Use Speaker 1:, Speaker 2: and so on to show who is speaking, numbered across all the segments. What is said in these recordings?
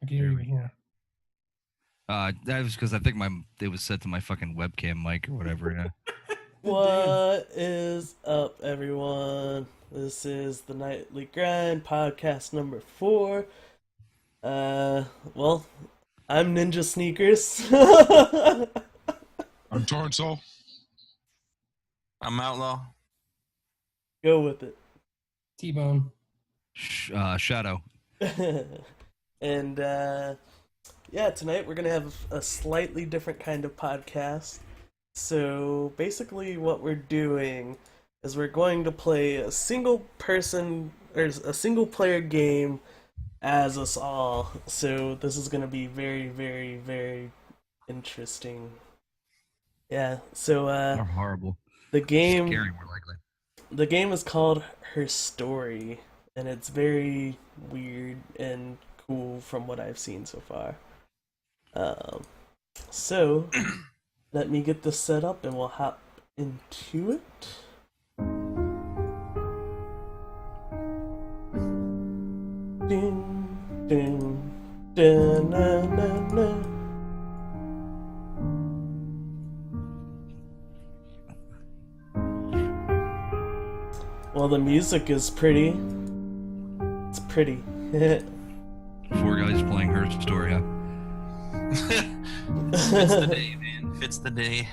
Speaker 1: I can hear you before.
Speaker 2: That was because I think it was set to my fucking webcam mic or whatever. Yeah.
Speaker 3: What is up, everyone? This is the Nightly Grind podcast number 4. Well, I'm Ninja Sneakers.
Speaker 4: I'm Torrensol.
Speaker 5: I'm Outlaw.
Speaker 3: Go with it.
Speaker 1: T-Bone.
Speaker 2: Shadow.
Speaker 3: And yeah, tonight we're gonna have a slightly different kind of podcast. So basically, what we're doing is we're going to play a single player game as us all. So this is gonna be very, very, very interesting. Yeah. So
Speaker 2: Or horrible.
Speaker 3: the game.
Speaker 2: Scary, more likely.
Speaker 3: The game is called Her Story, and it's very weird and cool from what I've seen so far. So, let me get this set up and we'll hop into it. Dun, dun, dun, na, na, na. Well, the music is pretty. It's pretty.
Speaker 2: 4 guys playing Her Story. Huh?
Speaker 5: Fits the day, man. Fits the day.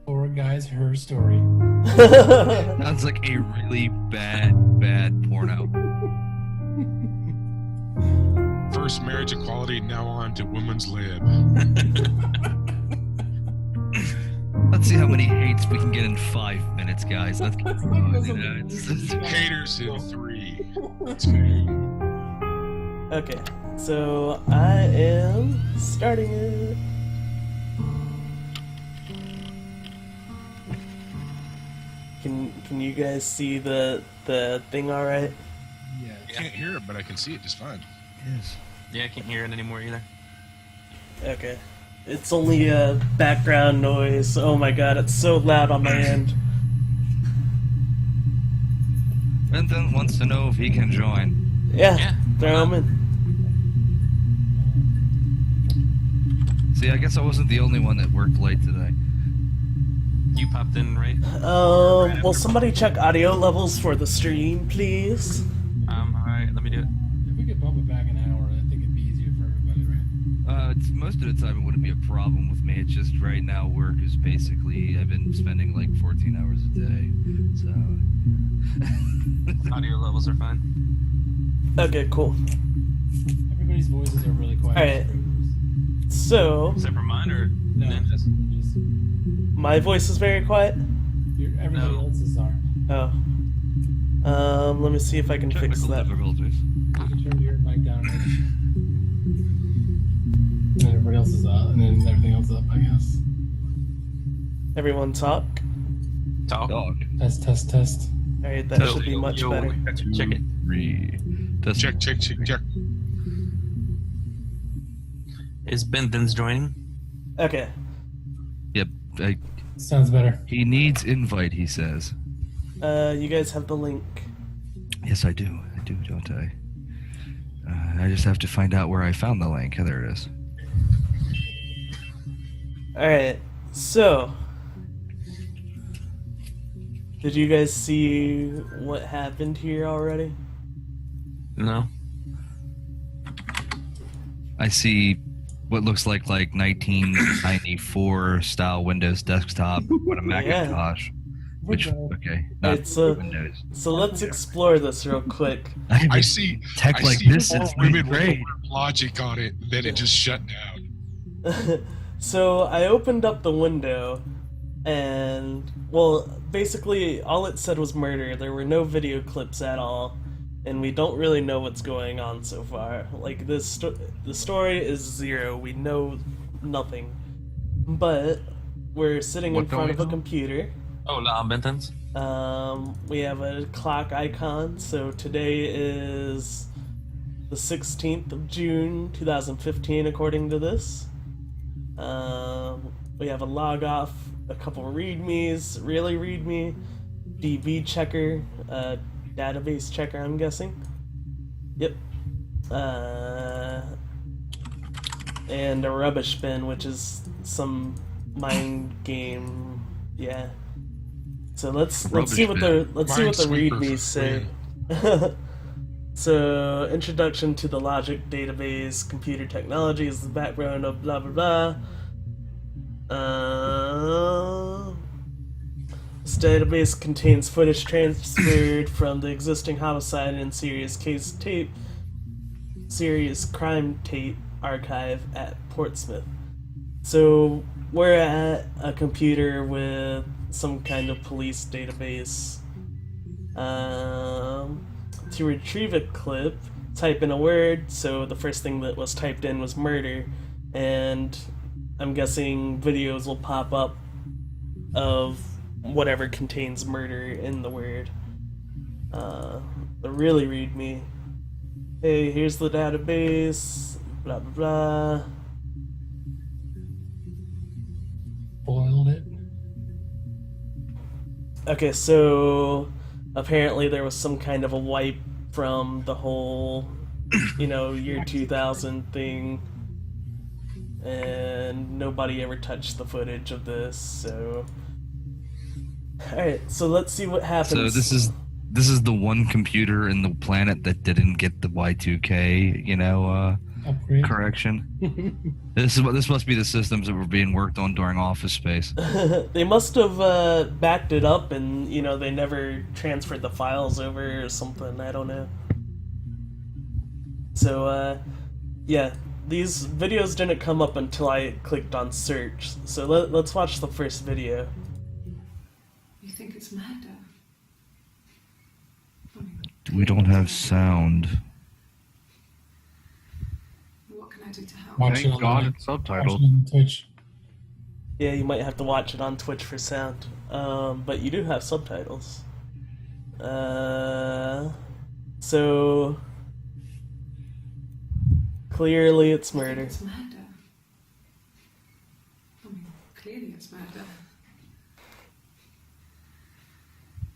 Speaker 1: 4 guys, Her Story.
Speaker 2: Sounds like a really bad porno.
Speaker 4: First marriage equality, now on to women's lib.
Speaker 2: Let's see how many hates we can get in 5 minutes, guys. Let's keep going.
Speaker 4: Haters in 3, 2.
Speaker 3: Okay, so I am starting it. Can you guys see the thing all right?
Speaker 1: Yeah.
Speaker 4: I can't hear it, but I can see it just fine.
Speaker 2: Yes.
Speaker 5: Yeah, I can't hear it anymore either.
Speaker 3: Okay. It's only a background noise. Oh my god, it's so loud on my end.
Speaker 2: Benton wants to know if he can join.
Speaker 3: Yeah, throw him in.
Speaker 2: See, I guess I wasn't the only one that worked late today.
Speaker 5: You popped in, right?
Speaker 3: Will somebody check audio levels for the stream, please?
Speaker 5: Alright, let me do it.
Speaker 1: If we could bump it back an hour, I think it'd be easier for everybody, right?
Speaker 2: Most of the time it wouldn't be a problem with me. It's just right now work is basically, I've been spending like 14 hours a day, so...
Speaker 5: Audio levels are fine.
Speaker 3: Okay, cool.
Speaker 1: Everybody's voices are really quiet.
Speaker 3: Alright. So,
Speaker 5: Except for mine, or
Speaker 1: No,
Speaker 5: Ninja's?
Speaker 1: just
Speaker 3: my voice is very quiet.
Speaker 1: everybody
Speaker 5: No.
Speaker 1: else's are.
Speaker 3: Oh. Let me see if I can fix
Speaker 2: Technical
Speaker 3: that.
Speaker 2: difficulties.
Speaker 1: You can turn your mic down. Right? And everybody else is up, and then everything else up, I guess.
Speaker 3: Everyone talk.
Speaker 5: Talk.
Speaker 2: Dog.
Speaker 1: Test.
Speaker 3: Alright, that
Speaker 5: Yo,
Speaker 3: should be
Speaker 5: yo,
Speaker 3: much
Speaker 5: yo,
Speaker 3: better.
Speaker 5: Check it.
Speaker 2: 3. Test.
Speaker 4: Check.
Speaker 5: Is Benton's joining?
Speaker 3: Okay.
Speaker 2: Yep.
Speaker 1: Sounds better.
Speaker 2: He needs invite, he says.
Speaker 3: You guys have the link.
Speaker 2: Yes, I do. I do, don't I? I just have to find out where I found the link. There it is.
Speaker 3: Alright, so. Did you guys see what happened here already?
Speaker 5: No.
Speaker 2: I see what looks like 1994 style Windows desktop with a Macintosh. Which, okay, not
Speaker 3: It's a-
Speaker 2: Windows.
Speaker 3: So let's explore this real quick.
Speaker 4: I see
Speaker 2: tech
Speaker 4: I
Speaker 2: like
Speaker 4: see
Speaker 2: this
Speaker 4: more
Speaker 2: is
Speaker 4: women with
Speaker 2: great.
Speaker 4: more logic on it, then it just shut down.
Speaker 3: So I opened up the window, and, well, basically all it said was murder. There were no video clips at all, and we don't really know what's going on so far. Like, the story is 0. We know nothing. But we're sitting in
Speaker 2: What
Speaker 3: front of a
Speaker 2: going on?
Speaker 3: computer.
Speaker 5: Oh, Benton's?
Speaker 3: We have a clock icon, so today is the 16th of June, 2015, according to this. We have a log off, a couple readmes, really readme, DB checker, database checker, I'm guessing. Yep. and a rubbish bin, which is some mind game. Yeah. So let's see
Speaker 2: Rubbish
Speaker 3: what
Speaker 2: bin.
Speaker 3: the
Speaker 4: Minesweeper
Speaker 3: readmes
Speaker 4: for
Speaker 3: say. So, introduction to the logic database, computer technology is the background of blah blah blah. This database contains footage transferred from the existing homicide and serious crime tape archive at Portsmouth. So, we're at a computer with some kind of police database. To retrieve a clip, type in a word. So the first thing that was typed in was murder, and I'm guessing videos will pop up of whatever contains murder in the word. But really read me. Hey, here's the database, blah blah blah.
Speaker 1: Boiled it.
Speaker 3: Okay, so apparently there was some kind of a wipe from the whole, year 2000 thing, and nobody ever touched the footage of this, so... Alright, so let's see what happens.
Speaker 2: So this is the one computer in the planet that didn't get the Y2K,
Speaker 1: Upgrade.
Speaker 2: correction. This must be the systems that were being worked on during Office Space.
Speaker 3: They must have backed it up and, they never transferred the files over or something, I don't know. So, yeah, these videos didn't come up until I clicked on search, so let's watch the first video.
Speaker 6: You think it's murder?
Speaker 2: We don't have sound.
Speaker 6: What can I do to help?
Speaker 1: Watch it
Speaker 2: Thank
Speaker 1: on
Speaker 2: God
Speaker 1: the-
Speaker 2: it's
Speaker 1: watch it
Speaker 2: subtitled.
Speaker 1: on Twitch.
Speaker 3: Yeah, you might have to watch it on Twitch for sound, but you do have subtitles. So... Clearly it's
Speaker 6: You think
Speaker 3: murder.
Speaker 6: It's murder. Clearly it's murder.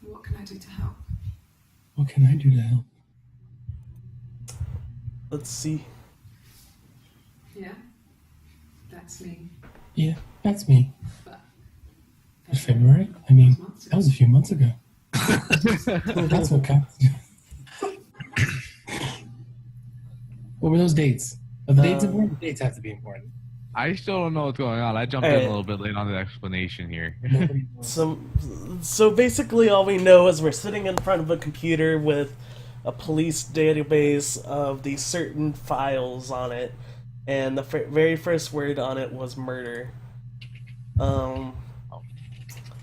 Speaker 6: What can I do to help?
Speaker 1: What can I do to help?
Speaker 3: Let's see.
Speaker 6: Yeah, that's me.
Speaker 1: Yeah, that's me.
Speaker 6: But
Speaker 1: In February? I mean,
Speaker 6: months
Speaker 1: that was a few months ago. That's what counts. What were those dates? Are the dates important? The dates have to be important.
Speaker 7: I still don't know what's going on. I jumped in
Speaker 3: Alright.
Speaker 7: a little bit late on the explanation here.
Speaker 1: Nobody knows.
Speaker 3: So basically all we know is we're sitting in front of a computer with a police database of these certain files on it, and the very first word on it was murder.
Speaker 7: So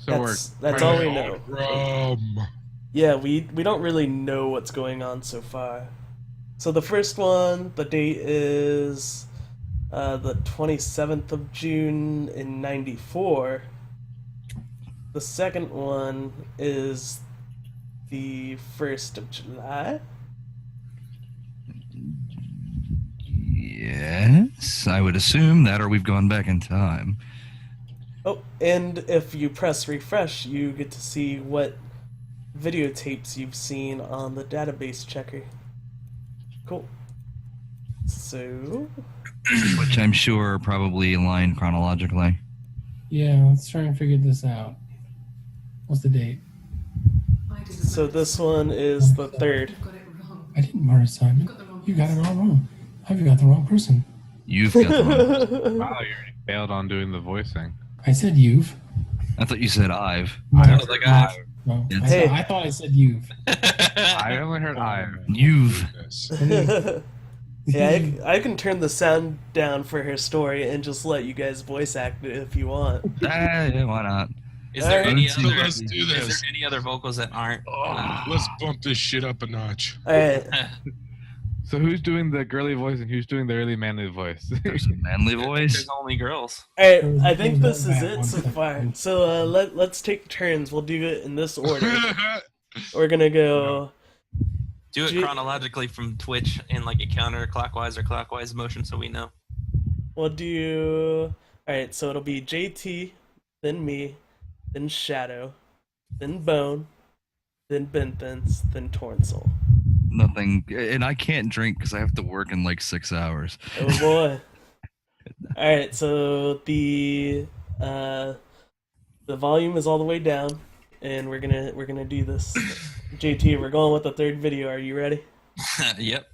Speaker 3: That's all we know.
Speaker 4: Rum.
Speaker 3: Yeah, we don't really know what's going on so far. So the first one, the date is the 27th of June in 94. The second one is the 1st of July.
Speaker 2: Yes, I would assume that, or we've gone back in time.
Speaker 3: Oh, and if you press refresh, you get to see what videotapes you've seen on the database checker. Cool. So,
Speaker 2: Which I'm sure are probably aligned chronologically.
Speaker 1: Yeah, let's try and figure this out. What's the date?
Speaker 6: I didn't
Speaker 3: so
Speaker 6: murder
Speaker 3: this
Speaker 6: someone.
Speaker 3: one is the 3rd.
Speaker 6: You've got it wrong.
Speaker 1: I didn't murder Simon.
Speaker 6: Got the wrong
Speaker 1: You got it all wrong. I've got the wrong person.
Speaker 2: You've got the wrong.
Speaker 7: Wow, you already failed on doing the voicing.
Speaker 1: I said you've.
Speaker 2: I thought you said I've.
Speaker 1: No,
Speaker 5: was like, ah.
Speaker 1: no.
Speaker 3: Hey.
Speaker 1: I thought I said you've.
Speaker 7: I only heard I.
Speaker 2: You've.
Speaker 4: Goodness.
Speaker 3: Yeah, I can turn the sound down for her story and just let you guys voice act it if you want.
Speaker 2: Yeah, why not?
Speaker 5: Is there any
Speaker 4: So
Speaker 5: other?
Speaker 4: let's do
Speaker 5: Is there
Speaker 4: this.
Speaker 5: any other vocals that aren't?
Speaker 4: Let's bump this shit up a notch.
Speaker 3: Alright,
Speaker 7: So who's doing the girly voice and who's doing the really manly voice?
Speaker 2: There's a manly voice.
Speaker 5: There's only girls.
Speaker 3: alright,
Speaker 1: There was-
Speaker 3: I think
Speaker 1: there
Speaker 3: this
Speaker 1: was
Speaker 3: is
Speaker 1: that
Speaker 3: it
Speaker 1: one
Speaker 3: so
Speaker 1: second.
Speaker 3: far. So let's take turns. We'll do it in this order. We're gonna go.
Speaker 5: Do it
Speaker 3: Ju-
Speaker 5: chronologically from Twitch in like a counterclockwise or clockwise motion, so we know.
Speaker 3: We'll do. Alright, so it'll be JT, then me, then Shadow, then Bone, then Benthens, then Tornsoul.
Speaker 2: Nothing. And I can't drink because I have to work in like 6 hours.
Speaker 3: Oh boy. Alright, so the volume is all the way down, and we're gonna do this. JT, we're going with the third video. Are you ready?
Speaker 5: Yep.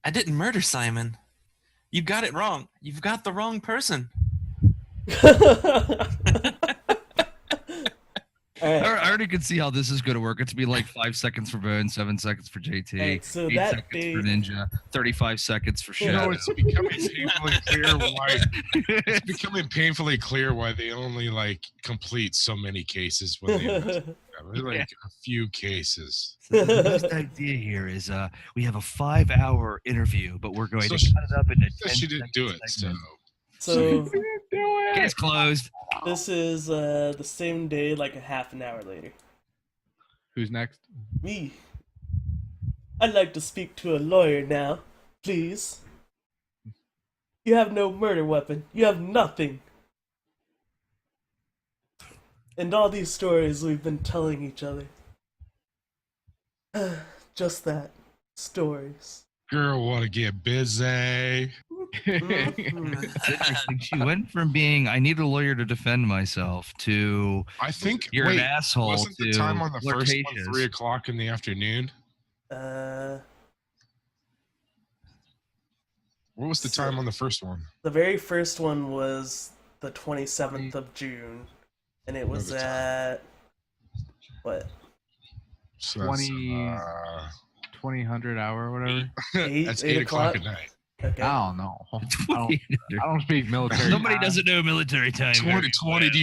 Speaker 5: I didn't murder Simon. You got it wrong. You've got the wrong person.
Speaker 3: Alright,
Speaker 2: I already can see how this is going to work. It's be like 5 seconds for Boone, 7 seconds for JT,
Speaker 3: Alright, so
Speaker 2: 8
Speaker 3: that
Speaker 2: seconds
Speaker 3: day-
Speaker 2: for Ninja, 35 seconds for
Speaker 4: You know,
Speaker 2: Shadow.
Speaker 4: it's becoming painfully clear why it's becoming painfully clear why they only like complete so many cases when they investigate them. There's, like a few cases.
Speaker 2: So the best idea here is we have a 5-hour interview, but we're going
Speaker 4: So
Speaker 2: to cut it up into
Speaker 4: So
Speaker 2: 10
Speaker 4: she didn't do it. So
Speaker 3: so
Speaker 2: Case closed.
Speaker 3: this is the same day, like a half an hour later.
Speaker 7: Who's next?
Speaker 3: Me. I'd like to speak to a lawyer now, please. You have no murder weapon. You have nothing. And all these stories we've been telling each other. Just that. Stories.
Speaker 4: girl want to get busy.
Speaker 3: Mhm.
Speaker 2: It's interesting. She went from being I need a lawyer to defend myself to
Speaker 4: I think
Speaker 2: you're
Speaker 4: wait,
Speaker 2: an asshole
Speaker 4: wasn't
Speaker 2: to
Speaker 4: the time on the first one
Speaker 2: flirtatious.
Speaker 4: 3 o'clock in the afternoon? What was the
Speaker 3: So-
Speaker 4: time on the first one?
Speaker 3: The very first one was the 27th of June, and it was
Speaker 4: Another time.
Speaker 3: at what?
Speaker 4: So that's,
Speaker 7: 2000 hour or whatever.
Speaker 4: that's
Speaker 3: 8
Speaker 4: 8 o'clock
Speaker 3: o'clock?
Speaker 4: at night.
Speaker 3: Okay.
Speaker 7: I don't know. I don't speak military.
Speaker 2: Nobody
Speaker 7: time.
Speaker 2: doesn't know military time.
Speaker 4: 20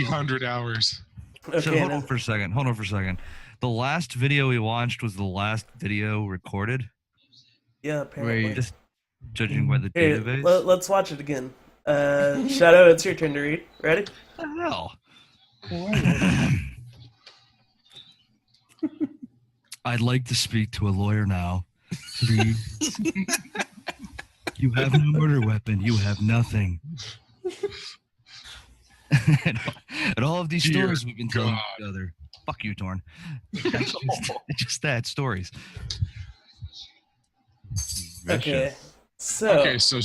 Speaker 4: 100 hours.
Speaker 2: So
Speaker 3: Okay.
Speaker 2: hold on for a second. Hold on for a second. The last video we watched was the last video recorded.
Speaker 3: Yeah, apparently.
Speaker 7: Wait.
Speaker 2: Just judging by the
Speaker 3: Here,
Speaker 2: database.
Speaker 3: let's watch it again. Shadow, it's your turn to read. Ready?
Speaker 2: What the hell? I'd like to speak to a lawyer now, please. You have no murder weapon. You have nothing. and all of these
Speaker 4: Dear
Speaker 2: stories we've been telling
Speaker 4: God.
Speaker 2: each other. Fuck you, Torn. Just that stories.
Speaker 3: Okay. So,
Speaker 4: Okay, so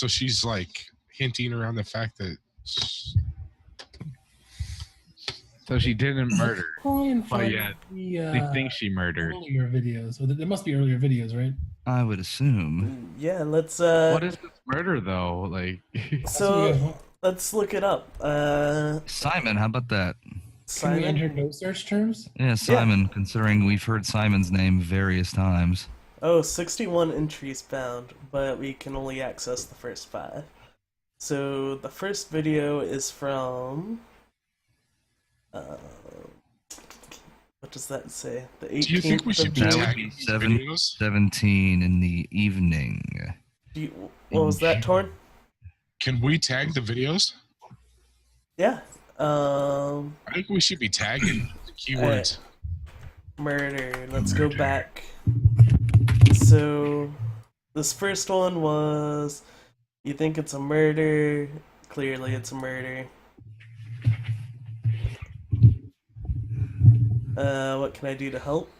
Speaker 4: she's like hinting around the fact that
Speaker 7: So she didn't murder.
Speaker 1: Try and
Speaker 7: But
Speaker 1: find
Speaker 7: yet,
Speaker 1: the
Speaker 7: They think she murdered.
Speaker 1: earlier videos. So there must be earlier videos, right?
Speaker 2: I would assume.
Speaker 3: yeah, let's
Speaker 7: What is this murder though? Like,
Speaker 3: so let's look it up.
Speaker 2: Simon, how about that?
Speaker 1: Can we
Speaker 3: Simon.
Speaker 1: enter no search terms?
Speaker 2: Yeah, Simon, considering we've heard Simon's name various times.
Speaker 3: Oh, 61 entries found, but we can only access the first 5. So the first video is from. What does that say? The 18th
Speaker 4: do you think we
Speaker 3: of
Speaker 4: should be
Speaker 3: June.
Speaker 2: That would
Speaker 4: tagging
Speaker 2: be
Speaker 4: these
Speaker 2: 7
Speaker 4: videos?
Speaker 2: 17 in the evening.
Speaker 3: What was that, Torn?
Speaker 4: Can we tag the videos?
Speaker 3: Yeah.
Speaker 4: I think we should be tagging the keywords.
Speaker 3: Murder. Let's go back. So, this first one was. You think it's a murder? Clearly, it's a murder. What can I do to help?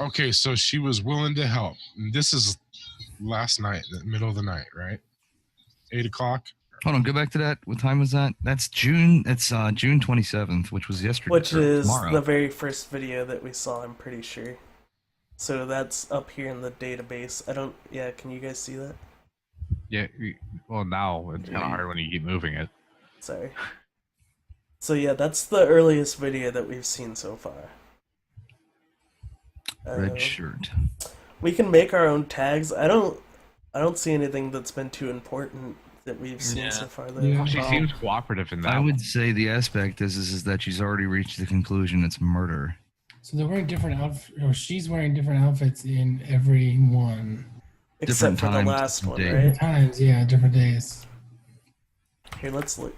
Speaker 4: Okay, so she was willing to help. And this is last night, the middle of the night, right? 8 o'clock.
Speaker 2: Hold on, go back to that. What time was that? That's June. It's June 27th, which was yesterday.
Speaker 3: Which
Speaker 2: or
Speaker 3: is
Speaker 2: tomorrow.
Speaker 3: the very first video that we saw, I'm pretty sure. So that's up here in the database. I don't. Yeah, can you guys see that?
Speaker 7: yeah. Well, now it's kind of hard when you keep moving it.
Speaker 3: Sorry. So yeah, that's the earliest video that we've seen so far.
Speaker 2: Red shirt.
Speaker 3: We can make our own tags. I don't see anything that's been too important that we've seen
Speaker 5: Yeah.
Speaker 3: so far though.
Speaker 1: Yeah.
Speaker 7: She seems cooperative in that.
Speaker 2: I
Speaker 7: one.
Speaker 2: would say the aspect is that she's already reached the conclusion it's murder.
Speaker 1: So they're wearing different outfits, or she's wearing different outfits in every one.
Speaker 3: Except
Speaker 2: different
Speaker 3: for the
Speaker 2: times,
Speaker 3: last
Speaker 2: different
Speaker 3: one,
Speaker 2: days.
Speaker 3: right?
Speaker 1: Different times, yeah, different days.
Speaker 3: Here, let's look.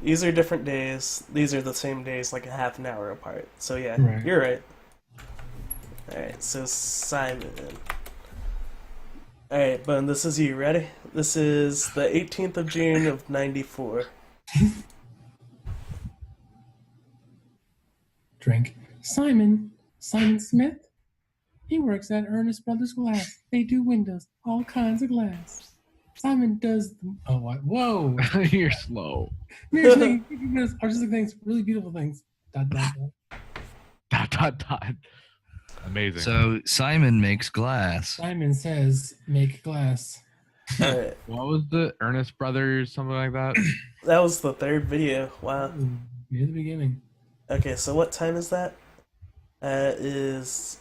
Speaker 3: These are different days. These are the same days, like a half an hour apart. So yeah,
Speaker 1: Right.
Speaker 3: you're right. Alright, so Simon. Alright, Bone, this is you. Ready? This is the 18th of June of 94.
Speaker 1: Drink. Simon Smith? He works at Ernest Brothers Glass. They do windows, all kinds of glass. Simon does. Oh, what? Whoa!
Speaker 7: You're slow.
Speaker 1: Mirrors making artistic things, really beautiful things. Dot, dot, dot.
Speaker 7: Dot dot dot. Amazing.
Speaker 2: So Simon makes glass.
Speaker 1: Simon says, "Make glass."
Speaker 3: All right,
Speaker 7: what was the Ernest Brothers, something like that?
Speaker 3: that was the third video. Wow.
Speaker 1: Near the beginning.
Speaker 3: Okay, so what time is that? Is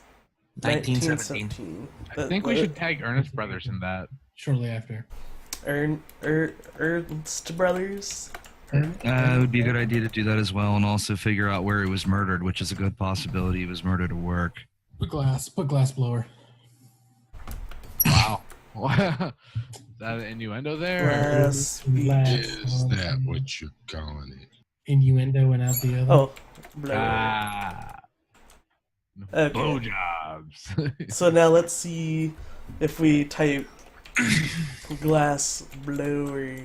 Speaker 5: 1917.
Speaker 7: I think we should tag Ernest Brothers in that.
Speaker 1: Shortly after.
Speaker 3: Ernst Brothers.
Speaker 2: It would be a good idea to do that as well, and also figure out where he was murdered, which is a good possibility he was murdered at work.
Speaker 1: Put glass blower.
Speaker 7: Wow. Is that an innuendo there?
Speaker 3: Glass.
Speaker 4: Is that what you're calling it?
Speaker 1: Innuendo and out the other.
Speaker 3: Oh, blower.
Speaker 7: Ah.
Speaker 3: Okay.
Speaker 7: Blowjobs.
Speaker 3: So now let's see if we type glass blower.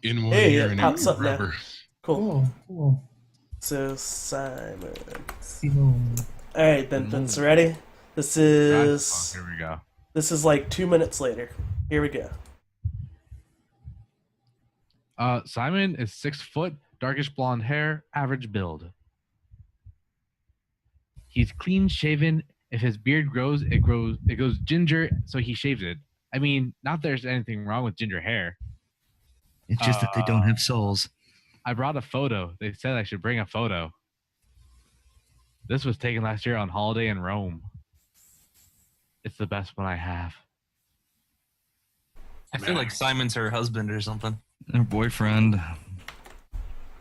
Speaker 4: In one
Speaker 3: Hey,
Speaker 4: ear
Speaker 3: it
Speaker 4: and
Speaker 3: pops
Speaker 4: out
Speaker 3: up now.
Speaker 4: rubber.
Speaker 3: Cool.
Speaker 1: Cool.
Speaker 3: So Simon.
Speaker 1: Simone.
Speaker 3: All right, then Vince, ready? This is
Speaker 7: Here we go.
Speaker 3: like 2 minutes later. Here we go.
Speaker 7: Simon is 6 foot, darkish blonde hair, average build. He's clean shaven. If his beard grows, it goes ginger, so he shaves it. I mean, not there's anything wrong with ginger hair.
Speaker 2: It's just that they don't have souls.
Speaker 7: I brought a photo. They said I should bring a photo. This was taken last year on holiday in Rome. It's the best one I have.
Speaker 5: I feel like Simon's her husband or something.
Speaker 2: Their boyfriend.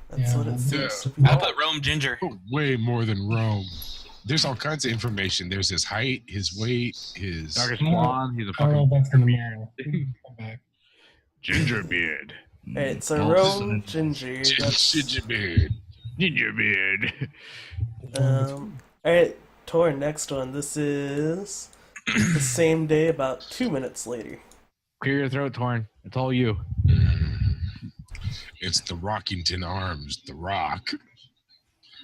Speaker 3: That's
Speaker 1: Yeah,
Speaker 3: what it
Speaker 1: that's-
Speaker 3: seems to be.
Speaker 5: How about Rome Ginger?
Speaker 4: Way more than Rome. There's all kinds of information. There's his height, his weight, his
Speaker 7: Darkish blonde. He's a
Speaker 1: I don't know
Speaker 7: fucking
Speaker 1: if that's in the model. We can come back.
Speaker 7: ginger beard.
Speaker 3: All right, so
Speaker 2: All of a
Speaker 3: Rome
Speaker 2: sudden-
Speaker 3: Ginger. That's,
Speaker 4: ginger beard.
Speaker 7: Ginger beard.
Speaker 3: all right, Tor, next one. This is the same day, about 2 minutes later.
Speaker 7: Clear your throat, Torn. It's all you.
Speaker 4: It's the Rockington Arms, The Rock.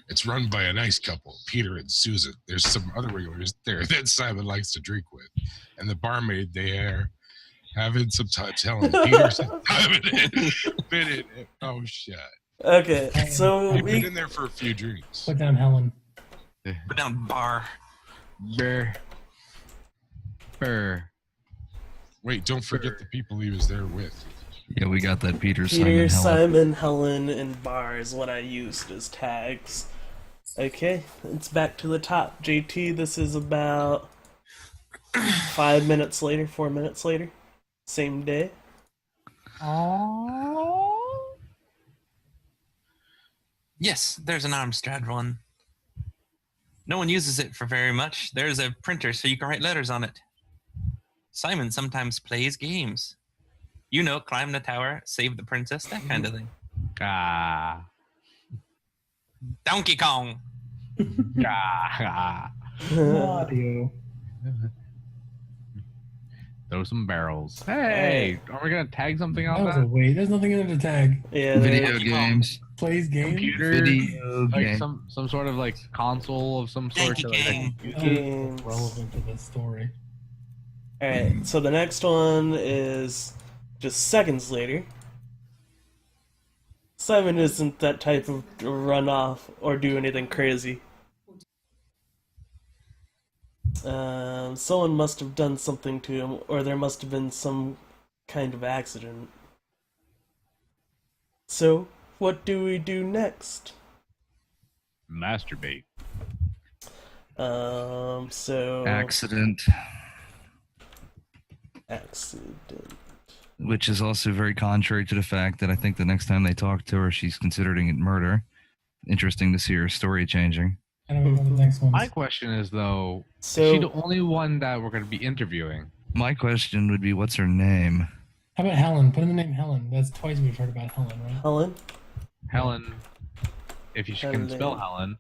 Speaker 4: It's run by a nice couple, Peter and Susan. There's some other regulars there that Simon likes to drink with. And the barmaid there having sometimes Helen. Peter's been in it. Oh, shit.
Speaker 3: Okay, so
Speaker 4: I've been
Speaker 3: we
Speaker 4: in there for a few drinks.
Speaker 1: Put down Helen.
Speaker 5: Put down bar.
Speaker 7: Brr. Brr.
Speaker 4: Wait, don't forget the people he was there with.
Speaker 2: Yeah, we got that Peter,
Speaker 3: Peter,
Speaker 2: Simon, Helen.
Speaker 3: Simon, Helen, and Bar is what I used as tags. Okay, it's back to the top. JT, this is about 5 minutes later, 4 minutes later. Same day.
Speaker 5: Yes, there's an Amstrad one. No one uses it for very much. There's a printer so you can write letters on it. Simon sometimes plays games. You know, climb the tower, save the princess, that kind of thing.
Speaker 7: Ah.
Speaker 5: Donkey Kong.
Speaker 7: Ah.
Speaker 1: Audio.
Speaker 7: Throw some barrels. Hey, are we gonna tag something
Speaker 1: That
Speaker 7: on
Speaker 1: was a
Speaker 7: that?
Speaker 1: wait. There's nothing in it to tag.
Speaker 3: Yeah,
Speaker 2: Video
Speaker 5: Donkey
Speaker 2: games.
Speaker 1: Plays games.
Speaker 7: Computer,
Speaker 2: Video
Speaker 7: like
Speaker 2: game.
Speaker 7: some sort of like console of some sort.
Speaker 5: Yankee
Speaker 7: to, like,
Speaker 5: game.
Speaker 3: games.
Speaker 1: Relevant to the story.
Speaker 3: Alright, so the next one is just seconds later. Simon isn't that type of run off or do anything crazy. Someone must have done something to him, or there must have been some kind of accident. So, what do we do next?
Speaker 7: masturbate.
Speaker 3: So
Speaker 2: Accident,
Speaker 3: accident.
Speaker 2: which is also very contrary to the fact that I think the next time they talk to her, she's considering it murder. Interesting to see her story changing.
Speaker 1: I don't know what the next one
Speaker 7: My
Speaker 1: is.
Speaker 7: question is though, is
Speaker 3: So
Speaker 7: she the only one that we're gonna be interviewing?
Speaker 2: My question would be, what's her name?
Speaker 1: How about Helen? Put in the name Helen. That's twice we've heard about Helen, right?
Speaker 3: Helen.
Speaker 7: Helen, if you can spell Helen.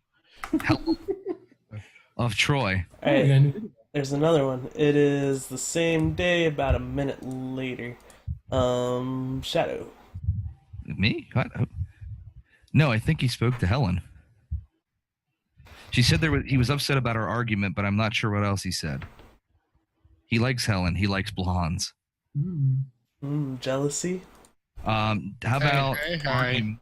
Speaker 2: Of Troy.
Speaker 1: Oh, we got a
Speaker 3: Alright,
Speaker 1: new video.
Speaker 3: there's another one. It is the same day, about a minute later. Shadow.
Speaker 2: Me? What? No, I think he spoke to Helen. She said he was upset about our argument, but I'm not sure what else he said. He likes Helen. He likes blondes.
Speaker 3: Jealousy?
Speaker 2: How about
Speaker 4: hey.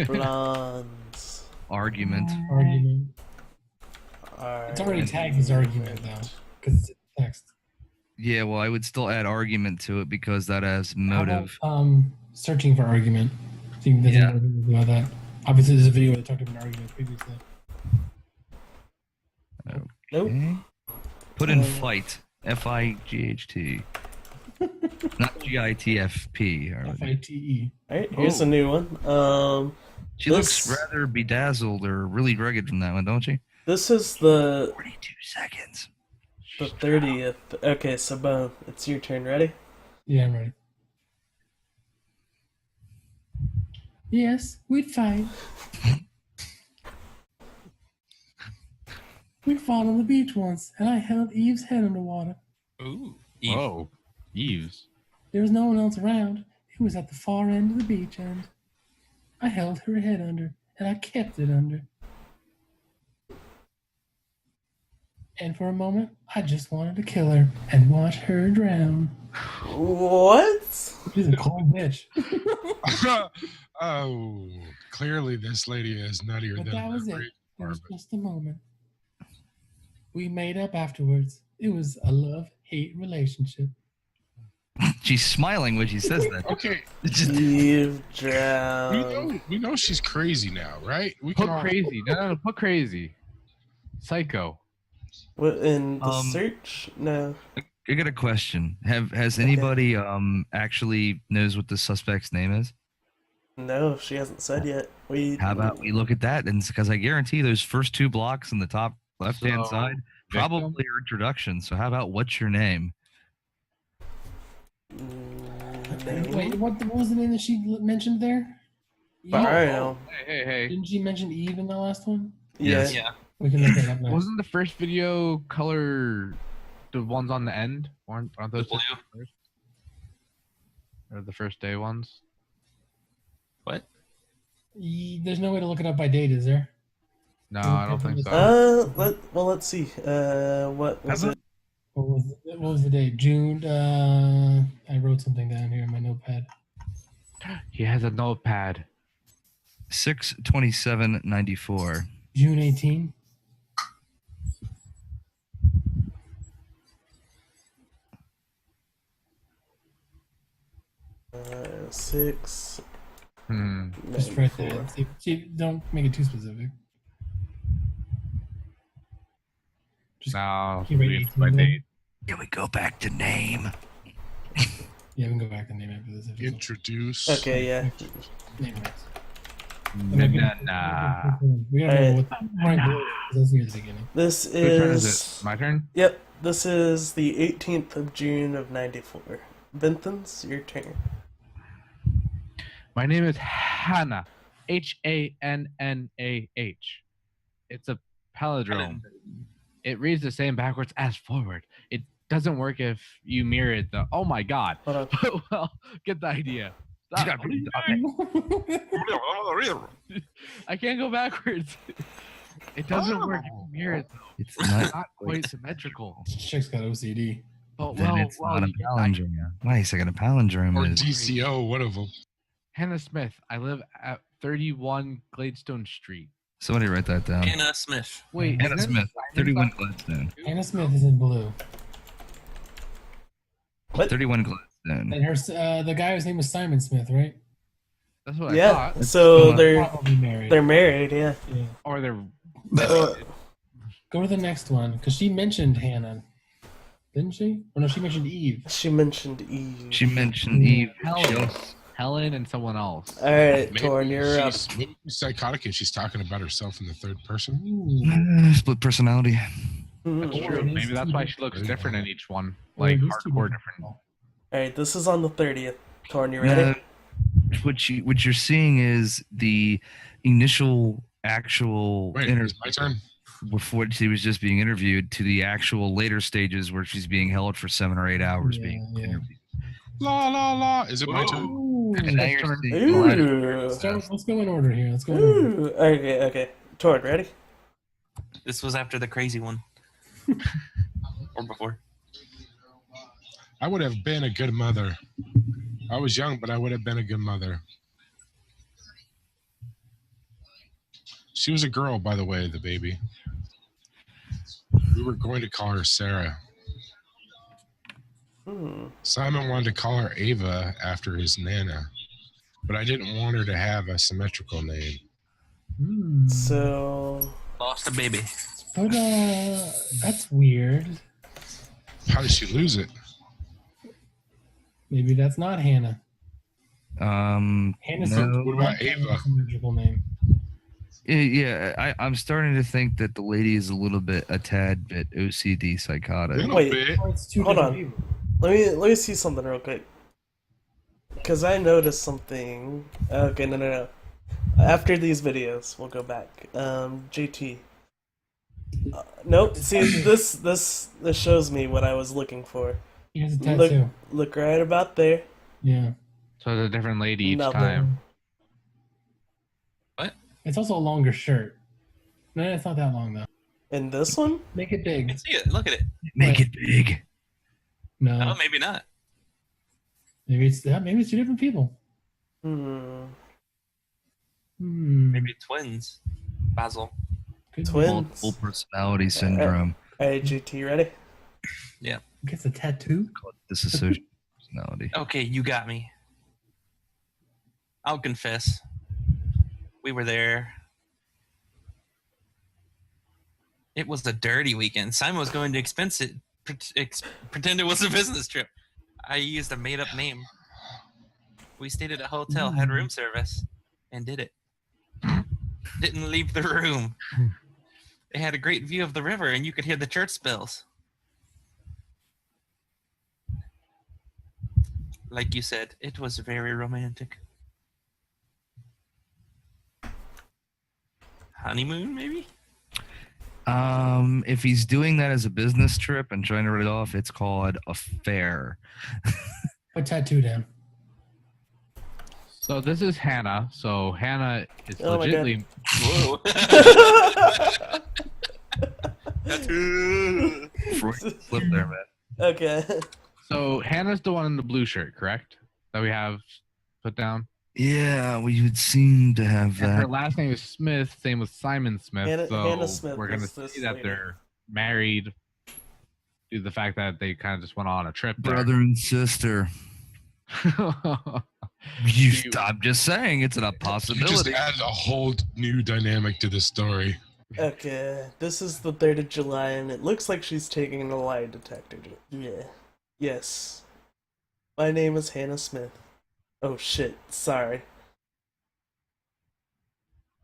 Speaker 3: Blondes.
Speaker 2: argument?
Speaker 1: Argument. It's already
Speaker 3: Alright.
Speaker 1: tagged as argument though, because it's text.
Speaker 2: Yeah, well, I would still add argument to it because that has
Speaker 1: How about,
Speaker 2: motive.
Speaker 1: searching for argument. Seeing if there's
Speaker 2: Yeah.
Speaker 1: anything about that. Obviously, there's a video where they talked about argument previously.
Speaker 3: Nope.
Speaker 2: Okay. Put in fight. F-I-G-H-T. Not G-I-T-F-P.
Speaker 1: FITE.
Speaker 3: Alright, here's a new one.
Speaker 2: She
Speaker 3: This-
Speaker 2: looks rather bedazzled or really rugged from that one, don't she?
Speaker 3: This is the
Speaker 2: 42 seconds.
Speaker 3: 30th. Okay, so Bone, it's your turn. Ready?
Speaker 1: Yeah, I'm ready. Yes, we'd fight. We fought on the beach once, and I held Eve's head underwater.
Speaker 5: Ooh. Eve.
Speaker 7: Whoa. Eves.
Speaker 1: There was no one else around. It was at the far end of the beach, and I held her head under, and I kept it under. And for a moment, I just wanted to kill her and watch her drown.
Speaker 3: What?
Speaker 1: She's a cold bitch.
Speaker 4: Oh, clearly this lady is nuttier
Speaker 1: But
Speaker 4: than
Speaker 1: that
Speaker 4: a
Speaker 1: was it.
Speaker 4: grape
Speaker 1: It was
Speaker 4: bourbon.
Speaker 1: just a moment. We made up afterwards. It was a love-hate relationship.
Speaker 2: She's smiling when she says that.
Speaker 4: Okay,
Speaker 2: It's just-
Speaker 3: Eve drowned.
Speaker 4: we know she's crazy now, right? We
Speaker 7: Put
Speaker 4: all-
Speaker 7: crazy. No, put crazy. Psycho.
Speaker 3: What, in the
Speaker 2: Um,
Speaker 3: search? No.
Speaker 2: I got a question. Has anybody actually knows what the suspect's name is?
Speaker 3: No, she hasn't said yet.
Speaker 2: How about we look at that? And because I guarantee those first two blocks in the top left-hand
Speaker 7: So,
Speaker 2: side probably are introductions. So how about what's your name?
Speaker 3: No.
Speaker 1: Wait, what was the name that she mentioned there? Eve?
Speaker 3: Mario.
Speaker 7: Hey.
Speaker 1: Didn't she mention Eve in the last one?
Speaker 3: Yeah.
Speaker 2: Yes.
Speaker 5: Yeah.
Speaker 1: We can look that up now.
Speaker 7: Wasn't the first video color the ones on the end? Aren't those
Speaker 5: Blue.
Speaker 7: the first? Or the first day ones?
Speaker 5: What?
Speaker 1: There's no way to look it up by date, is there?
Speaker 7: No, I don't think so.
Speaker 3: Let's see. What was it?
Speaker 1: What was the date? June. I wrote something down here in my notepad.
Speaker 7: He has a notepad.
Speaker 2: 6/27/94.
Speaker 1: June 18.
Speaker 3: Six.
Speaker 1: Just right there. See, don't make it too specific. Just
Speaker 7: No,
Speaker 1: keep it
Speaker 7: it's by
Speaker 1: 18 then.
Speaker 7: date.
Speaker 2: Can we go back to name?
Speaker 1: Yeah, we can go back to name after this. If it's
Speaker 4: Introduce.
Speaker 3: Okay, yeah.
Speaker 1: name next.
Speaker 7: Nah.
Speaker 1: We gotta know what rank it is, 'cause that's near the beginning.
Speaker 3: This
Speaker 7: Whose turn is
Speaker 3: is.
Speaker 7: it? My turn?
Speaker 3: Yep. This is the 18th of June of '94. Benthans, your turn.
Speaker 7: My name is Hannah. Hannah. It's a palindrome. It reads the same backwards as forward. It doesn't work if you mirror it though. Oh my god.
Speaker 3: Hold on.
Speaker 7: Well, get the idea. Stop.
Speaker 2: got-
Speaker 7: What are you doing? I can't go backwards. It doesn't work if you mirror it though.
Speaker 2: It's
Speaker 7: It's
Speaker 2: not.
Speaker 7: not quite symmetrical.
Speaker 1: Chick's got OCD.
Speaker 7: But
Speaker 2: Then it's not a
Speaker 7: you get the
Speaker 2: palindrome. Wait a second. A palindrome
Speaker 4: Or
Speaker 2: is.
Speaker 4: DCO, one of them.
Speaker 7: Hannah Smith. I live at 31 Gladstone Street.
Speaker 2: Somebody write that down.
Speaker 5: Anna Smith.
Speaker 7: Wait,
Speaker 2: Hannah
Speaker 7: isn't it
Speaker 2: Smith,
Speaker 7: Simon
Speaker 2: 31
Speaker 7: Simon?
Speaker 2: Gladstone.
Speaker 1: Hannah Smith is in blue,
Speaker 2: 31 Gladstone.
Speaker 1: and her the guy whose name was Simon Smith, right?
Speaker 7: That's what I
Speaker 3: Yeah.
Speaker 7: thought.
Speaker 3: So
Speaker 2: They're
Speaker 1: Probably married.
Speaker 3: they're married. Yeah.
Speaker 1: Yeah.
Speaker 7: Or they're
Speaker 3: Uh,
Speaker 1: Go to the next one because she mentioned Hannah, didn't she? Or no, she mentioned Eve.
Speaker 3: she mentioned Eve.
Speaker 2: She mentioned Eve.
Speaker 7: Helen and someone else.
Speaker 3: All right,
Speaker 4: Maybe
Speaker 3: Torn, you're up.
Speaker 4: maybe she's psychotic and she's talking about herself in the third person.
Speaker 1: Ooh.
Speaker 2: Split personality.
Speaker 7: That's
Speaker 3: Mhm.
Speaker 1: Or
Speaker 7: true.
Speaker 1: it is
Speaker 7: Maybe that's
Speaker 1: two
Speaker 7: why she looks
Speaker 4: different-
Speaker 7: different in each one.
Speaker 1: Or
Speaker 7: Like
Speaker 1: it is two
Speaker 7: hardcore
Speaker 1: different
Speaker 7: different.
Speaker 3: All right, this is on the 30th. Torn, you ready?
Speaker 2: What you're seeing is the initial actual
Speaker 4: Wait,
Speaker 2: interview
Speaker 4: it's my turn.
Speaker 2: before she was just being interviewed to the actual later stages where she's being held for 7 or 8 hours
Speaker 1: Yeah,
Speaker 2: being
Speaker 1: yeah.
Speaker 2: interviewed.
Speaker 4: La la la. Is it my turn?
Speaker 1: Ooh.
Speaker 2: And now you're
Speaker 7: turn.
Speaker 2: seeing the latter.
Speaker 3: Ooh.
Speaker 1: Let's go in order here. Let's go in order.
Speaker 3: Ooh. Okay. Torn, ready?
Speaker 5: This was after the crazy one. Or before.
Speaker 4: I would have been a good mother. I was young, but I would have been a good mother. She was a girl, by the way, the baby. We were going to call her Sarah. Simon wanted to call her Ava after his Nana, but I didn't want her to have a symmetrical name.
Speaker 3: So,
Speaker 5: Lost a baby.
Speaker 1: But that's weird.
Speaker 4: How did she lose it?
Speaker 1: Maybe that's not Hannah. Hannah's
Speaker 2: No.
Speaker 4: What about Ava?
Speaker 1: symmetrical name.
Speaker 2: Yeah, I'm starting to think that the lady is a tad bit OCD psychotic.
Speaker 4: Little
Speaker 3: Wait.
Speaker 4: bit.
Speaker 1: Oh, it's two
Speaker 3: Hold
Speaker 1: different
Speaker 3: on.
Speaker 1: people.
Speaker 3: let me see something real quick. Because I noticed something. Okay, no. After these videos, we'll go back. JT. Nope. See, this shows me what I was looking for.
Speaker 1: He has a tattoo.
Speaker 3: Look right about there.
Speaker 1: Yeah.
Speaker 7: So it's a different lady each
Speaker 3: Nothing.
Speaker 7: time.
Speaker 5: What?
Speaker 1: It's also a longer shirt. No, it's not that long though.
Speaker 3: And this one?
Speaker 1: Make it
Speaker 5: I
Speaker 1: big.
Speaker 5: can see it. Look at it.
Speaker 2: Make it big.
Speaker 1: No,
Speaker 5: Oh, maybe not.
Speaker 1: maybe it's that. Maybe it's two different people.
Speaker 3: Hmm.
Speaker 5: Maybe twins. Basil.
Speaker 1: Could be.
Speaker 3: Twins.
Speaker 2: Multiple personality syndrome.
Speaker 3: Alright, JT, ready?
Speaker 1: Gets a tattoo.
Speaker 2: Dissociative personality.
Speaker 5: Okay, you got me. I'll confess. We were there. It was a dirty weekend. Simon was going to expense it, pretend it was a business trip. I used a made-up name. We stayed at a hotel, had room service, and did it. Didn't leave the room. They had a great view of the river, and you could hear the church bells. Like you said, it was very romantic. Honeymoon, maybe?
Speaker 2: If he's doing that as a business trip and trying to write it off, it's called affair.
Speaker 1: Put tattoo down.
Speaker 7: So this is Hannah. So Hannah is
Speaker 3: Oh my God.
Speaker 7: legitimately
Speaker 5: Whoa.
Speaker 2: Freudian slip there, man.
Speaker 3: Okay.
Speaker 7: so Hannah's the one in the blue shirt, correct? That we have put down.
Speaker 2: Yeah, we would seem to have
Speaker 7: And her
Speaker 2: that.
Speaker 7: last name is Smith. Same with Simon Smith.
Speaker 3: Hannah
Speaker 7: so
Speaker 3: Smith
Speaker 7: we're gonna
Speaker 3: is this
Speaker 7: see that
Speaker 3: lady.
Speaker 7: they're married due to the fact that they kind of just went on a trip. there.
Speaker 2: Brother and sister. I'm just saying, it's a
Speaker 4: You just
Speaker 2: possibility.
Speaker 4: added a whole new dynamic to the story.
Speaker 3: Okay, this is the 3rd of July, and it looks like she's taking a lie detector. Yeah. Yes. My name is Hannah Smith. Oh shit, sorry.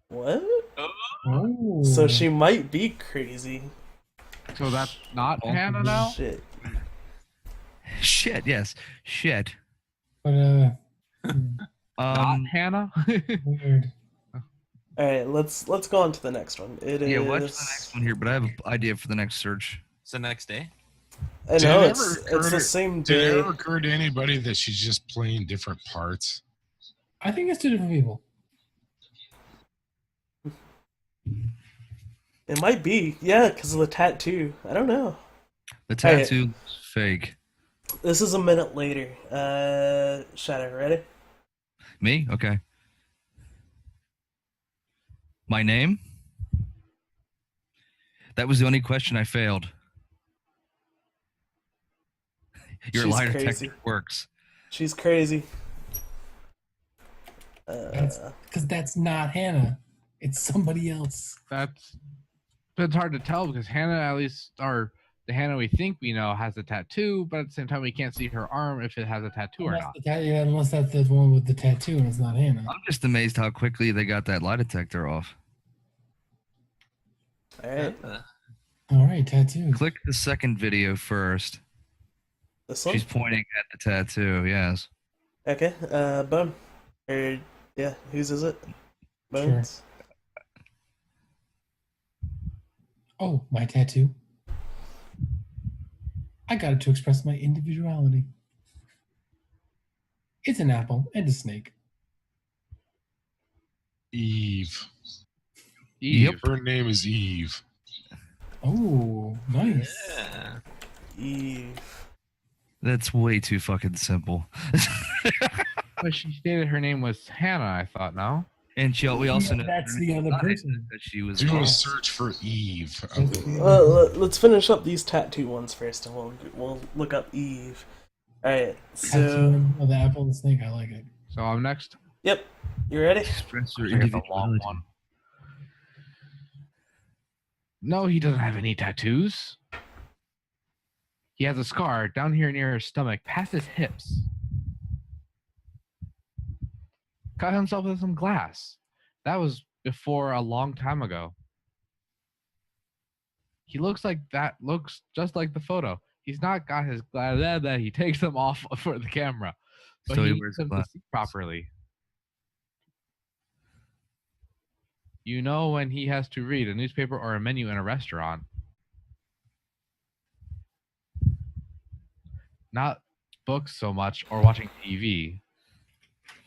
Speaker 3: What?
Speaker 1: Oh.
Speaker 3: So she might be crazy.
Speaker 7: So that's not
Speaker 2: Oh,
Speaker 7: Hannah now.
Speaker 3: Shit.
Speaker 2: Shit, yes. Shit.
Speaker 1: But
Speaker 7: Not Hannah.
Speaker 1: weird.
Speaker 3: Alright, let's go on to the next one. It is.
Speaker 2: Yeah, watch the next one here, but I have an idea for the next search.
Speaker 5: It's the next day.
Speaker 3: I
Speaker 4: Did
Speaker 3: know,
Speaker 4: it
Speaker 3: it's
Speaker 4: ever occur
Speaker 3: the
Speaker 4: to-
Speaker 3: same
Speaker 4: Did it
Speaker 3: day.
Speaker 4: ever occur to anybody that she's just playing different parts?
Speaker 1: I think it's two different people.
Speaker 3: It might be, yeah, because of the tattoo. I don't know.
Speaker 2: The tattoo is fake.
Speaker 3: This is a minute later. Shadow, ready?
Speaker 2: Me? Okay. My name? That was the only question I failed. Your
Speaker 3: She's
Speaker 2: lie
Speaker 3: crazy.
Speaker 2: detector works.
Speaker 3: She's crazy.
Speaker 1: Because that's not Hannah. It's somebody else.
Speaker 7: It's hard to tell because Hannah, at least, or the Hannah we think we know, has a tattoo, but at the same time we can't see her arm if it has a tattoo or not.
Speaker 1: Unless that's the one with the tattoo and it's not Hannah.
Speaker 2: I'm just amazed how quickly they got that lie detector off.
Speaker 3: Alright,
Speaker 1: All right, tattoo.
Speaker 2: Click the second video first.
Speaker 3: this one?
Speaker 2: She's pointing at the tattoo, yes.
Speaker 3: Okay, Bone. Or, yeah, whose is it? Bones?
Speaker 1: Oh, my tattoo. I got it to express my individuality. It's an apple and a snake.
Speaker 4: Eve.
Speaker 7: Eve.
Speaker 2: Yep.
Speaker 4: Her name is Eve.
Speaker 1: Oh, nice.
Speaker 5: Yeah.
Speaker 3: Eve.
Speaker 2: That's way too fucking simple.
Speaker 7: But she stated her name was Hannah, I thought, no?
Speaker 2: And we also know
Speaker 1: That's
Speaker 2: her
Speaker 1: the
Speaker 2: name
Speaker 1: other
Speaker 2: was not Hannah,
Speaker 1: person.
Speaker 2: because she was
Speaker 4: Do a
Speaker 1: Yes.
Speaker 4: search for Eve.
Speaker 1: That's the-
Speaker 3: Let's finish up these tattoo ones first, and we'll look up Eve. All right. So,
Speaker 1: Tattoo of the apple and the snake. I like it.
Speaker 7: So I'm next.
Speaker 3: yep. You ready?
Speaker 2: express her
Speaker 7: I got the long
Speaker 2: individuality.
Speaker 7: one. No, he doesn't have any tattoos. He has a scar down here near his stomach, past his hips. Cut himself with some glass. That was before a long time ago. He looks just like the photo. He's not got his glasses that he takes them off for the camera, but
Speaker 2: So
Speaker 7: he
Speaker 2: he
Speaker 7: needs
Speaker 2: wears
Speaker 7: them to
Speaker 2: glasses.
Speaker 7: see properly. You know when he has to read a newspaper or a menu in a restaurant. Not books so much or watching TV.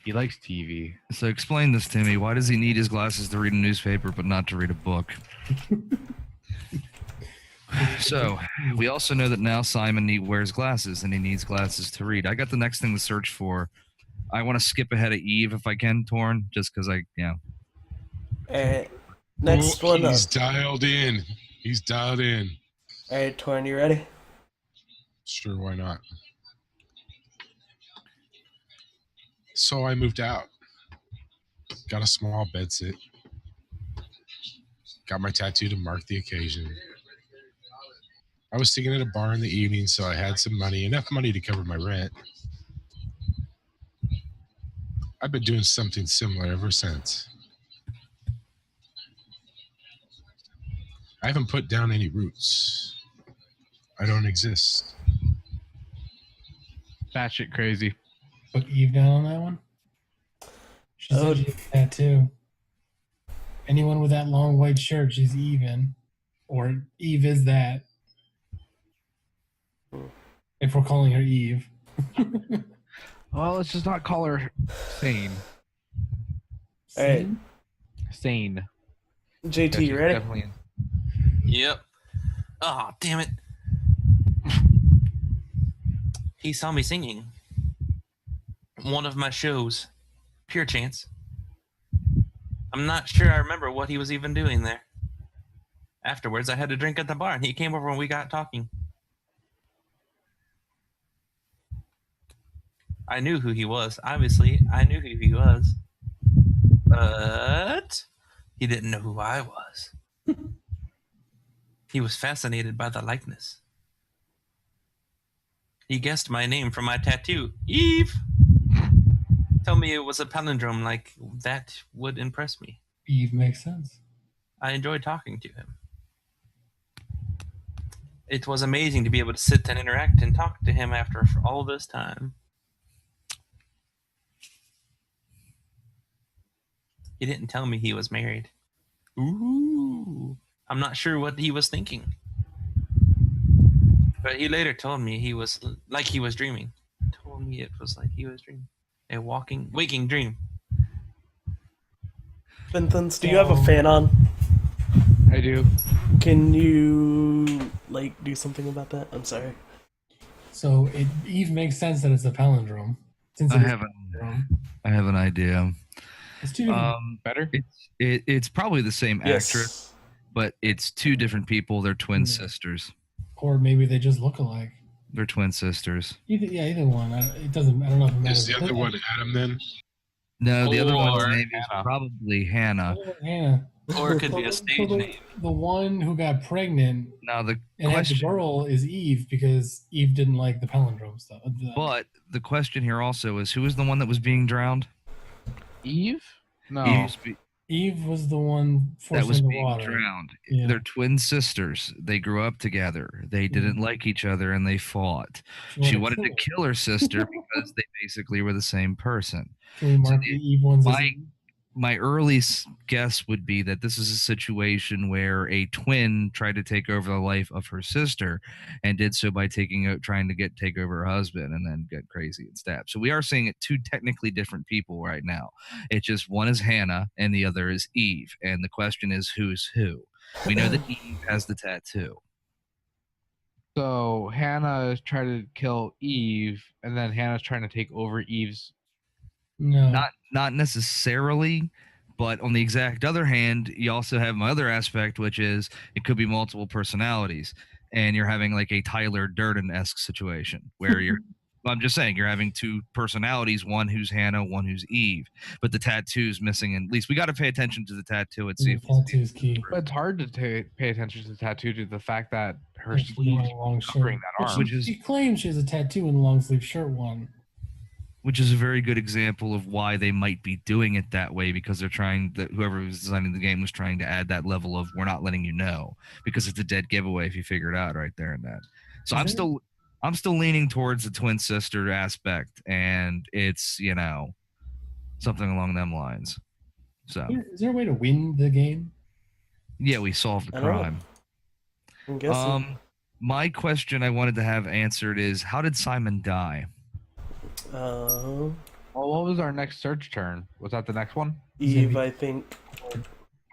Speaker 7: He likes TV.
Speaker 2: So explain this to me. Why does he need his glasses to read a newspaper but not to read a book? So we also know that now Simon wears glasses and he needs glasses to read. I got the next thing to search for. I want to skip ahead of Eve if I can, Torn, just because
Speaker 3: All right. Next one up.
Speaker 4: He's dialed in. He's dialed in.
Speaker 3: All right, Torn, you ready?
Speaker 4: Sure, why not? So I moved out. Got a small bedsit. Got my tattoo to mark the occasion. I was singing at a bar in the evening, so I had some money, enough money to cover my rent. I've been doing something similar ever since. I haven't put down any roots. I don't exist.
Speaker 7: Batshit crazy.
Speaker 1: Put Eve down on that one. She
Speaker 3: Oh.
Speaker 1: said she has a tattoo. Anyone with that long white shirt, she's even. Or Eve is that. If we're calling her Eve.
Speaker 7: Well, let's just not call her sane.
Speaker 3: All right.
Speaker 7: Sane.
Speaker 3: JT, you
Speaker 7: She's
Speaker 3: ready?
Speaker 7: definitely in-
Speaker 5: Yep. Oh, damn it. He saw me singing. One of my shows. Pure chance. I'm not sure I remember what he was even doing there. Afterwards, I had a drink at the bar, and he came over and we got talking. I knew who he was. Obviously, I knew who he was. But he didn't know who I was. He was fascinated by the likeness. He guessed my name from my tattoo. Eve! Tell me it was a palindrome, like that would impress me.
Speaker 1: Eve makes sense.
Speaker 5: I enjoyed talking to him. It was amazing to be able to sit and interact and talk to him after all this time. He didn't tell me he was married. Ooh. I'm not sure what he was thinking. But he later told me he was like he was dreaming. Told me it was like he was dreaming. A waking dream.
Speaker 3: Vinthans, do you have a fan on?
Speaker 7: I do.
Speaker 3: Can you do something about that? I'm sorry.
Speaker 1: So Eve makes sense that it's a palindrome. Since
Speaker 2: I
Speaker 1: it is
Speaker 2: have
Speaker 1: a palindrome.
Speaker 2: I have an idea.
Speaker 1: It's two different.
Speaker 7: Better?
Speaker 2: It's probably the same actress,
Speaker 3: Yes.
Speaker 2: but it's two different people. They're twin sisters.
Speaker 1: Or maybe they just look alike.
Speaker 2: They're twin sisters.
Speaker 1: Either one. It doesn't. I don't know if it matters.
Speaker 4: Is the other one Adam then?
Speaker 2: No, the other one's
Speaker 5: Or
Speaker 2: name is
Speaker 7: Hannah.
Speaker 2: probably Hannah.
Speaker 1: Hannah.
Speaker 5: Or it could be a stage name.
Speaker 1: The one who got pregnant
Speaker 2: Now the
Speaker 1: and had the
Speaker 2: question,
Speaker 1: girl is Eve because Eve didn't like the palindrome stuff.
Speaker 2: but the question here also is, who was the one that was being drowned?
Speaker 7: Eve? No.
Speaker 1: Eve was the one
Speaker 2: That
Speaker 1: forced
Speaker 2: was
Speaker 1: in the
Speaker 2: being
Speaker 1: water.
Speaker 2: drowned.
Speaker 1: Yeah.
Speaker 2: They're twin sisters. They grew up together. They didn't like each other and they fought. She wanted to kill her sister because they basically were the same person.
Speaker 1: Can we mark
Speaker 2: the-
Speaker 1: the Eve ones as
Speaker 2: my- My early guess would be that this is a situation where a twin tried to take over the life of her sister and did so by trying to take over her husband and then get crazy and stab. So we are seeing it two technically different people right now. It's just one is Hannah and the other is Eve. And the question is who's who. We know that Eve has the tattoo.
Speaker 7: So Hannah is trying to kill Eve, and then Hannah's trying to take over Eve's.
Speaker 1: No.
Speaker 2: Not necessarily, but on the exact other hand, you also have my other aspect, which is it could be multiple personalities, and you're having like a Tyler Durden-esque situation where you're. I'm just saying you're having two personalities, one who's Hannah, one who's Eve, but the tattoo's missing. And at least we got to pay attention to the tattoo and see if
Speaker 1: Tattoo's key.
Speaker 7: But it's hard to pay attention to the tattoo due to the fact that her
Speaker 1: She's
Speaker 7: sleeve
Speaker 1: wearing a long shirt.
Speaker 7: covering that arm.
Speaker 2: Which is-
Speaker 1: She claims she has a tattoo in the long sleeve shirt one.
Speaker 2: which is a very good example of why they might be doing it that way, because they're trying that whoever was designing the game was trying to add that level of we're not letting you know because it's a dead giveaway if you figure it out right there and that. So I'm still leaning towards the twin sister aspect, and it's something along them lines. So
Speaker 1: Is there a way to win the game?
Speaker 2: yeah, we solved the
Speaker 3: I don't know.
Speaker 2: crime.
Speaker 3: I'm guessing.
Speaker 2: My question I wanted to have answered is how did Simon die?
Speaker 3: Uh,
Speaker 7: Well, what was our next search turn? Was that the next one?
Speaker 3: Eve, I think.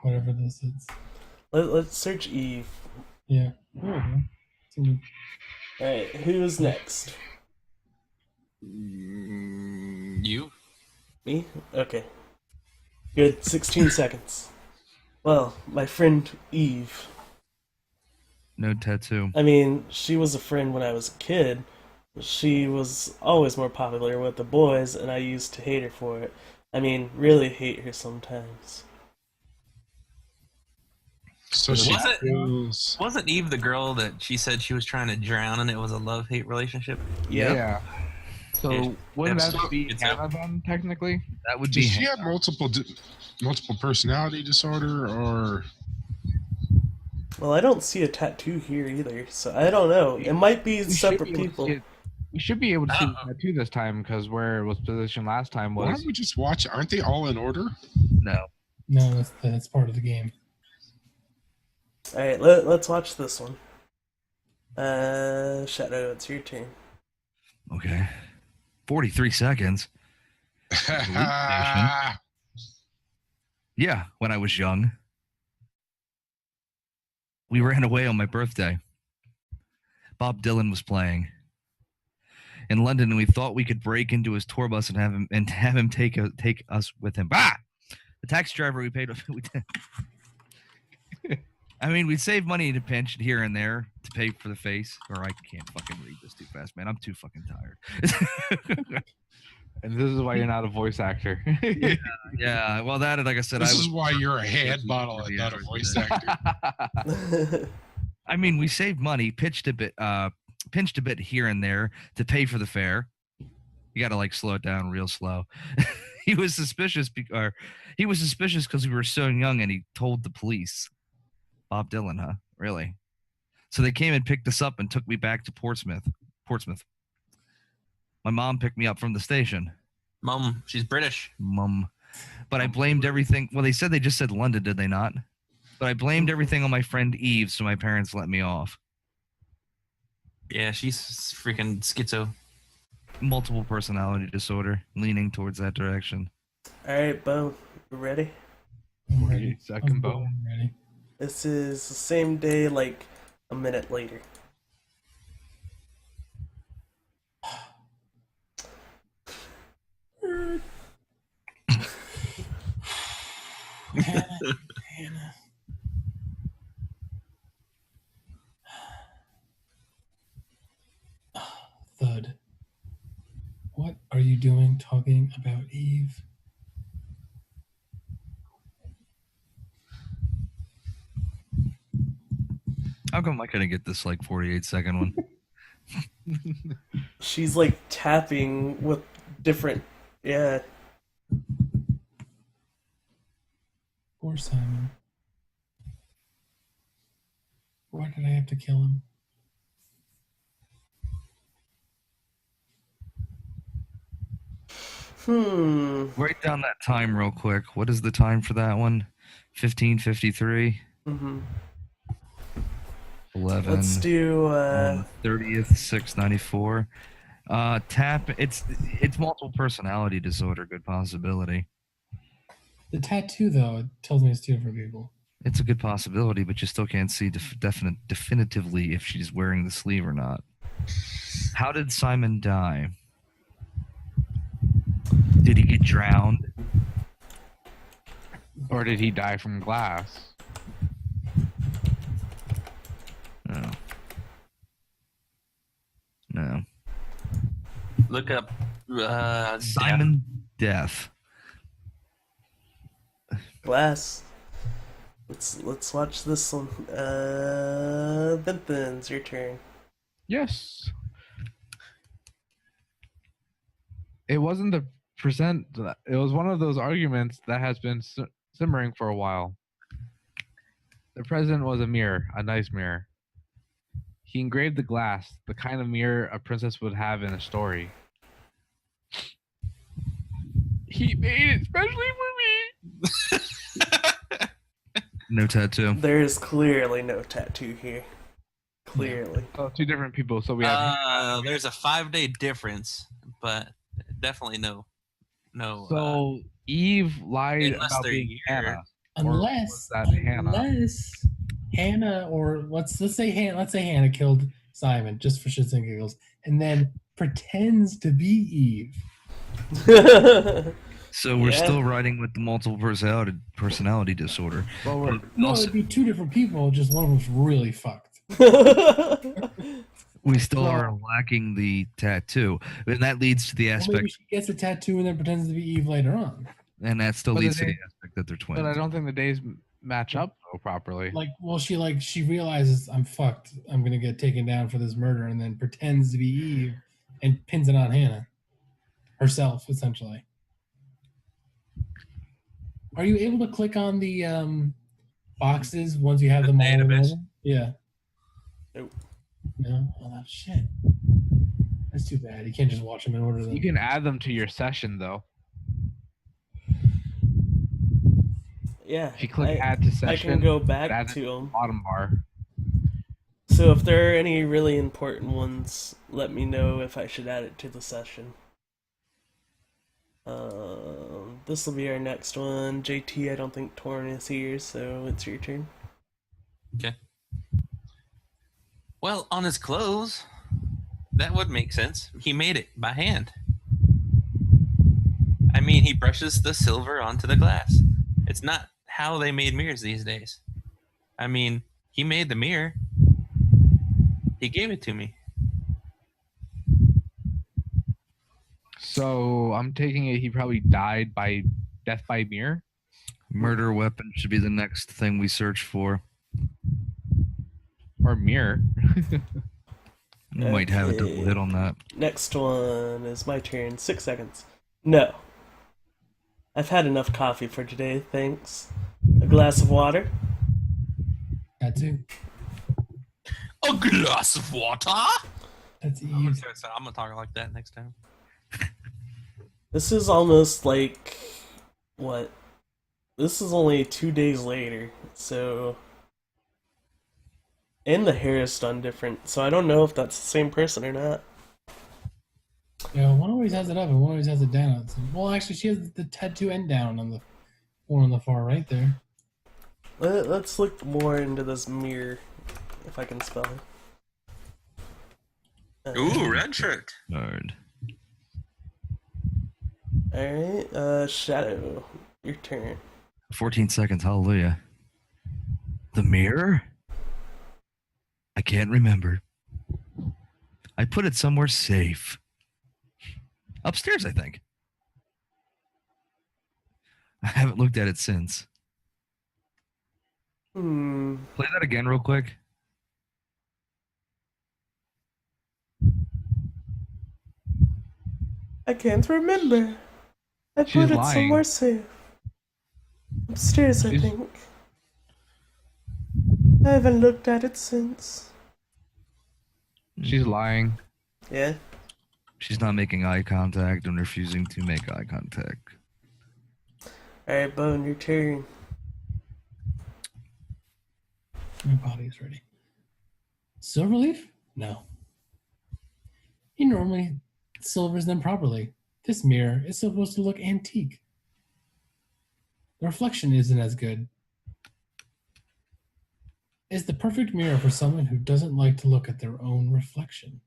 Speaker 1: Whatever this is.
Speaker 3: Let's search Eve.
Speaker 1: Yeah. There we go. So
Speaker 3: Alright, who's next?
Speaker 5: You?
Speaker 3: Me? Okay. Good, 16 seconds. Well, my friend Eve.
Speaker 2: No tattoo.
Speaker 3: I mean, she was a friend when I was a kid. She was always more popular with the boys, and I used to hate her for it. I mean, really hate her sometimes.
Speaker 4: So she
Speaker 5: Was it-
Speaker 4: feels.
Speaker 5: Wasn't Eve the girl that she said she was trying to drown and it was a love-hate relationship?
Speaker 3: Yeah.
Speaker 7: So
Speaker 5: Yeah,
Speaker 7: wouldn't that
Speaker 5: absolutely.
Speaker 7: be
Speaker 5: It's
Speaker 7: Hannah then, technically?
Speaker 2: That would be
Speaker 4: Does she have multiple personality disorder, or
Speaker 3: Well, I don't see a tattoo here either, so I don't know. It might be
Speaker 7: We should
Speaker 3: separate
Speaker 7: be able to
Speaker 3: people.
Speaker 7: see it- We should be able to see the
Speaker 5: Uh-oh.
Speaker 7: tattoo this time because where it was positioned last time
Speaker 4: why
Speaker 7: was.
Speaker 4: don't we just watch? Aren't they all in order?
Speaker 2: no.
Speaker 1: no, that's part of the game.
Speaker 3: Alright, let's watch this one. Shadow, it's your turn.
Speaker 2: Okay. 43 seconds. Yeah, when I was young. We ran away on my birthday. Bob Dylan was playing in London, and we thought we could break into his tour bus and have him take us with him. Ah! The taxi driver we paid. I mean, we'd save money in a pinch here and there to pay for the face. Or I can't fucking read this too fast, man. I'm too fucking tired.
Speaker 7: And this is why you're not a voice actor.
Speaker 2: Yeah, well, that, like I said,
Speaker 4: This
Speaker 2: I
Speaker 4: is
Speaker 2: was.
Speaker 4: why you're a hand model and not a voice actor.
Speaker 2: I mean, we saved money, pinched a bit here and there to pay for the fare. You got to like slow it down real slow. He was suspicious because we were so young, and he told the police. Bob Dylan, huh? Really? So they came and picked us up and took me back to Portsmouth. My mom picked me up from the station.
Speaker 5: Mom, she's British.
Speaker 2: Mum. But I blamed everything. Well, they just said London, did they not? But I blamed everything on my friend Eve, so my parents let me off.
Speaker 5: Yeah, she's freaking schizo.
Speaker 2: Multiple personality disorder, leaning towards that direction.
Speaker 3: Alright, Bo, you ready?
Speaker 1: I'm ready.
Speaker 7: Second
Speaker 1: I'm
Speaker 7: bow.
Speaker 1: ready.
Speaker 3: This is the same day, like a minute later.
Speaker 1: Hannah. Thud. What are you doing talking about Eve?
Speaker 2: How come I couldn't get this like 48-second one?
Speaker 3: She's like tapping with different. Yeah.
Speaker 1: Poor Simon. Why did I have to kill him?
Speaker 2: Write down that time real quick. What is the time for that one? 15:53.
Speaker 3: Mm-hmm.
Speaker 2: 11.
Speaker 3: Let's do.
Speaker 2: 30th 694. Tap. It's multiple personality disorder. Good possibility.
Speaker 1: The tattoo, though, it tells me it's two different people.
Speaker 2: It's a good possibility, but you still can't see definitively if she's wearing the sleeve or not. How did Simon die? Did he get drowned?
Speaker 7: Or did he die from glass?
Speaker 2: No. No.
Speaker 5: Look up
Speaker 2: Simon death.
Speaker 3: Glass. Let's watch this one. Benthens, your turn.
Speaker 7: Yes. It wasn't the percent. It was one of those arguments that has been simmering for a while. The president was a mirror, a nice mirror. He engraved the glass, the kind of mirror a princess would have in a story. He made it specially for me.
Speaker 2: No tattoo.
Speaker 3: There is clearly no tattoo here. Clearly.
Speaker 7: Oh, two different people. So we have.
Speaker 5: there's a 5-day difference, but definitely no.
Speaker 7: So Eve lied
Speaker 5: unless
Speaker 7: about
Speaker 5: they're
Speaker 7: being
Speaker 5: here.
Speaker 7: Hannah. Or
Speaker 1: Unless
Speaker 7: was that Hannah?
Speaker 1: Hannah, or let's say Hannah killed Simon just for shits and giggles, and then pretends to be Eve.
Speaker 2: So we're
Speaker 3: Yeah.
Speaker 2: still riding with the multiple personality disorder.
Speaker 7: Well, we're,
Speaker 1: No,
Speaker 2: Also,
Speaker 1: it'd be two different people. Just one of them's really fucked.
Speaker 2: we still
Speaker 1: Well-
Speaker 2: are lacking the tattoo, and that leads to the
Speaker 1: Well, maybe
Speaker 2: aspect,
Speaker 1: she gets a tattoo and then pretends to be Eve later on.
Speaker 2: and that still
Speaker 7: But
Speaker 2: leads to
Speaker 7: they-
Speaker 2: the aspect that they're twins.
Speaker 7: but I don't think the days match up though properly.
Speaker 1: She realizes I'm fucked. I'm gonna get taken down for this murder, and then pretends to be Eve and pins it on Hannah herself, essentially. Are you able to click on the boxes once you have
Speaker 5: The
Speaker 1: them all in
Speaker 5: database?
Speaker 1: order? Yeah.
Speaker 3: Nope.
Speaker 1: No. Oh that's shit. That's too bad. You can't just watch them in order.
Speaker 7: You can add them to your session though.
Speaker 3: Yeah.
Speaker 7: If you click
Speaker 3: I-
Speaker 7: add to
Speaker 3: I
Speaker 7: session,
Speaker 3: can go
Speaker 7: add
Speaker 3: back
Speaker 7: it
Speaker 3: to them.
Speaker 7: bottom bar.
Speaker 3: So if there are any really important ones, let me know if I should add it to the session. This will be our next one. JT, I don't think Torn is here, so it's your turn.
Speaker 5: Okay. Well, on his clothes, that would make sense. He made it by hand. I mean, he brushes the silver onto the glass. It's not how they made mirrors these days. I mean, he made the mirror. He gave it to me.
Speaker 7: So I'm taking it he probably died by death by mirror.
Speaker 2: Murder weapon should be the next thing we search for.
Speaker 7: Or mirror.
Speaker 2: We might have a double
Speaker 3: Okay.
Speaker 2: hit on that.
Speaker 3: Next one is my turn. 6 seconds. No. I've had enough coffee for today, thanks. A glass of water.
Speaker 1: Tattoo.
Speaker 5: A glass of water?
Speaker 1: That's
Speaker 5: I'm gonna,
Speaker 1: Eve.
Speaker 5: say- I'm gonna talk like that next time.
Speaker 3: This is almost like what? This is only 2 days later, so and the hair is done different, so I don't know if that's the same person or not.
Speaker 1: Yeah, one always has it up and one always has it down. Well, actually, she has the tattoo end down on the one on the far right there.
Speaker 3: Let's look more into this mirror, if I can spell it.
Speaker 5: Ooh, red shirt.
Speaker 2: Hard.
Speaker 3: Alright, Shadow, your turn.
Speaker 2: 14 seconds. Hallelujah. The mirror? I can't remember. I put it somewhere safe. Upstairs, I think. I haven't looked at it since. Play that again real quick.
Speaker 3: I can't remember. I
Speaker 7: She's
Speaker 3: put it
Speaker 7: lying.
Speaker 3: somewhere safe. Upstairs, I
Speaker 7: She's-
Speaker 3: think. I haven't looked at it since.
Speaker 7: She's lying.
Speaker 3: Yeah?
Speaker 2: She's not making eye contact and refusing to make eye contact.
Speaker 3: Alright, Bone, your turn.
Speaker 1: My body is ready. Silverleaf? No. He normally silvers them properly. This mirror is supposed to look antique. The reflection isn't as good. is the perfect mirror for someone who doesn't like to look at their own reflection.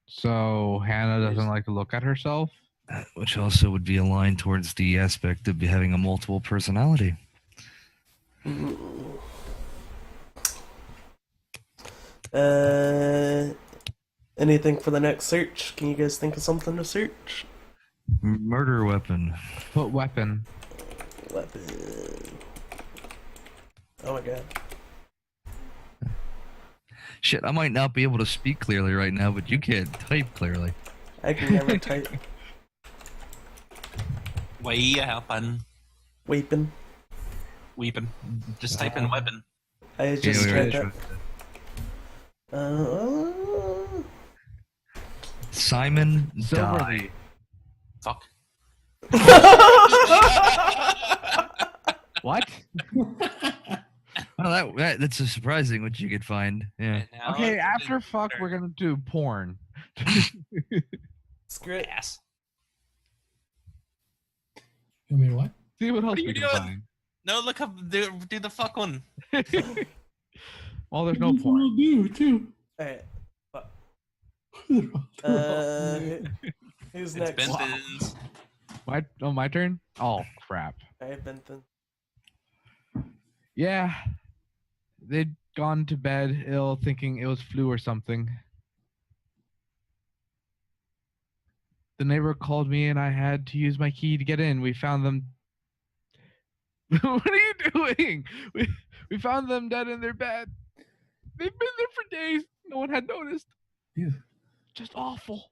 Speaker 7: So Hannah doesn't like to look at herself.
Speaker 2: Which also would be aligned towards the aspect of having a multiple personality.
Speaker 3: Anything for the next search? Can you guys think of something to search?
Speaker 2: Murder weapon.
Speaker 7: Put weapon.
Speaker 3: Weapon. Oh my god.
Speaker 2: Shit, I might not be able to speak clearly right now, but you can't type clearly.
Speaker 3: I can never type.
Speaker 5: Weapon.
Speaker 3: Weapon.
Speaker 5: Weapon. Just type in weapon.
Speaker 3: I just
Speaker 2: Yeah,
Speaker 3: tried
Speaker 2: right.
Speaker 3: that.
Speaker 2: Simon Die.
Speaker 7: Silverleaf.
Speaker 5: Fuck.
Speaker 7: What?
Speaker 2: Well, that's a surprising what you could find. Yeah.
Speaker 5: Now
Speaker 7: Okay,
Speaker 5: it's
Speaker 7: after fuck, we're gonna do porn.
Speaker 3: Screw it.
Speaker 5: ass.
Speaker 1: You want me to what?
Speaker 7: See what else
Speaker 5: are you
Speaker 7: we can
Speaker 5: doing?
Speaker 7: find.
Speaker 5: No, look up. Do the fuck one.
Speaker 7: Well, there's no
Speaker 1: That's what
Speaker 7: porn.
Speaker 1: we'll do too.
Speaker 3: Alright. Who's
Speaker 5: It's
Speaker 3: next?
Speaker 5: Benton's.
Speaker 7: My turn. Oh crap.
Speaker 3: Alright, Benton.
Speaker 7: Yeah, they'd gone to bed ill, thinking it was flu or something. The neighbor called me, and I had to use my key to get in. We found them. What are you doing? We found them dead in their bed. They've been there for days. No one had noticed.
Speaker 1: Ew.
Speaker 7: Just awful.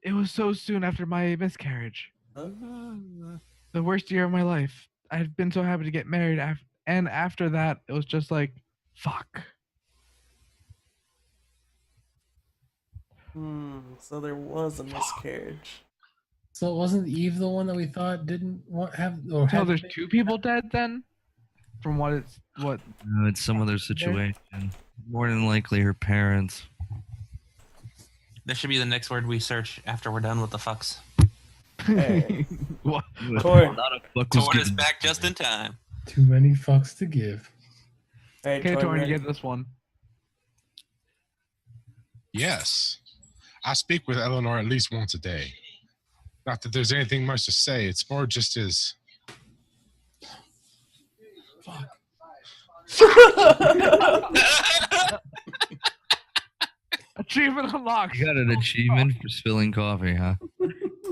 Speaker 7: It was so soon after my miscarriage. The worst year of my life. I had been so happy to get married, and after that, it was just like, fuck.
Speaker 3: So there was a miscarriage.
Speaker 1: So wasn't Eve the one that we thought didn't have or
Speaker 7: So
Speaker 1: had?
Speaker 7: there's two people dead then? From what
Speaker 2: No, it's some other situation. More than likely her parents.
Speaker 5: This should be the next word we search after we're done with the fucks.
Speaker 3: Alright.
Speaker 7: What?
Speaker 3: Corn.
Speaker 2: Not a fuck was
Speaker 5: Torn is
Speaker 2: given.
Speaker 5: back just in time.
Speaker 1: Too many fucks to give.
Speaker 3: Alright,
Speaker 7: Okay,
Speaker 3: Torn,
Speaker 7: Torn, you
Speaker 3: ready?
Speaker 7: get this one.
Speaker 4: Yes. I speak with Eleanor at least once a day. Not that there's anything much to say. It's more just as
Speaker 1: Fuck.
Speaker 7: Achievement unlocked.
Speaker 2: You got an achievement for spilling coffee, huh?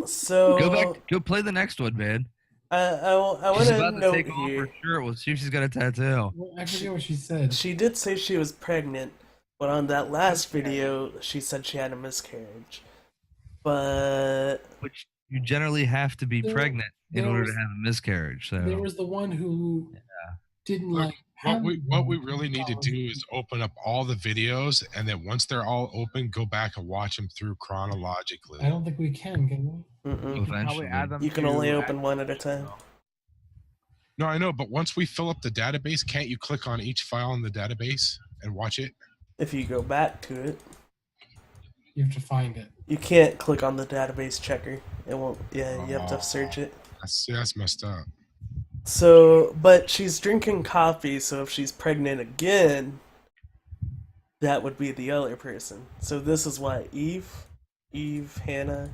Speaker 3: So
Speaker 2: Go back. Go play the next one, man.
Speaker 3: I want
Speaker 2: She's
Speaker 3: to
Speaker 2: about to
Speaker 3: note
Speaker 2: take off
Speaker 3: here.
Speaker 2: her shirt. We'll see if she's got a tattoo.
Speaker 1: Well, I forget what she said.
Speaker 3: She did say she was pregnant, but on that last video, she said she had a miscarriage. But
Speaker 2: Which you generally have to be
Speaker 1: There-
Speaker 2: pregnant in
Speaker 1: there
Speaker 2: order
Speaker 1: was-
Speaker 2: to have a miscarriage. So
Speaker 1: There was the one who didn't
Speaker 4: Look,
Speaker 1: like.
Speaker 4: what we really need to do is open up all the videos, and then once they're all open, go back and watch them through chronologically.
Speaker 1: I don't think we can we?
Speaker 3: mm-mm.
Speaker 7: Probably
Speaker 2: eventually.
Speaker 7: add them
Speaker 3: You can
Speaker 7: to
Speaker 3: only open one at a time.
Speaker 4: No, I know, but once we fill up the database, can't you click on each file in the database and watch it?
Speaker 3: If you go back to it,
Speaker 1: You have to find it.
Speaker 3: you can't click on the database checker. It won't. Yeah, you have to search it.
Speaker 4: That's messed up.
Speaker 3: So, but she's drinking coffee, so if she's pregnant again, that would be the other person. So this is what Eve, Hannah.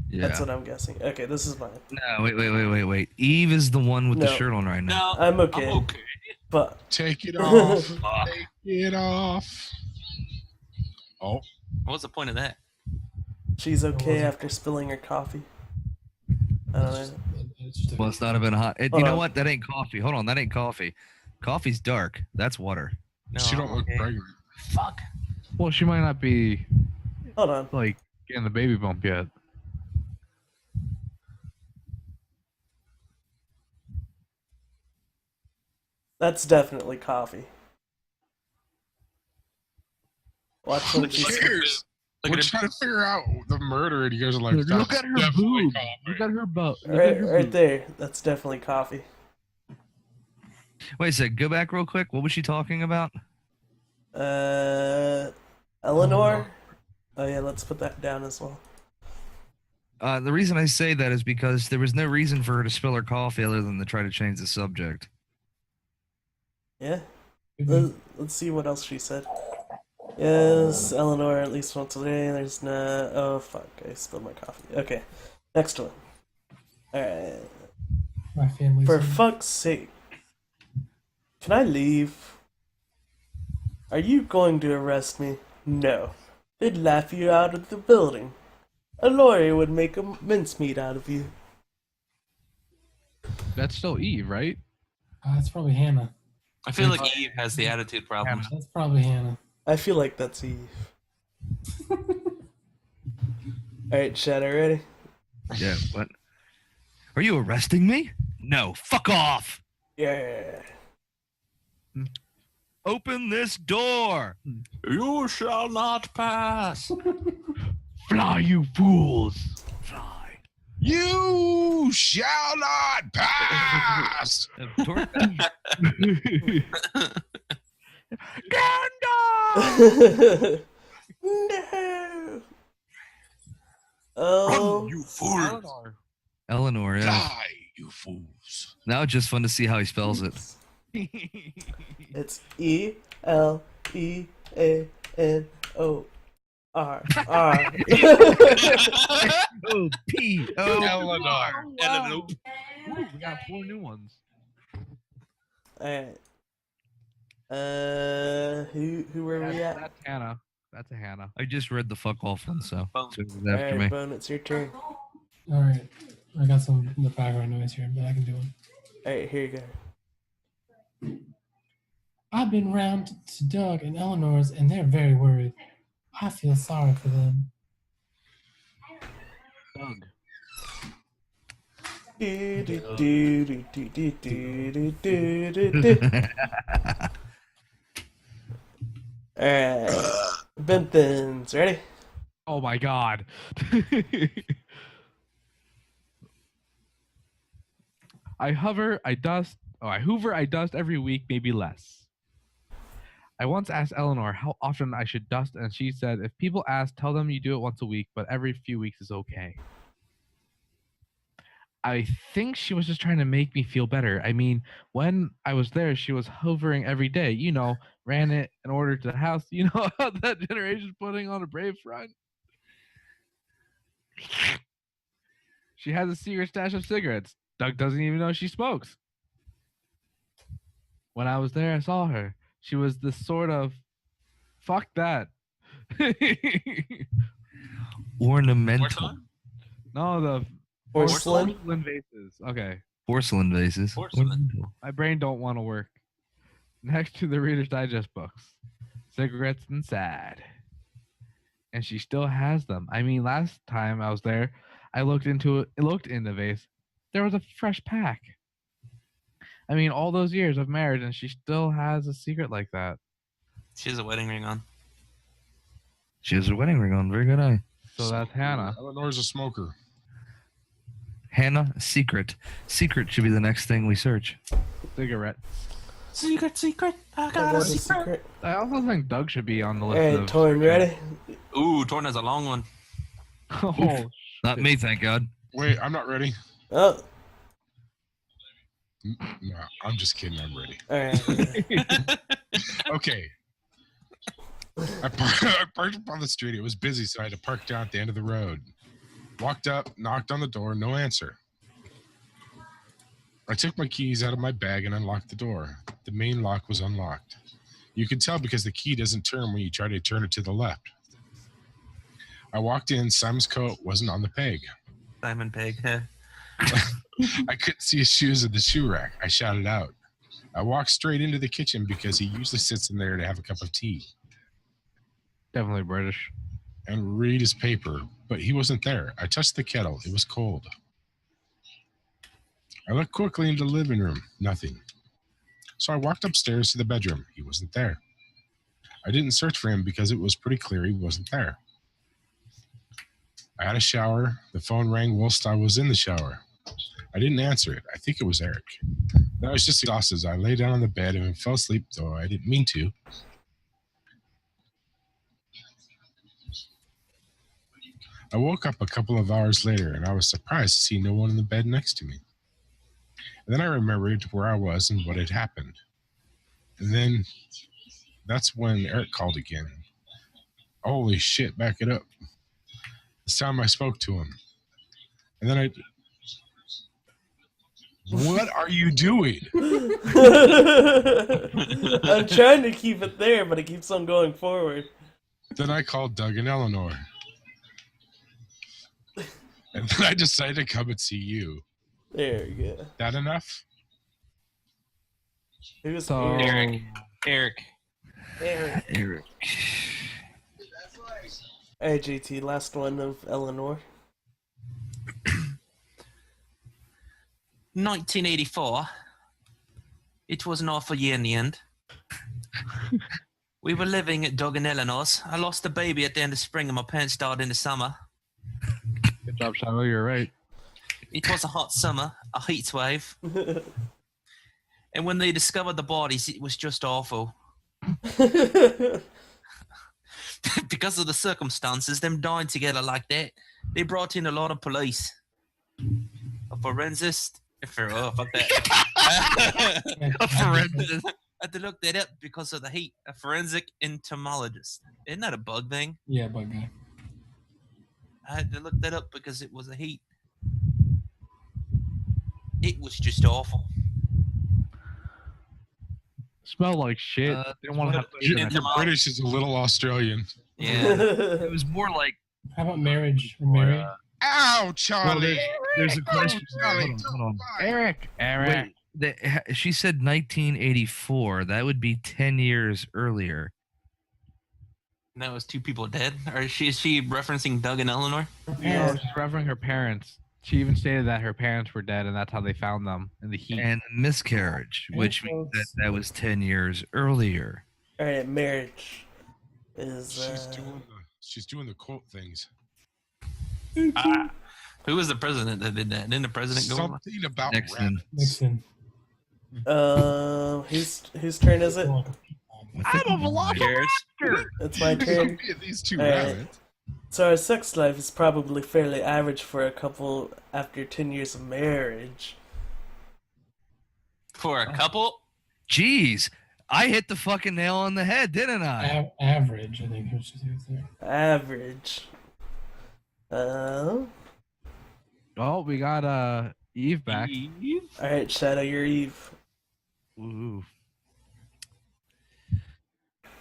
Speaker 2: yeah.
Speaker 3: That's what I'm guessing. Okay, this is mine.
Speaker 2: No, wait. Eve is the one with the
Speaker 3: No.
Speaker 2: shirt on right now.
Speaker 5: No,
Speaker 3: I'm okay.
Speaker 5: I'm okay.
Speaker 3: But
Speaker 4: Take it off. Take it off. Oh,
Speaker 5: What was the point of that?
Speaker 3: she's okay after spilling her coffee. I don't know.
Speaker 1: It's just a-
Speaker 2: Must not have been hot.
Speaker 3: Hold
Speaker 2: You know
Speaker 3: on.
Speaker 2: what? That ain't coffee. Hold on, that ain't coffee. Coffee's dark. That's water.
Speaker 5: No,
Speaker 4: she don't
Speaker 5: I'm
Speaker 4: look
Speaker 5: okay.
Speaker 4: pregnant.
Speaker 5: Fuck.
Speaker 7: Well, she might not be
Speaker 3: Hold on.
Speaker 7: like getting the baby bump yet.
Speaker 3: That's definitely coffee. Watch when she
Speaker 4: Cheers.
Speaker 5: Look
Speaker 4: We're
Speaker 5: at her.
Speaker 4: trying to figure out the murder, and you guys are like,
Speaker 7: Look
Speaker 4: "That's
Speaker 7: at her
Speaker 4: definitely
Speaker 7: boob.
Speaker 4: coffee."
Speaker 7: Look at her butt.
Speaker 3: right there. That's definitely coffee.
Speaker 2: Wait a sec. Go back real quick. What was she talking about?
Speaker 3: Eleanor. Oh yeah, let's put that down as well.
Speaker 2: The reason I say that is because there was no reason for her to spill her coffee other than to try to change the subject.
Speaker 3: Yeah.
Speaker 1: Mhm.
Speaker 3: Let's see what else she said. Yes, Eleanor at least once a day. There's no. Oh fuck! I spilled my coffee. Okay, next one. All right.
Speaker 1: My family's
Speaker 3: For
Speaker 1: in-
Speaker 3: fuck's sake, can I leave? Are you going to arrest me? No. They'd laugh you out of the building. A lawyer would make a mincemeat out of you.
Speaker 7: That's still Eve, right?
Speaker 1: That's probably Hannah.
Speaker 5: I feel like Eve has the attitude problem.
Speaker 1: That's probably Hannah.
Speaker 3: I feel like that's Eve. Alright, Shadow, ready?
Speaker 2: Yeah, what? Are you arresting me? No, fuck off!
Speaker 3: Yeah.
Speaker 2: Open this door!
Speaker 5: You shall not pass.
Speaker 7: Fly, you fools!
Speaker 2: Fly.
Speaker 4: You shall not pass.
Speaker 7: Gandalf!
Speaker 3: No! Oh,
Speaker 5: You fool.
Speaker 7: Eleanor.
Speaker 2: Eleanor, yeah.
Speaker 4: Die, you fools.
Speaker 2: Now it's just fun to see how he spells it.
Speaker 3: it's ELEANOR.
Speaker 2: O-P-O.
Speaker 4: Eleanor.
Speaker 7: Ooh, we got 4 new ones.
Speaker 3: Alright. Who were we at?
Speaker 7: That's Hannah. That's a Hannah.
Speaker 2: I just read the fuck off one, so
Speaker 5: Bone.
Speaker 2: it was after
Speaker 3: Alright,
Speaker 2: me.
Speaker 3: Bone, it's your turn.
Speaker 1: All right. I got some in the background noise here, but I can do it.
Speaker 3: Alright, here you go.
Speaker 1: I've been round to Doug and Eleanor's, and they're very worried. I feel sorry for them.
Speaker 7: Doug.
Speaker 3: Alright. Benthans, ready?
Speaker 7: Oh my god. I hoover, I dust every week, maybe less. I once asked Eleanor how often I should dust, and she said, if people ask, tell them you do it once a week, but every few weeks is okay. I think she was just trying to make me feel better. I mean, when I was there, she was hovering every day. You know, ran it in order to the house. You know how that generation's putting on a brave front? She has a secret stash of cigarettes. Doug doesn't even know she smokes. When I was there, I saw her. She was the sort of fuck that.
Speaker 2: Ornamental.
Speaker 7: No, the
Speaker 3: Porcelain?
Speaker 7: porcelain vases. Okay,
Speaker 2: Porcelain vases.
Speaker 5: Porcelain.
Speaker 2: Ornamental.
Speaker 7: my brain don't want to work. Next to the Reader's Digest books, cigarettes inside, and she still has them. I mean, last time I was there, I looked in the vase. There was a fresh pack. I mean, all those years of marriage, and she still has a secret like that.
Speaker 5: She has a wedding ring on.
Speaker 2: She has her wedding ring on. Very good eye.
Speaker 7: So that's Hannah.
Speaker 4: Eleanor's a smoker.
Speaker 2: Hannah, secret. Secret should be the next thing we search.
Speaker 7: Cigarette.
Speaker 5: Secret. I
Speaker 3: I got a secret.
Speaker 7: I also think Doug should be on the list.
Speaker 3: Alright,
Speaker 7: of
Speaker 3: Torn, ready?
Speaker 5: Ooh, Torn has a long one.
Speaker 7: Oh,
Speaker 2: Not me, thank God.
Speaker 4: Wait, I'm not ready.
Speaker 3: Oh,
Speaker 4: No, I'm just kidding. I'm ready.
Speaker 3: alright.
Speaker 4: Okay. I parked up on the street. It was busy, so I had to park down at the end of the road. Walked up, knocked on the door, no answer. I took my keys out of my bag and unlocked the door. The main lock was unlocked. You can tell because the key doesn't turn when you try to turn it to the left. I walked in. Simon's coat wasn't on the peg.
Speaker 5: Simon Pegg.
Speaker 4: I couldn't see his shoes in the shoe rack. I shouted out. I walked straight into the kitchen because he usually sits in there to have a cup of tea
Speaker 7: definitely British.
Speaker 4: and read his paper, but he wasn't there. I touched the kettle. It was cold. I looked quickly into the living room. Nothing. So I walked upstairs to the bedroom. He wasn't there. I didn't search for him because it was pretty clear he wasn't there. I had a shower. The phone rang whilst I was in the shower. I didn't answer it. I think it was Eric. I was just exhausted. I lay down on the bed and fell asleep, though I didn't mean to. I woke up a couple of hours later and I was surprised to see no one in the bed next to me. And then I remembered where I was and what had happened. And then that's when Eric called again. Holy shit, back it up. This time I spoke to him. And then What are you doing?
Speaker 3: I'm trying to keep it there, but it keeps on going forward.
Speaker 4: Then I called Doug and Eleanor. And then I decided to come and see you.
Speaker 3: There we go.
Speaker 4: That enough?
Speaker 3: Who's
Speaker 7: So
Speaker 3: Eric?
Speaker 5: Eric.
Speaker 2: Eric.
Speaker 3: Alright, JT, last one of Eleanor.
Speaker 5: 1984. It was an awful year in the end. We were living at Doug and Eleanor's. I lost a baby at the end of spring and my parents died in the summer.
Speaker 7: good job, Shiloh. You're right.
Speaker 5: It was a hot summer, a heat wave. And when they discovered the bodies, it was just awful. Because of the circumstances, them dying together like that, they brought in a lot of police. A forensist. Oh, fuck that.
Speaker 2: A forensic.
Speaker 5: I had to look that up because of the heat. A forensic entomologist. Isn't that a bug thing?
Speaker 1: Yeah, bug guy.
Speaker 5: I had to look that up because it was a heat. It was just awful.
Speaker 7: Smell like shit. They don't want to have
Speaker 4: The British is a little Australian.
Speaker 5: Yeah.
Speaker 2: It was more like
Speaker 1: How about marriage or married?
Speaker 4: Ow, Charlie!
Speaker 2: there's a question.
Speaker 4: Charlie,
Speaker 2: Hold on.
Speaker 7: Eric.
Speaker 2: Wait, she said 1984. That would be 10 years earlier.
Speaker 5: And that was two people dead? Or is she referencing Doug and Eleanor?
Speaker 7: No,
Speaker 1: Parents.
Speaker 7: she's referencing her parents. She even stated that her parents were dead, and that's how they found them in the heat.
Speaker 2: And miscarriage, which means that was 10 years earlier.
Speaker 3: Alright, marriage is
Speaker 4: She's doing the quote things.
Speaker 5: Who was the president that did that? Didn't the president go?
Speaker 4: Something about
Speaker 2: Nixon.
Speaker 1: Nixon.
Speaker 3: whose turn is it?
Speaker 2: I'm a velociraptor.
Speaker 3: It's my turn.
Speaker 4: These two
Speaker 3: Alright.
Speaker 4: rabbits.
Speaker 3: So our sex life is probably fairly average for a couple after 10 years of marriage.
Speaker 5: For a couple?
Speaker 2: Jeez, I hit the fucking nail on the head, didn't I?
Speaker 1: Average, I think what she says there.
Speaker 3: Average.
Speaker 7: Oh, we got Eve back.
Speaker 3: Alright, Shadow, you're Eve.
Speaker 2: Ooh.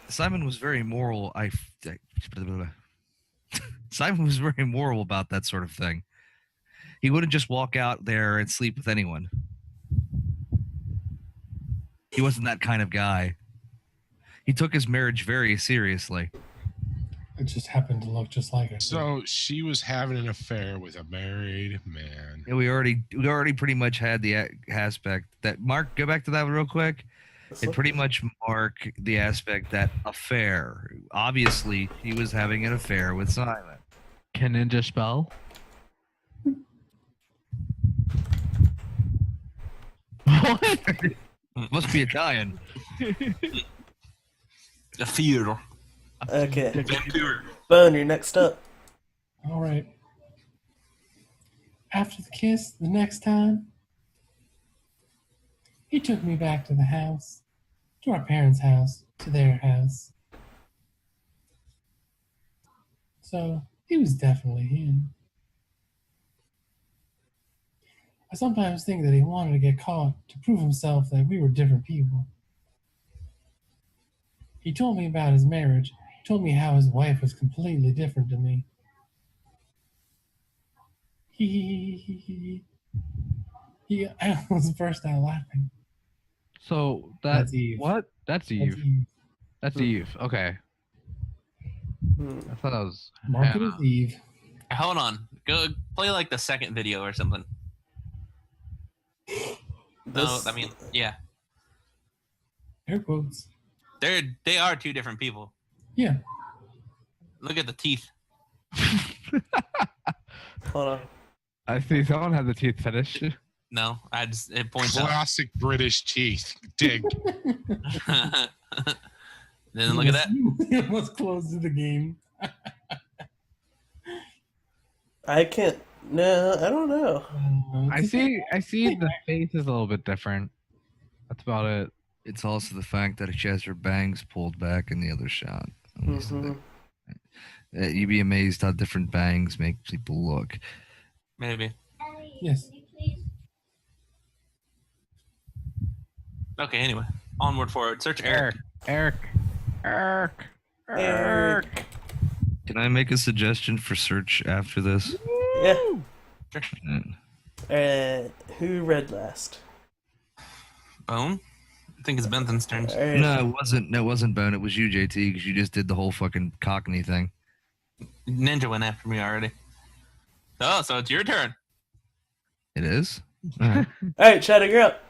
Speaker 2: Simon was very moral. Simon was very moral about that sort of thing. He wouldn't just walk out there and sleep with anyone. He wasn't that kind of guy. He took his marriage very seriously.
Speaker 1: It just happened to look just like her.
Speaker 4: So she was having an affair with a married man.
Speaker 2: Yeah, we already pretty much had the aspect that Mark. Go back to that real quick. It pretty much marked the aspect that affair. Obviously, he was having an affair with Simon.
Speaker 7: Can ninja spell?
Speaker 2: What? Must be Italian.
Speaker 5: A fear.
Speaker 3: Okay.
Speaker 5: Vancouver.
Speaker 3: Bone, you're next up.
Speaker 1: All right. After the kiss, the next time, he took me back to the house, to our parents' house, to their house. So, he was definitely him. I sometimes think that he wanted to get caught to prove himself that we were different people. He told me about his marriage, told me how his wife was completely different to me. He I almost burst out laughing.
Speaker 7: So
Speaker 1: That's Eve.
Speaker 7: What? That's Eve.
Speaker 1: That's Eve.
Speaker 7: That's Eve. Okay.
Speaker 3: Hmm.
Speaker 7: I thought that was
Speaker 1: Mark it
Speaker 7: Hannah.
Speaker 1: as Eve.
Speaker 5: Hold on. Go play like the second video or something. No,
Speaker 3: This-
Speaker 5: I mean, yeah.
Speaker 1: Air quotes.
Speaker 5: They are two different people.
Speaker 1: Yeah.
Speaker 5: Look at the teeth.
Speaker 3: Hold on.
Speaker 7: I see someone had the teeth fetish.
Speaker 5: No, it points out.
Speaker 4: Classic British teeth. Dig.
Speaker 5: Then look at that.
Speaker 1: He almost closed to the game.
Speaker 3: I can't. No, I don't know.
Speaker 7: I see the face is a little bit different. That's about it.
Speaker 2: It's also the fact that she has her bangs pulled back in the other shot.
Speaker 3: Mhm.
Speaker 2: You'd be amazed how different bangs make people look.
Speaker 5: Maybe.
Speaker 1: Yes.
Speaker 5: Okay, anyway. Onward, forward. Search Eric.
Speaker 7: Eric.
Speaker 3: Eric.
Speaker 2: Can I make a suggestion for search after this?
Speaker 3: Yeah.
Speaker 2: Mm.
Speaker 3: Who read last?
Speaker 5: Bone? I think it's Bentham's turn.
Speaker 3: Alright.
Speaker 2: No, it wasn't. No, it wasn't Bone. It was you, JT, because you just did the whole fucking Cockney thing.
Speaker 5: Ninja went after me already. Oh, so it's your turn.
Speaker 2: It is.
Speaker 3: Alright, Shadow, you're up.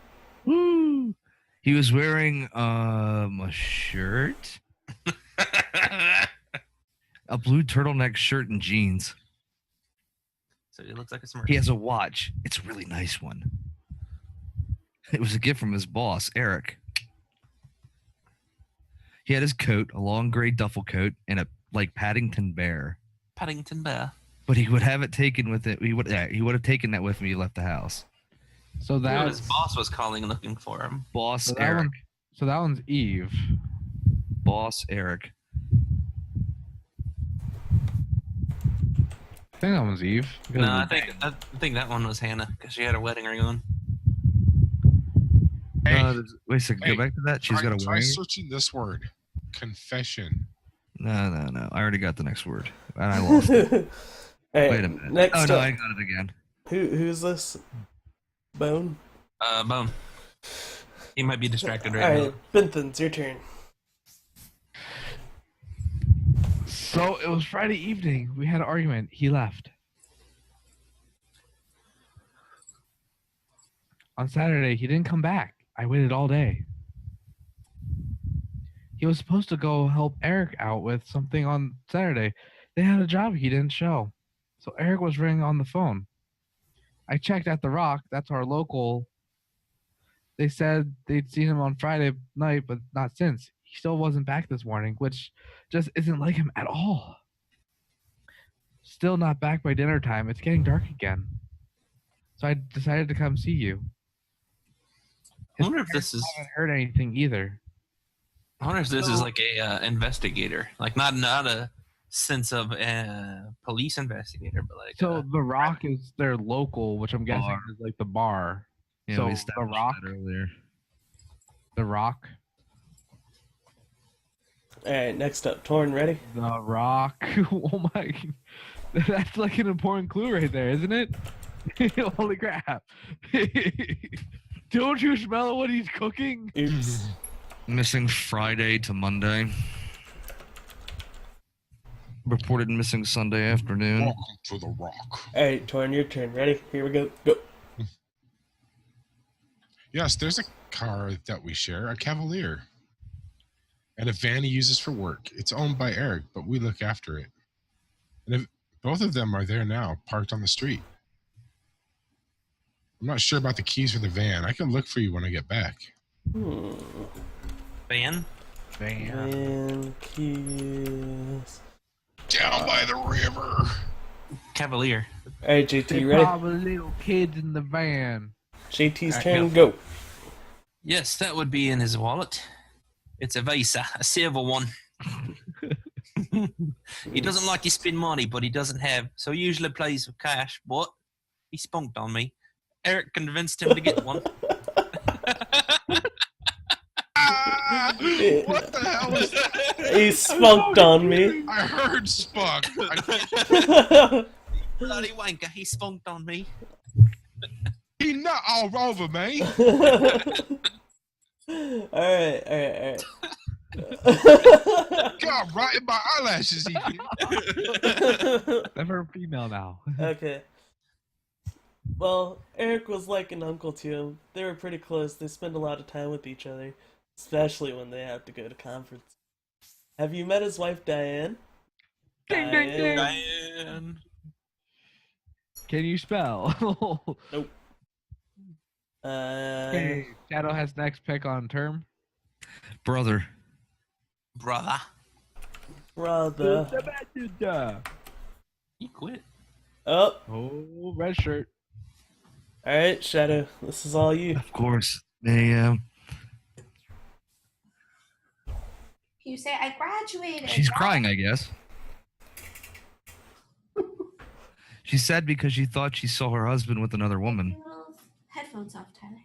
Speaker 2: Woo! He was wearing a shirt, a blue turtleneck shirt and jeans.
Speaker 5: So he looks like a smart.
Speaker 2: He has a watch. It's a really nice one. It was a gift from his boss, Eric. He had his coat, a long gray duffel coat, and a like Paddington Bear.
Speaker 5: Paddington Bear.
Speaker 2: But he would have it taken with it. He would have taken that with me. He left the house.
Speaker 7: So
Speaker 5: His
Speaker 7: that's
Speaker 5: boss was calling and looking for him.
Speaker 2: Boss
Speaker 7: so that
Speaker 2: Eric.
Speaker 7: one- so that one's Eve.
Speaker 2: Boss Eric.
Speaker 7: I think that one's Eve. because
Speaker 5: No,
Speaker 7: of the-
Speaker 5: I think that one was Hannah because she had her wedding ring on.
Speaker 4: Hey,
Speaker 2: Wait a second.
Speaker 4: Hey,
Speaker 2: Go back to that. She's got a
Speaker 4: try
Speaker 2: wedding.
Speaker 4: searching this word. Confession.
Speaker 2: No. I already got the next word, and I lost it.
Speaker 3: Alright,
Speaker 2: Wait a minute.
Speaker 3: Next
Speaker 2: Oh no,
Speaker 3: up.
Speaker 2: I got it again.
Speaker 3: Who's this? Bone?
Speaker 5: Bone. He might be distracted right
Speaker 3: Alright, Benthans, your turn.
Speaker 7: So it was Friday evening. We had an argument. He left. On Saturday, he didn't come back. I waited all day. He was supposed to go help Eric out with something on Saturday. They had a job he didn't show. So Eric was ringing on the phone. I checked at The Rock. That's our local. They said they'd seen him on Friday night, but not since. He still wasn't back this morning, which just isn't like him at all. Still not back by dinner time. It's getting dark again. So I decided to come see you.
Speaker 5: I wonder if this is.
Speaker 7: I haven't heard anything either.
Speaker 5: I wonder if this is like a investigator, like not a sense of police investigator, but like.
Speaker 7: So The Rock is their local, which I'm guessing
Speaker 2: Bar.
Speaker 7: is like the bar.
Speaker 2: Yeah,
Speaker 7: So
Speaker 2: we
Speaker 7: The
Speaker 2: established
Speaker 7: Rock,
Speaker 2: that earlier.
Speaker 7: The Rock,
Speaker 3: Alright, next up. Torn, ready?
Speaker 7: The Rock. Oh my, that's like an important clue right there, isn't it? Holy crap! Don't you smell what he's cooking?
Speaker 3: Oops.
Speaker 2: Missing Friday to Monday. Reported missing Sunday afternoon.
Speaker 4: Welcome to the Rock.
Speaker 3: Alright, Torn, your turn. Ready? Here we go. Go.
Speaker 4: Yes, there's a car that we share, a Cavalier, and a van he uses for work. It's owned by Eric, but we look after it. And if both of them are there now, parked on the street. I'm not sure about the keys for the van. I can look for you when I get back.
Speaker 5: Van?
Speaker 7: Damn.
Speaker 3: And keys.
Speaker 4: Down by the river.
Speaker 5: Cavalier.
Speaker 3: Alright, JT,
Speaker 7: They
Speaker 3: you ready?
Speaker 7: probably little kids in the van.
Speaker 3: JT's
Speaker 5: Alright,
Speaker 3: turn, go.
Speaker 5: Yes, that would be in his wallet. It's a Visa, a silver one. He doesn't like to spend money, but he doesn't have, so he usually plays with cash. But he spunked on me. Eric convinced him to get one.
Speaker 4: What the hell is that?
Speaker 3: He spunked on me.
Speaker 4: I heard spunk.
Speaker 5: Bloody wanker, he spunked on me.
Speaker 4: He not all over me.
Speaker 3: Alright.
Speaker 4: God, right in my eyelashes. He did.
Speaker 7: Never female now.
Speaker 3: Okay. Well, Eric was like an uncle to him. They were pretty close. They spend a lot of time with each other, especially when they have to go to conference. Have you met his wife, Diane?
Speaker 7: Ding, ding, ding.
Speaker 5: Diane.
Speaker 7: Can you spell?
Speaker 3: Nope.
Speaker 7: Okay, Shadow has next pick on term.
Speaker 2: Brother.
Speaker 5: Brother.
Speaker 3: Brother.
Speaker 5: He quit.
Speaker 3: Oh,
Speaker 7: Oh, red shirt.
Speaker 3: all right, Shadow. This is all you.
Speaker 2: Of course, they.
Speaker 8: You say I graduated.
Speaker 2: She's
Speaker 8: Wow.
Speaker 2: crying, I guess. She's sad because she thought she saw her husband with another woman.
Speaker 8: Take your little headphones off, Tyler.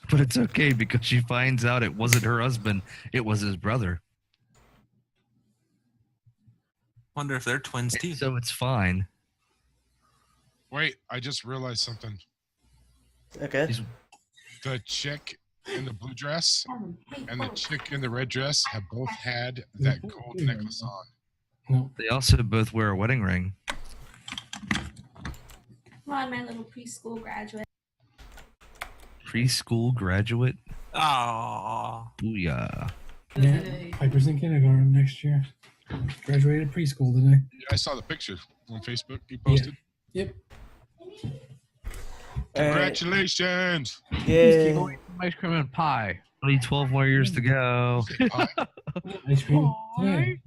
Speaker 2: But it's okay because she finds out it wasn't her husband, it was his brother.
Speaker 5: Wonder if they're twins too.
Speaker 2: So it's fine.
Speaker 4: Wait, I just realized something.
Speaker 3: Okay.
Speaker 2: He's-
Speaker 4: The chick in the blue dress
Speaker 8: Hey,
Speaker 4: and the
Speaker 8: folks.
Speaker 4: chick in the red dress have both had that gold necklace on.
Speaker 1: No.
Speaker 2: They also both wear a wedding ring.
Speaker 8: Come on, my little preschool graduate.
Speaker 2: Preschool graduate?
Speaker 5: Oh,
Speaker 2: Booyah.
Speaker 1: Yeah. Piper's in kindergarten next year. Graduated preschool today.
Speaker 4: Yeah, I saw the picture on Facebook you posted.
Speaker 1: Yep.
Speaker 3: All right.
Speaker 4: Congratulations!
Speaker 3: Yeah.
Speaker 7: Ice cream and pie.
Speaker 2: Only 12 more years to go.
Speaker 4: Pie?
Speaker 1: Ice cream today.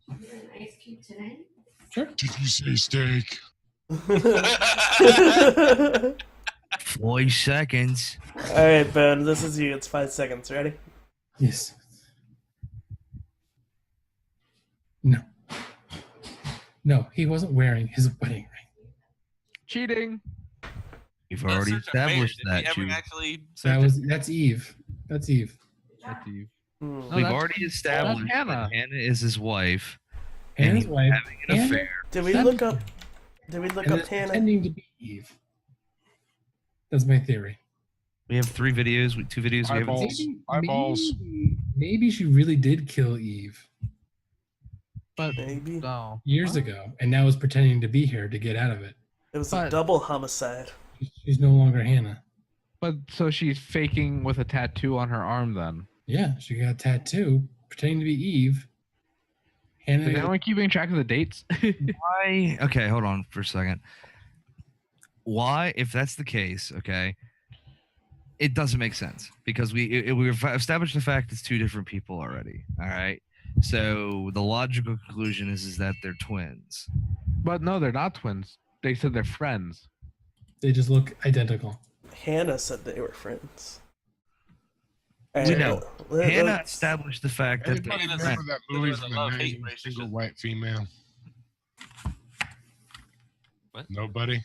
Speaker 8: You're an ice cube tonight?
Speaker 1: Sure.
Speaker 4: Did you say steak?
Speaker 2: 40 seconds.
Speaker 3: All right, Ben. This is you. It's 5 seconds. Ready?
Speaker 1: Yes. No. No, he wasn't wearing his wedding ring.
Speaker 7: Cheating.
Speaker 2: You've already established that.
Speaker 5: Did
Speaker 2: You,
Speaker 5: actually
Speaker 1: That's Eve. That's Eve.
Speaker 7: That's Eve.
Speaker 3: Hmm.
Speaker 2: we've
Speaker 7: that's-
Speaker 2: already established that
Speaker 7: Hannah.
Speaker 2: Hannah is his wife. And
Speaker 1: Hannah's
Speaker 2: he's
Speaker 1: wife.
Speaker 2: having an
Speaker 1: Hannah-
Speaker 2: affair.
Speaker 3: Did we
Speaker 1: That-
Speaker 3: look up? Did we look
Speaker 1: and
Speaker 3: up
Speaker 1: it's
Speaker 3: Hannah?
Speaker 1: pretending to be Eve. That's my theory.
Speaker 2: We have 3 videos, 2 videos. We haven't
Speaker 4: Eyeballs.
Speaker 2: seen.
Speaker 4: Eyeballs.
Speaker 1: Maybe she really did kill Eve
Speaker 7: But
Speaker 3: Maybe
Speaker 7: no.
Speaker 1: years ago, and now is pretending to be here to get out of it.
Speaker 3: it was a
Speaker 7: But-
Speaker 3: double homicide.
Speaker 1: She's no longer Hannah.
Speaker 7: But so she's faking with a tattoo on her arm then.
Speaker 1: Yeah, she got a tattoo pretending to be Eve.
Speaker 7: Is
Speaker 1: Hannah.
Speaker 7: anyone keeping track of the dates?
Speaker 2: Why? Okay, hold on for a second. Why, if that's the case, okay, it doesn't make sense because we've established the fact it's 2 different people already. All right. So the logical conclusion is that they're twins.
Speaker 7: But no, they're not twins. They said they're friends.
Speaker 1: They just look identical.
Speaker 3: Hannah said they were friends. All
Speaker 2: We
Speaker 3: right,
Speaker 2: know.
Speaker 3: let-
Speaker 2: Hannah
Speaker 3: let's-
Speaker 2: established the fact that
Speaker 4: Anybody
Speaker 2: they're
Speaker 5: Hannah
Speaker 2: friends.
Speaker 4: remember that
Speaker 5: There
Speaker 4: movie
Speaker 5: was a
Speaker 4: from the
Speaker 5: love-hate
Speaker 4: 90s,
Speaker 5: relationship.
Speaker 4: Single White Female?
Speaker 5: What?
Speaker 4: Nobody?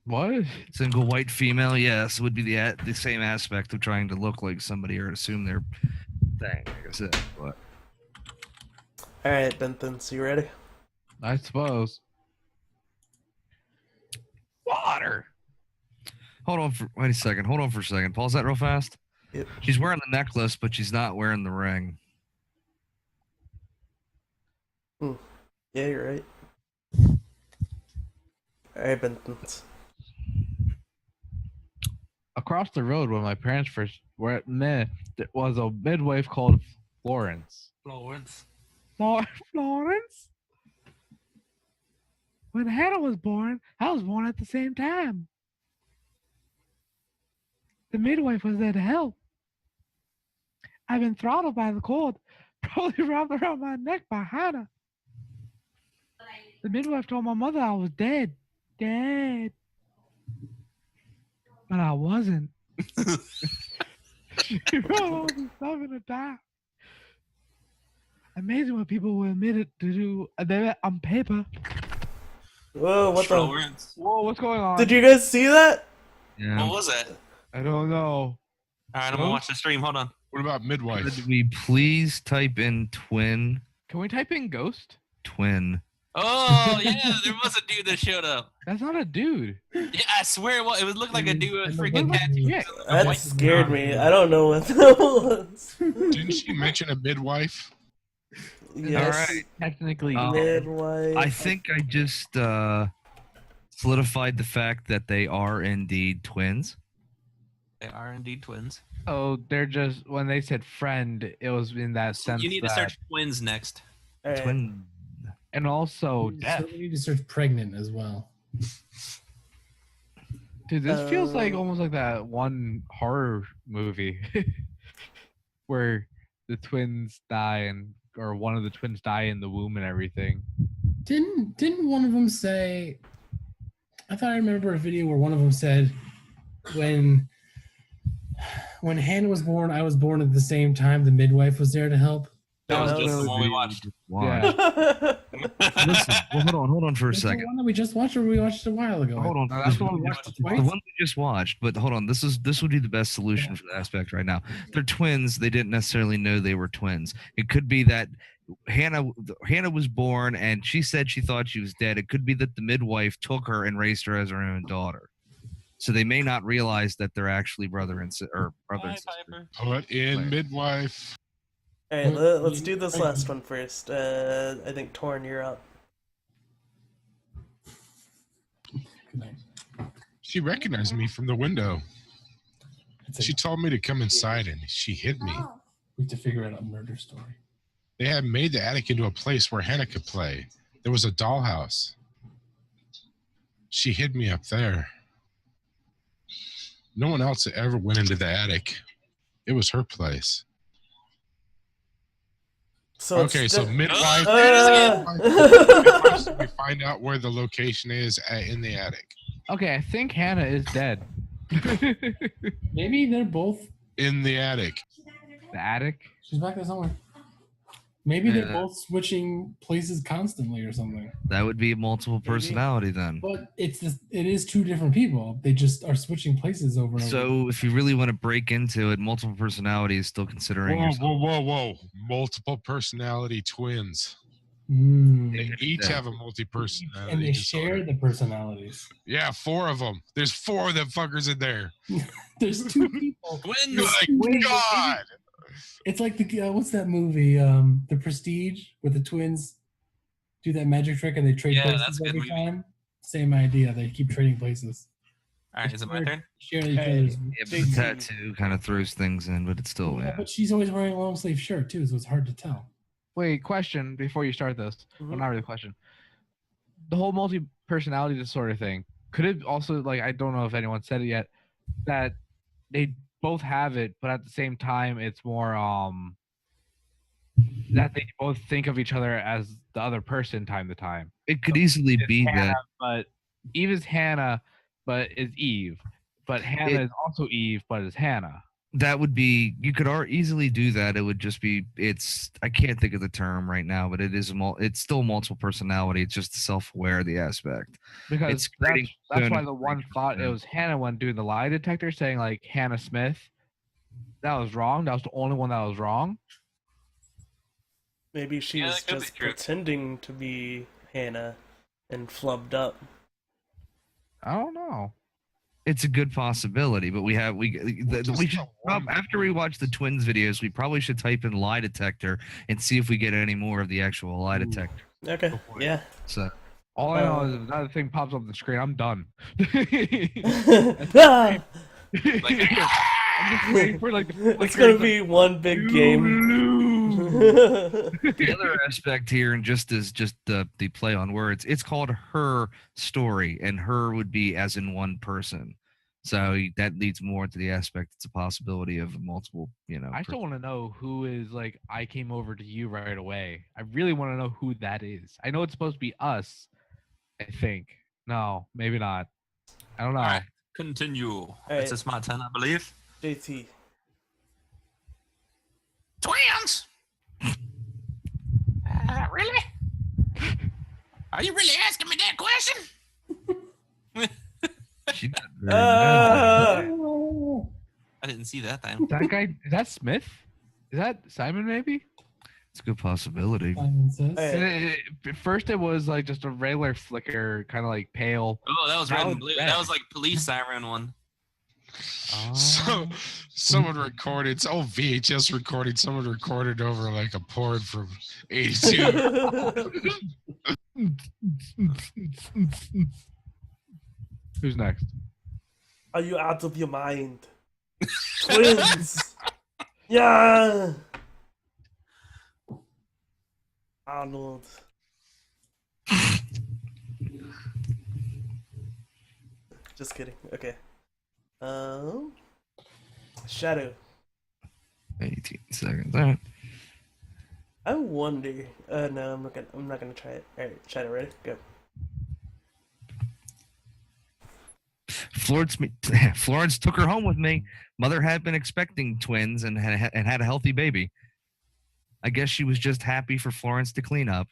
Speaker 7: What?
Speaker 2: Single white female, yes, would be the same aspect of trying to look like somebody or assume they're thing, like I said. But
Speaker 3: All right, Bentham. So you ready?
Speaker 7: I suppose.
Speaker 2: water. Wait a second. Hold on for a second. Pause that real fast.
Speaker 3: Yep.
Speaker 2: She's wearing the necklace, but she's not wearing the ring.
Speaker 3: Yeah, you're right. All right, Bentham.
Speaker 7: Across the road when my parents first were at there was a midwife called Florence.
Speaker 5: Florence.
Speaker 7: Florence? When Hannah was born, I was born at the same time. The midwife was there to help. I've been throttled by the cord, probably wrapped around my neck by Hannah. The midwife told my mother I was dead. Dead. But I wasn't. She wrote all this stuff in a diary. Amazing what people will admit it to do on paper.
Speaker 3: Whoa, what the?
Speaker 5: Florence.
Speaker 7: Whoa, what's going on?
Speaker 3: Did you guys see that?
Speaker 2: Yeah.
Speaker 5: What was that?
Speaker 7: I don't know.
Speaker 5: All right, I'm gonna watch the stream. Hold on.
Speaker 4: What about midwife?
Speaker 2: Could we please type in twin?
Speaker 7: Can we type in ghost?
Speaker 2: Twin.
Speaker 5: Oh yeah, there was a dude that showed up.
Speaker 7: That's not a dude.
Speaker 5: Yeah, I swear it was. It would look like a dude with freaking
Speaker 1: Look-
Speaker 5: tattoos.
Speaker 7: Yeah.
Speaker 3: That
Speaker 5: White-
Speaker 3: scared me. I don't know what that was.
Speaker 4: Didn't she mention a midwife?
Speaker 3: Yes.
Speaker 2: right.
Speaker 7: Technically,
Speaker 2: Oh.
Speaker 3: Midwife.
Speaker 2: I think I just solidified the fact that they are indeed twins.
Speaker 5: They are indeed twins.
Speaker 7: oh, they're just when they said friend, it was in that sense.
Speaker 5: You need to
Speaker 7: that-
Speaker 5: search twins next.
Speaker 3: All right.
Speaker 2: Twin.
Speaker 7: and also death.
Speaker 1: So we need to search pregnant as well.
Speaker 7: Dude, this feels like
Speaker 3: Uh,
Speaker 7: almost like that one horror movie where the twins die and or one of the twins die in the womb and everything.
Speaker 1: Didn't one of them say? I thought I remember a video where one of them said, when Hannah was born, I was born at the same time. The midwife was there to help.
Speaker 5: That was
Speaker 3: that
Speaker 5: just
Speaker 3: was-
Speaker 5: the one we watched.
Speaker 2: Watch.
Speaker 7: Yeah.
Speaker 2: Listen, well, hold on for a
Speaker 1: It's the
Speaker 2: second.
Speaker 1: one that we just watched, or we watched it a while ago.
Speaker 2: Hold on.
Speaker 7: No, that's the one we
Speaker 1: watched
Speaker 2: The
Speaker 1: twice.
Speaker 2: one we just watched, but hold on. This would be the best solution for the aspect right now. They're twins. They didn't necessarily know they were twins. It could be that Hannah was born and she said she thought she was dead. It could be that the midwife took her and raised her as her own daughter. So they may not realize that they're actually brother and sister.
Speaker 4: Put in midwife.
Speaker 3: All right, let's do this last one first. I think Torn, you're up.
Speaker 1: Good night.
Speaker 4: She recognized me from the window.
Speaker 1: It's
Speaker 4: She told me to come inside and she hid me.
Speaker 8: Oh,
Speaker 1: we have to figure out a murder story.
Speaker 4: They had made the attic into a place where Hannah could play. There was a dollhouse. She hid me up there. No one else ever went into the attic. It was her place.
Speaker 3: So it's
Speaker 4: Okay, so
Speaker 3: di-
Speaker 4: midwife.
Speaker 3: Uh,
Speaker 4: We find out where the location is in the attic.
Speaker 7: Okay, I think Hannah is dead.
Speaker 1: Maybe they're both.
Speaker 4: In the attic.
Speaker 7: The attic.
Speaker 1: She's back there somewhere. Maybe they're
Speaker 2: Yeah.
Speaker 1: both switching places constantly or something.
Speaker 2: That would be multiple personality then.
Speaker 1: But it is two different people. They just are switching places over and over.
Speaker 2: So if you really want to break into it, multiple personality is still considering
Speaker 4: Whoa,
Speaker 2: yourself.
Speaker 4: whoa. Multiple personality twins.
Speaker 1: Mm.
Speaker 4: They each
Speaker 2: Yeah.
Speaker 4: have a multi-personality
Speaker 1: And they
Speaker 4: disorder.
Speaker 1: share the personalities.
Speaker 4: Yeah, 4 of them. There's 4 of them fuckers in there.
Speaker 1: There's two people.
Speaker 4: You're
Speaker 5: Twins.
Speaker 4: like,
Speaker 1: Wait,
Speaker 4: God.
Speaker 1: It's like the what's that movie? The Prestige, where the twins do that magic trick and they trade
Speaker 5: Yeah, that's
Speaker 1: places
Speaker 5: a good
Speaker 1: every
Speaker 5: movie.
Speaker 1: time. Same idea. They keep trading places.
Speaker 5: All right, is it my turn?
Speaker 1: Share each
Speaker 3: Hey.
Speaker 1: other's.
Speaker 2: Yeah, but the tattoo kind of throws things in, but it's still
Speaker 1: Yeah, but she's always wearing a long sleeve shirt too, so it's hard to tell.
Speaker 7: Wait, question before you start this. Well, not really a question. The whole multi-personality disorder thing. Could it also, like, I don't know if anyone said it yet, that they both have it, but at the same time, it's more that they both think of each other as the other person time to time.
Speaker 2: It could easily
Speaker 7: It's
Speaker 2: be
Speaker 7: Hannah,
Speaker 2: that.
Speaker 7: but Eve is Hannah, but is Eve. But Hannah is also Eve, but is Hannah.
Speaker 2: That would be, you could easily do that. It would just be, I can't think of the term right now, but it's still multiple personality. It's just self-aware of the aspect.
Speaker 7: Because
Speaker 2: It's creating
Speaker 7: that's
Speaker 2: zone
Speaker 7: why
Speaker 2: of
Speaker 7: the one
Speaker 2: freedom.
Speaker 7: thought it was Hannah when doing the lie detector, saying like Hannah Smith. That was wrong. That was the only one that was wrong.
Speaker 3: maybe she
Speaker 5: Yeah,
Speaker 3: was
Speaker 5: that could be
Speaker 3: just
Speaker 5: true.
Speaker 3: pretending to be Hannah and flubbed up.
Speaker 7: I don't know.
Speaker 2: It's a good possibility, but we
Speaker 4: Just
Speaker 2: should,
Speaker 4: the one-
Speaker 2: after we watch the twins videos, we probably should type in lie detector and see if we get any more of the actual lie detector.
Speaker 3: Okay, yeah.
Speaker 2: So
Speaker 7: All I know is if another thing pops up on the screen, I'm done.
Speaker 3: Ah,
Speaker 7: I'm just waiting for like the
Speaker 3: it's gonna be one big game.
Speaker 2: the other aspect here, and just the play on words, it's called Her Story, and her would be as in one person. So that leads more to the aspect. It's a possibility of multiple,
Speaker 7: I still want to know who is like I came over to you right away. I really want to know who that is. I know it's supposed to be us. I think. No, maybe not. I don't know.
Speaker 5: Alright. Continue.
Speaker 3: Alright.
Speaker 5: It's my turn, I believe.
Speaker 3: JT.
Speaker 5: Twins! Really? Are you really asking me that question?
Speaker 2: She got very mad.
Speaker 5: I didn't see that time.
Speaker 7: That guy is that Smith? Is that Simon maybe?
Speaker 2: It's a good possibility.
Speaker 1: Simon says.
Speaker 3: Hey.
Speaker 7: At first it was like just a regular flicker, kind of like pale.
Speaker 5: Oh, that was
Speaker 7: That
Speaker 5: red
Speaker 7: was
Speaker 5: and blue.
Speaker 7: red.
Speaker 5: That was like police siren one.
Speaker 4: So someone recorded, it's old VHS recording. Someone recorded over like a porn from '82.
Speaker 7: Who's next?
Speaker 3: Are you out of your mind? Twins! Yeah! Arnold. Just kidding. Okay. Shadow.
Speaker 2: 18 seconds. All right.
Speaker 3: I wonder. No, I'm not gonna try it. All right, Shadow, ready? Go.
Speaker 2: Florence took her home with me. Mother had been expecting twins and had a healthy baby. I guess she was just happy for Florence to clean up.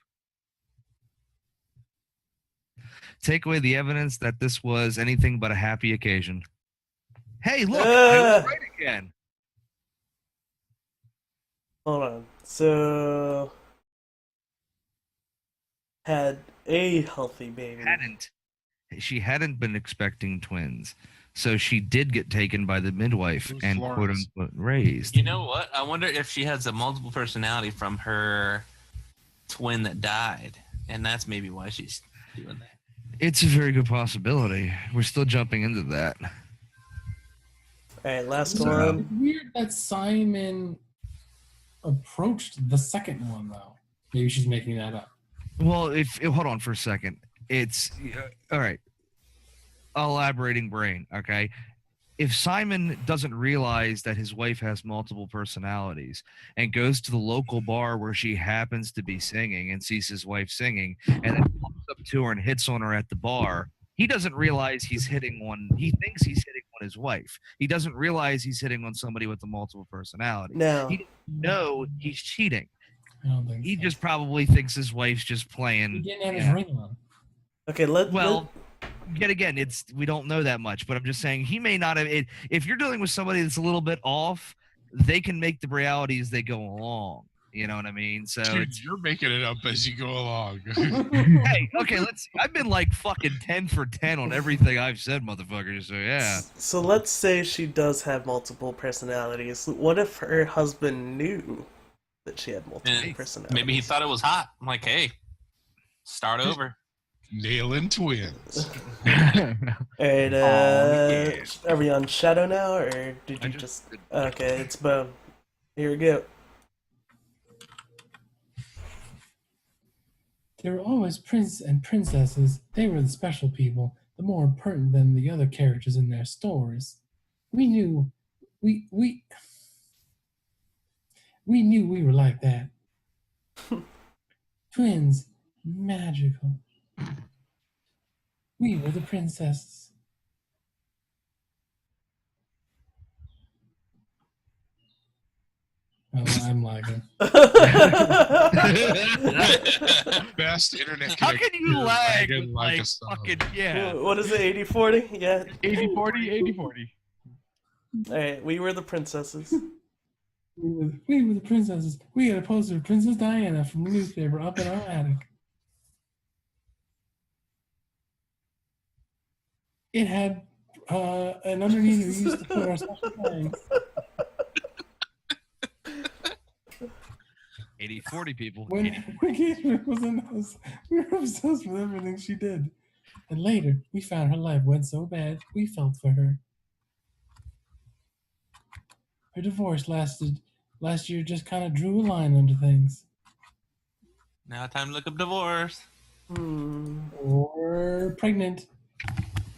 Speaker 2: Take away the evidence that this was anything but a happy occasion. Hey, look, I was right again.
Speaker 3: Hold on. So, had a healthy baby.
Speaker 2: She hadn't been expecting twins, so she did get taken by the midwife
Speaker 4: Who's
Speaker 2: and quote
Speaker 4: Florence?
Speaker 2: unquote raised.
Speaker 5: You know what? I wonder if she has a multiple personality from her twin that died, and that's maybe why she's doing that.
Speaker 2: It's a very good possibility. We're still jumping into that.
Speaker 3: All right, last
Speaker 1: It's
Speaker 3: one.
Speaker 1: weird that Simon approached the second one, though. Maybe she's making that up.
Speaker 2: Well, hold on for a second. It's all right. Elaborating brain, okay? If Simon doesn't realize that his wife has multiple personalities and goes to the local bar where she happens to be singing and sees his wife singing and then walks up to her and hits on her at the bar, he doesn't realize he's hitting on, he thinks he's hitting on his wife. He doesn't realize he's hitting on somebody with a multiple personality.
Speaker 3: No.
Speaker 2: He doesn't know he's cheating.
Speaker 1: I don't think
Speaker 2: He
Speaker 1: so.
Speaker 2: just probably thinks his wife's just
Speaker 1: He
Speaker 2: playing.
Speaker 1: didn't have his
Speaker 2: Yeah.
Speaker 1: ring on.
Speaker 3: Okay,
Speaker 2: Well, yet again, we don't know that much, but I'm just saying he may not have. If you're dealing with somebody that's a little bit off, they can make the reality as they go along. You know what I mean? So
Speaker 4: Dude, you're making it up as you go along.
Speaker 2: hey, okay, let's see. I've been like fucking 10 for 10 on everything I've said, motherfucker. So yeah.
Speaker 3: So let's say she does have multiple personalities. What if her husband knew that she had multiple
Speaker 5: And
Speaker 3: personalities?
Speaker 5: maybe he thought it was hot. I'm like, hey, start over.
Speaker 4: Nailing twins.
Speaker 3: Alright,
Speaker 2: yeah.
Speaker 3: are we on Shadow now, or did
Speaker 2: I
Speaker 3: you
Speaker 2: just-
Speaker 3: Okay, it's Bone. Here we go.
Speaker 1: There were always princes and princesses. They were the special people, the more important than the other characters in their stories. We knew we knew we were like that. Twins, magical. We were the princesses. Oh, I'm lagging.
Speaker 4: Best internet
Speaker 2: How can
Speaker 4: connection.
Speaker 2: you lag
Speaker 4: lagging
Speaker 2: with
Speaker 4: like
Speaker 2: like
Speaker 4: a song.
Speaker 2: fucking yeah?
Speaker 3: What is it, 80-40? Yeah.
Speaker 7: 80-40, 80-40.
Speaker 3: Alright, we were the princesses.
Speaker 1: We were the princesses. We had a poster of Princess Diana from the newspaper up in our attic. It had an underneath we used to put our special things.
Speaker 2: 80-40 people.
Speaker 1: When engagement was announced, we were obsessed with everything she did. And later, we found her life went so bad, we felt for her. Her divorce last year just kind of drew a line under things.
Speaker 5: Now time to look up divorce.
Speaker 1: Or pregnant.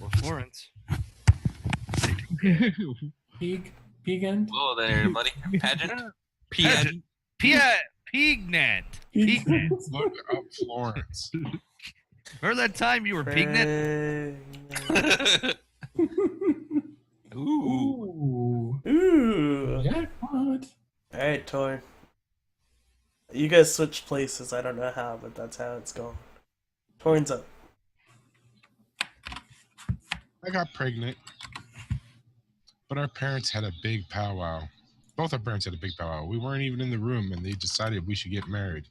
Speaker 2: Or Florence.
Speaker 1: Pegant.
Speaker 5: Whoa there, buddy. Pageant.
Speaker 2: Pageant. Pignant.
Speaker 4: Look up Florence.
Speaker 2: Remember that time you were pignant?
Speaker 5: Ooh.
Speaker 1: Ooh.
Speaker 3: Ooh.
Speaker 1: Jackpot.
Speaker 3: Alright, Torn. You guys switched places. I don't know how, but that's how it's going. Torn's up.
Speaker 4: I got pregnant, but our parents had a big powwow. Both our parents had a big powwow. We weren't even in the room, and they decided we should get married.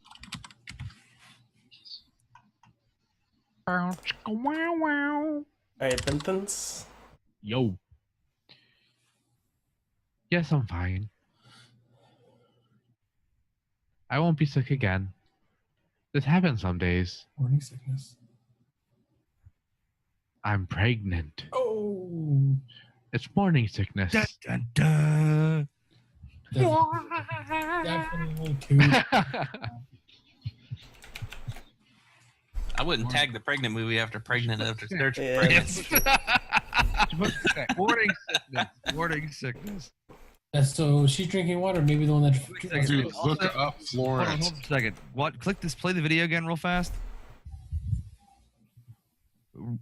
Speaker 3: Alright, Benthans.
Speaker 7: Yo. Yes, I'm fine. I won't be sick again. This happens some days.
Speaker 1: Morning sickness.
Speaker 7: I'm pregnant.
Speaker 1: Oh.
Speaker 7: It's morning sickness.
Speaker 2: Dun, dun, dun.
Speaker 1: Definitely two.
Speaker 5: I wouldn't tag the pregnant movie after pregnant after search for
Speaker 3: Yeah.
Speaker 5: pregnant.
Speaker 2: Morning sickness. Morning sickness.
Speaker 1: So she's drinking water. Maybe the one that.
Speaker 4: Dude, look
Speaker 2: Also-
Speaker 4: up
Speaker 2: Hold on,
Speaker 4: Florence.
Speaker 2: hold on a second. What? Click this. Play the video again, real fast.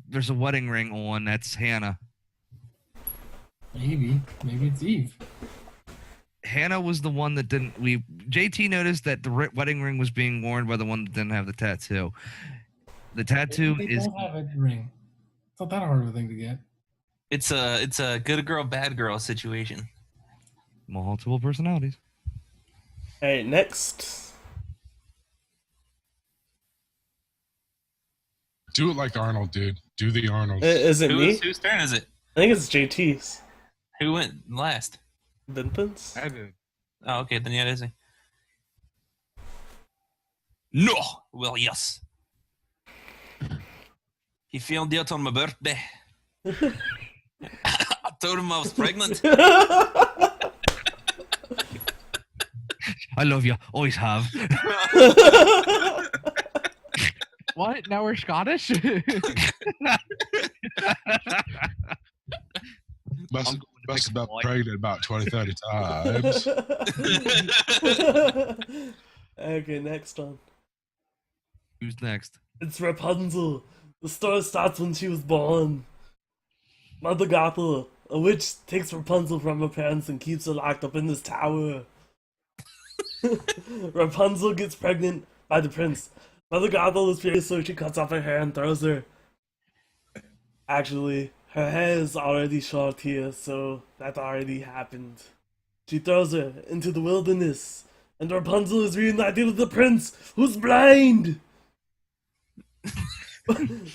Speaker 2: There's a wedding ring on. That's Hannah.
Speaker 1: Maybe it's Eve.
Speaker 2: Hannah was the one that didn't. JT noticed that the wedding ring was being worn by the one that didn't have the tattoo. The tattoo
Speaker 1: They
Speaker 2: is.
Speaker 1: don't have a ring. It's not that hard of a thing to get.
Speaker 5: It's a good girl, bad girl situation.
Speaker 2: Multiple personalities.
Speaker 3: All right, next.
Speaker 4: Do it like Arnold, dude. Do the Arnold.
Speaker 3: Is it me?
Speaker 5: Whose turn is it?
Speaker 3: I think it's JT's.
Speaker 5: Who went last?
Speaker 3: Vimpins?
Speaker 7: I did.
Speaker 5: Oh, okay, then yeah, it is he. No! Well, yes. He found out on my birthday. I told him I was pregnant.
Speaker 2: I love you. Always have.
Speaker 7: What? Now we're Scottish?
Speaker 4: Must have been
Speaker 2: White.
Speaker 4: pregnant about 20, 30 times.
Speaker 3: Okay, next one.
Speaker 2: Who's next?
Speaker 3: It's Rapunzel. The story starts when she was born. Mother Gothel, a witch, takes Rapunzel from her parents and keeps her locked up in this tower. Rapunzel gets pregnant by the prince. Mother Gothel is furious, so she cuts off her hair and throws her. Actually, her hair is already short here, so that already happened. She throws her into the wilderness, and Rapunzel is reunited with the prince, who's blind!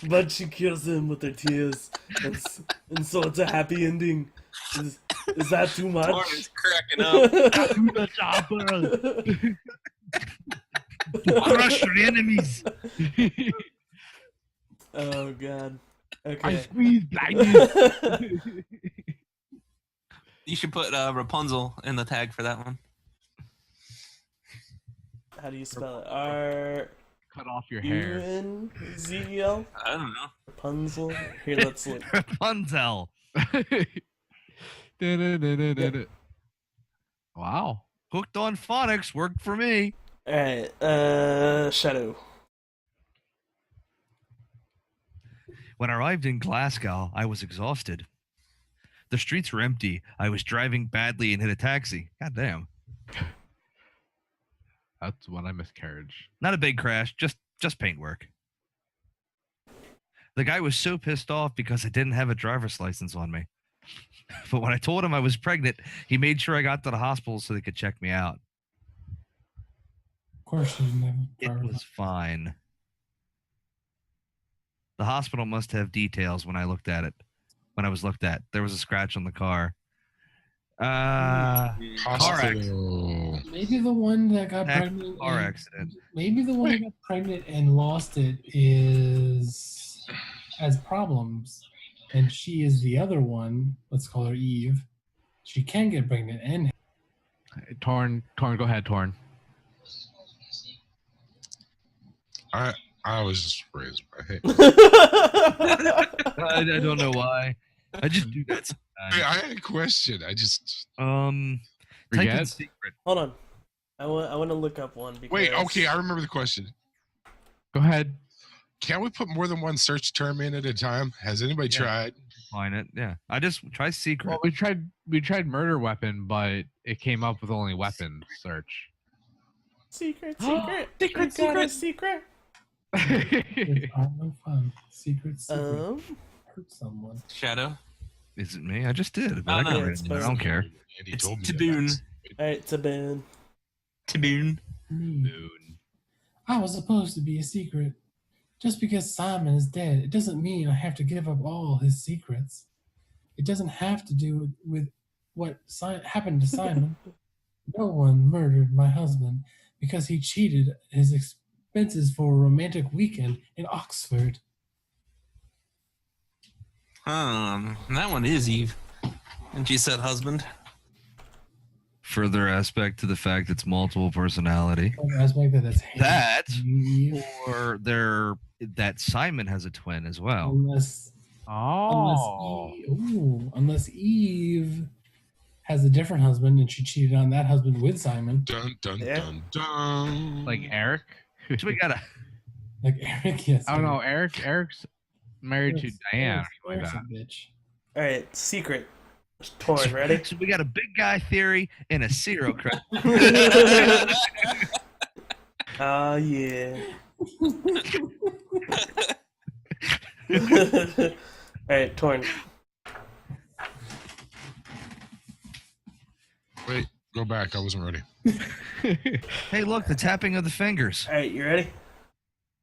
Speaker 3: But she cures him with her tears, and so it's a happy ending. Is that too much?
Speaker 5: Lauren's cracking up.
Speaker 7: The chopper.
Speaker 2: Crush your enemies.
Speaker 3: Oh god.
Speaker 7: I
Speaker 3: Okay.
Speaker 7: squeeze blindness.
Speaker 5: You should put Rapunzel in the tag for that one.
Speaker 3: How do you spell it? R
Speaker 7: Cut off your
Speaker 3: U
Speaker 7: hair.
Speaker 3: N Z E L?
Speaker 5: I don't know.
Speaker 3: Rapunzel. Here, let's look.
Speaker 2: Rapunzel.
Speaker 7: Wow.
Speaker 2: Hooked on phonics worked for me.
Speaker 3: Alright, Shadow.
Speaker 2: When I arrived in Glasgow, I was exhausted. The streets were empty. I was driving badly and hit a taxi. God damn.
Speaker 7: That's when I miscarriage.
Speaker 2: Not a big crash, just paintwork. The guy was so pissed off because I didn't have a driver's license on me. But when I told him I was pregnant, he made sure I got to the hospital so they could check me out.
Speaker 1: Of course, she didn't have a
Speaker 2: It
Speaker 1: driver's
Speaker 2: was fine. The hospital must have details when I looked at it. When I was looked at, there was a scratch on the car. Car accident.
Speaker 4: Hospital.
Speaker 1: Maybe the one that got
Speaker 2: Heck,
Speaker 1: pregnant.
Speaker 2: car
Speaker 1: and-
Speaker 2: accident.
Speaker 1: Maybe the one that got pregnant and lost it has problems, and she is the other one. Let's call her Eve. She can get pregnant and
Speaker 7: Torn, go ahead, Torn.
Speaker 4: I was just raised by hate.
Speaker 2: I don't know why. I just do that sometimes.
Speaker 4: I had a question. I just
Speaker 2: Type in
Speaker 7: Forget?
Speaker 2: secret.
Speaker 3: Hold on. I want to look up one because
Speaker 4: wait. Okay, I remember the question.
Speaker 7: Go ahead.
Speaker 4: Can we put more than one search term in at a time? Has anybody
Speaker 2: Yeah.
Speaker 4: tried?
Speaker 2: Find it. Yeah. I just try secret.
Speaker 7: Well, we tried murder weapon, but it came up with only weapon search.
Speaker 3: secret.
Speaker 5: Secret,
Speaker 3: You got a
Speaker 5: secret.
Speaker 3: secret.
Speaker 1: no fun. Secret. Hurt someone.
Speaker 5: Shadow.
Speaker 2: Is it me? I just did. But
Speaker 5: Oh,
Speaker 2: I,
Speaker 5: no,
Speaker 2: can read
Speaker 3: it's
Speaker 2: it. I don't care.
Speaker 4: Andy
Speaker 5: It's
Speaker 4: told me
Speaker 5: Taboon.
Speaker 4: that.
Speaker 3: Alright, Taboon.
Speaker 5: Taboon.
Speaker 1: Me. I was supposed to be a secret. Just because Simon is dead, it doesn't mean I have to give up all his secrets. It doesn't have to do with what happened to Simon. No one murdered my husband because he cheated his expenses for a romantic weekend in Oxford.
Speaker 5: That one is Eve. And she said husband.
Speaker 2: Further aspect to the fact it's multiple personality.
Speaker 1: Another aspect that's
Speaker 2: That
Speaker 1: Eve,
Speaker 2: or that Simon has a twin as well.
Speaker 1: unless
Speaker 7: Oh.
Speaker 1: Eve has a different husband, and she cheated on that husband with Simon,
Speaker 4: Dun dun
Speaker 3: Yeah.
Speaker 4: dun dun.
Speaker 7: Like Eric.
Speaker 2: So we got a
Speaker 1: like Eric. Yes.
Speaker 7: Oh no, Eric's married to Diane. Like
Speaker 1: Eric's a
Speaker 7: that.
Speaker 1: bitch.
Speaker 3: All right, secret. Torn, ready?
Speaker 2: So we got a big guy theory and a serial killer.
Speaker 3: Oh yeah. All right, Torn.
Speaker 4: Wait, go back. I wasn't ready.
Speaker 2: Hey, look, the tapping of the fingers.
Speaker 3: All right, you ready?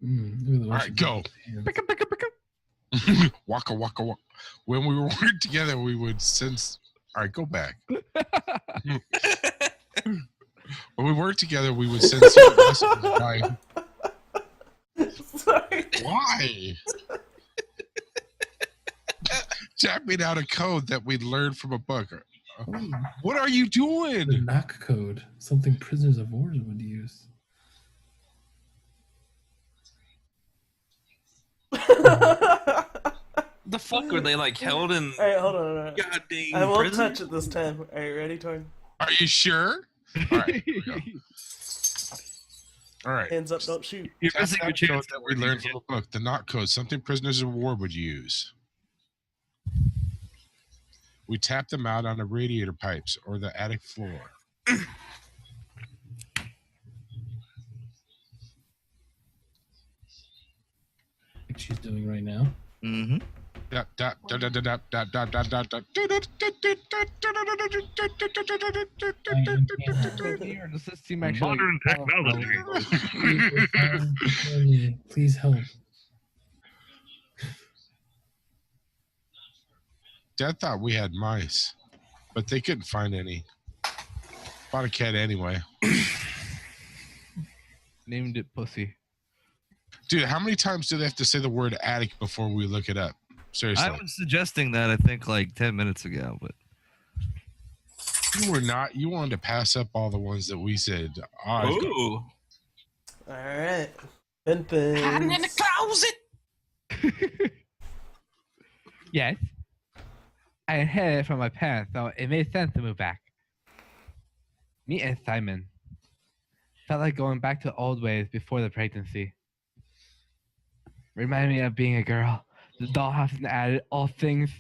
Speaker 1: Look at the
Speaker 4: All right, go. Waka waka waka. When we worked together, we would sense. All right, go back. When we worked together, we would send secret messages by.
Speaker 3: Sorry.
Speaker 4: Why? Tapping out a code that we learned from a book. What are you
Speaker 1: The
Speaker 4: doing?
Speaker 1: knock code, something prisoners of war would use.
Speaker 5: The fuck were they like held in
Speaker 3: All right, hold on.
Speaker 5: goddamn
Speaker 3: I won't
Speaker 5: prison?
Speaker 3: touch it this time. All right, ready, Torn?
Speaker 4: Are you sure? All right, here we go. All right.
Speaker 3: Hands up, don't shoot.
Speaker 2: You're
Speaker 4: Tap
Speaker 2: missing your
Speaker 4: that code
Speaker 2: chance.
Speaker 4: that we learned from a book. The knock code, something prisoners of war would use. We tap them out on the radiator pipes or the attic floor.
Speaker 1: Like she's doing right now.
Speaker 2: Mm-hmm.
Speaker 7: Does this seem actually
Speaker 2: Modern technology.
Speaker 1: Please help.
Speaker 4: Dad thought we had mice, but they couldn't find any. Bought a cat anyway.
Speaker 7: named it Pussy?
Speaker 4: Dude, how many times do they have to say the word attic before we look it up? Seriously.
Speaker 2: I was suggesting that I think like 10 minutes ago, but
Speaker 4: You were not. You wanted to pass up all the ones that we said. Oh, I've got-
Speaker 5: Ooh.
Speaker 3: All right. Ben
Speaker 5: Hiding in the closet.
Speaker 7: Yes. I inherited it from my parents, so it made sense to move back. Me and Simon felt like going back to old ways before the pregnancy. Reminded me of being a girl. The dollhouse and added all things.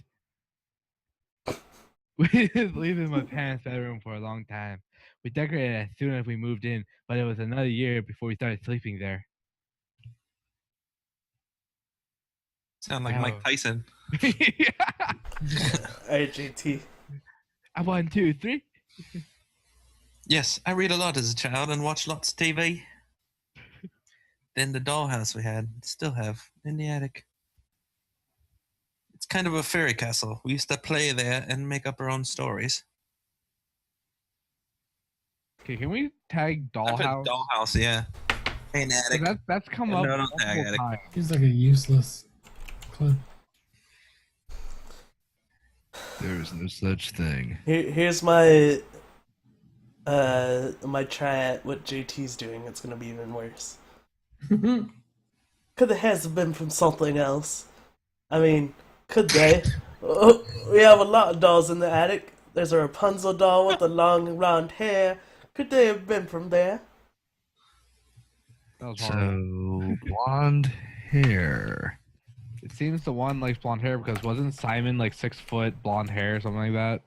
Speaker 7: We was leaving my parents' bedroom for a long time. We decorated as soon as we moved in, but it was another year before we started sleeping there.
Speaker 5: Sound like
Speaker 7: Wow.
Speaker 5: Mike Tyson.
Speaker 3: All right, JT.
Speaker 7: I 1, 2, 3.
Speaker 5: Yes, I read a lot as a child and watched lots of TV. Then the dollhouse we had, still have, in the attic. It's kind of a fairy castle. We used to play there and make up our own stories.
Speaker 7: Okay, can we tag
Speaker 5: I put
Speaker 7: dollhouse?
Speaker 5: dollhouse, yeah. And attic.
Speaker 7: That's come
Speaker 5: No,
Speaker 7: up
Speaker 5: don't tag
Speaker 7: multiple
Speaker 5: attic.
Speaker 7: times.
Speaker 1: Seems like a useless clip.
Speaker 2: there's no such thing.
Speaker 3: Here's my my try at what JT's doing. It's gonna be even worse. Could the hairs have been from something else? I mean, could they? Oh, we have a lot of dolls in the attic. There's a Rapunzel doll with the long blonde hair. Could they have been from there?
Speaker 7: That was horrible.
Speaker 2: So blonde hair.
Speaker 7: It seems the one likes blonde hair because wasn't Simon like 6 foot blonde hair or something like that?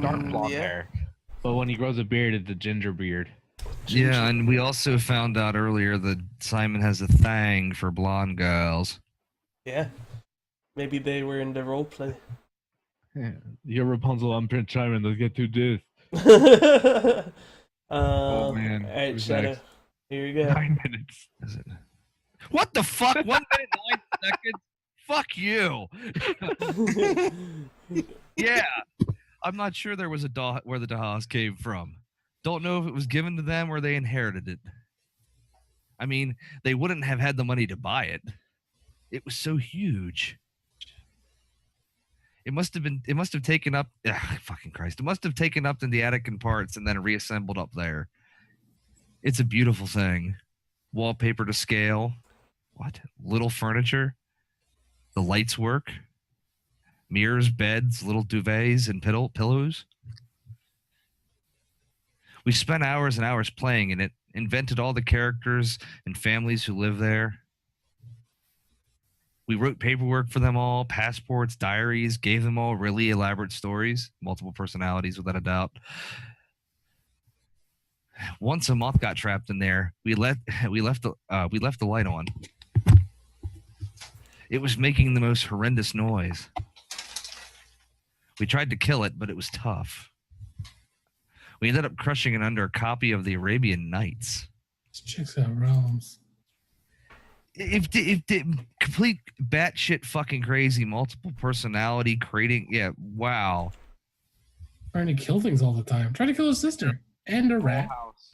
Speaker 7: Dark blonde
Speaker 3: yeah.
Speaker 7: hair. But when he grows a beard, it's a ginger beard.
Speaker 2: Yeah, and we also found out earlier that Simon has a thing for blonde girls.
Speaker 3: Yeah. Maybe they were in the roleplay.
Speaker 7: Yeah. You're Rapunzel, I'm Prince Simon. Let's get to this.
Speaker 3: Oh
Speaker 7: man.
Speaker 3: Alright,
Speaker 7: Who's
Speaker 3: Shadow.
Speaker 7: next?
Speaker 3: Here you go.
Speaker 7: 9 minutes.
Speaker 2: Is it? What the fuck? 1 minute 9 seconds? Fuck you. Yeah. I'm not sure there was a doll where the dollhouse came from. Don't know if it was given to them or they inherited it. I mean, they wouldn't have had the money to buy it. It was so huge. It must have taken up fucking Christ. It must have taken up in the attic in parts and then reassembled up there. It's a beautiful thing. Wallpaper to scale. What? Little furniture. The lights work. Mirrors, beds, little duvets, and pillows. We spent hours and hours playing in it, invented all the characters and families who live there. We wrote paperwork for them all, passports, diaries, gave them all really elaborate stories, multiple personalities without a doubt. Once a moth got trapped in there, we left the light on. It was making the most horrendous noise. We tried to kill it, but it was tough. We ended up crushing it under a copy of the Arabian Nights.
Speaker 1: This chick's got realms.
Speaker 2: If complete batshit fucking crazy, multiple personality, creating, yeah, wow.
Speaker 1: Trying to kill things all the time. Trying to kill his sister and a rat.
Speaker 7: Dollhouse.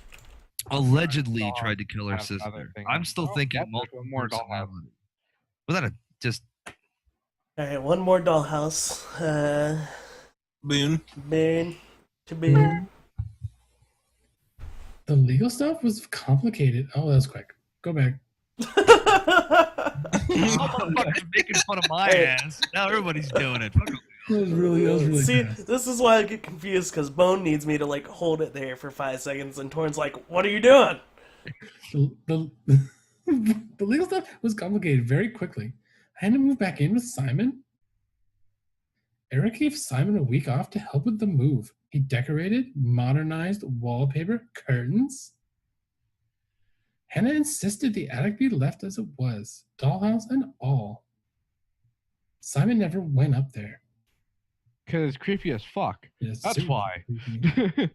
Speaker 2: Allegedly
Speaker 7: Doll
Speaker 2: tried to kill her
Speaker 7: have
Speaker 2: sister.
Speaker 7: another thing.
Speaker 2: I'm still
Speaker 7: Oh,
Speaker 2: thinking
Speaker 7: that's
Speaker 2: multiple
Speaker 7: one more Dollhouse.
Speaker 2: personality. Without a just
Speaker 3: Alright, one more dollhouse.
Speaker 5: Boone.
Speaker 3: Boone. To Boone.
Speaker 1: The legal stuff was complicated. Oh, that was quick. Go back.
Speaker 2: motherfuckers making fun of my
Speaker 3: Hey.
Speaker 2: ass. Now everybody's doing it. Fuck 'em.
Speaker 1: That was really
Speaker 3: See,
Speaker 1: fast.
Speaker 3: this is why I get confused, because Bone needs me to, like, hold it there for 5 seconds, and Torn's like, what are you doing?
Speaker 1: The legal stuff was complicated very quickly. I had to move back in with Simon. Eric gave Simon a week off to help with the move. He decorated, modernized wallpaper, curtains. Hannah insisted the attic be left as it was, dollhouse and all. Simon never went up there.
Speaker 7: Because it's creepy as fuck.
Speaker 1: It's
Speaker 7: That's
Speaker 1: super
Speaker 7: why.
Speaker 1: creepy.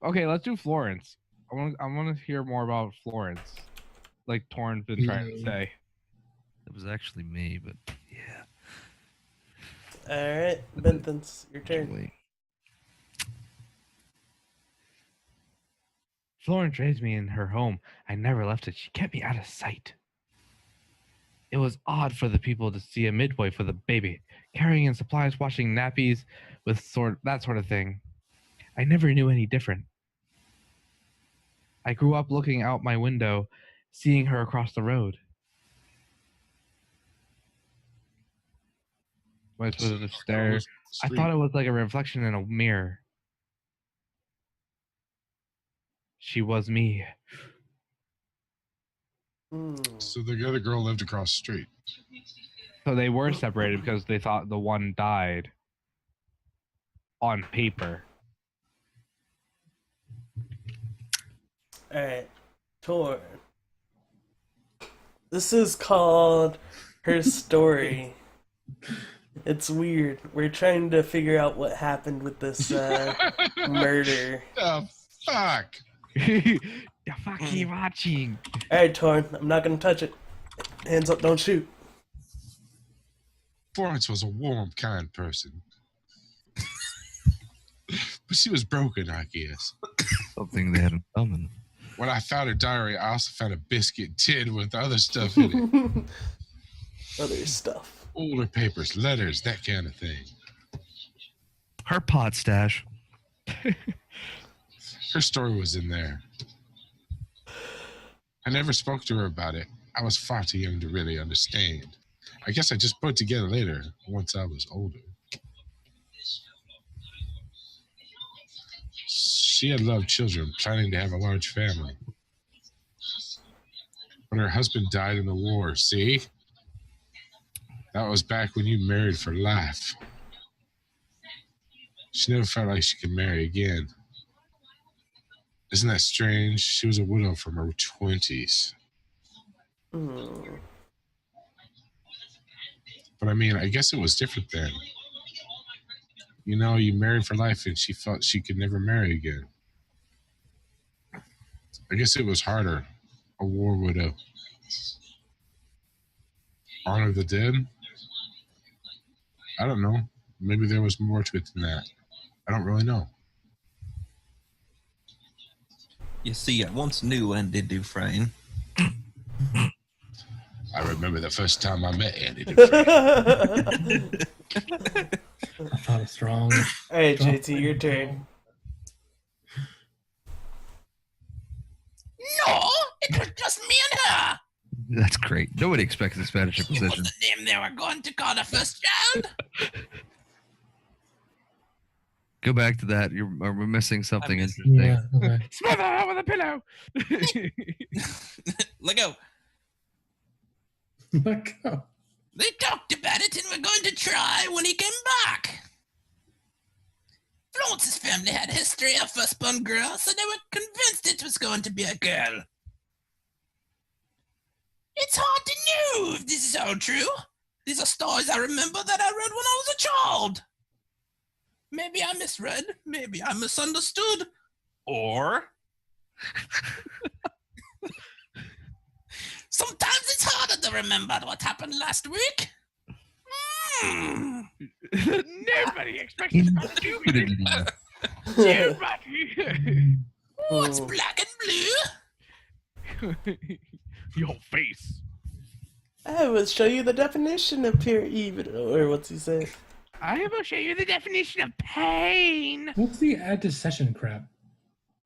Speaker 7: Okay, let's do Florence. I want to hear more about Florence. Like Torn's been trying to
Speaker 1: Yeah.
Speaker 7: say.
Speaker 2: It was actually me, but yeah.
Speaker 3: Alright, Benthans, your turn.
Speaker 2: Actually.
Speaker 7: Florence raised me in her home. I never left it. She kept me out of sight. It was odd for the people to see a midwife with a baby, carrying in supplies, washing nappies, with that sort of thing. I never knew any different. I grew up looking out my window, seeing her across the road. When I was supposed to stare, I thought it was like a reflection in a mirror. She was me.
Speaker 3: Hmm.
Speaker 4: So the other girl lived across the street.
Speaker 7: So they were separated because they thought the one died on paper.
Speaker 3: Alright, Torn. This is called Her Story. It's weird. We're trying to figure out what happened with this murder.
Speaker 4: The fuck?
Speaker 7: The fuck you watching?
Speaker 3: Alright, Torn, I'm not gonna touch it. Hands up, don't shoot.
Speaker 4: Florence was a warm, kind person. But she was broken, I guess.
Speaker 2: Something they had in common.
Speaker 4: When I found her diary, I also found a biscuit tin with other stuff in it.
Speaker 3: Other stuff.
Speaker 4: Older papers, letters, that kind of thing.
Speaker 2: Her pot stash.
Speaker 4: Her story was in there. I never spoke to her about it. I was far too young to really understand. I guess I just put it together later, once I was older. She had loved children, planning to have a large family. But her husband died in the war, see? That was back when you married for life. She never felt like she could marry again. Isn't that strange? She was a widow from her 20s.
Speaker 3: Hmm.
Speaker 4: But I mean, I guess it was different then. You know, you married for life and she felt she could never marry again. I guess it was harder. A war widow. Honor the dead? I don't know. Maybe there was more to it than that. I don't really know.
Speaker 5: You see, I once knew Andy Dufresne.
Speaker 4: I remember the first time I met Andy Dufresne.
Speaker 1: I thought it strong.
Speaker 3: Alright, JT, your turn.
Speaker 5: No, it was just me and her.
Speaker 2: That's great. Nobody expects the Spanish
Speaker 5: It was
Speaker 2: Inquisition.
Speaker 5: the name they were going to call the first child.
Speaker 2: Go back to that. We're missing something
Speaker 5: missed-
Speaker 2: interesting.
Speaker 1: Yeah. Okay.
Speaker 7: Smother her with a pillow.
Speaker 5: Let go.
Speaker 1: Let go.
Speaker 5: They talked about it and we're going to try when he came back. Florence's family had a history of firstborn girls, so they were convinced it was going to be a girl. It's hard to know if this is all true. These are stories I remember that I read when I was a child. Maybe I misread, maybe I misunderstood, or sometimes it's harder to remember what happened last week.
Speaker 7: Nobody expects us to do it.
Speaker 2: Indubitably.
Speaker 5: What's
Speaker 3: Hmm.
Speaker 5: black and blue?
Speaker 7: Your face.
Speaker 3: I will show you the definition of pure evil, or what's he say?
Speaker 7: I will show you the definition of pain.
Speaker 1: What's the add to session crap?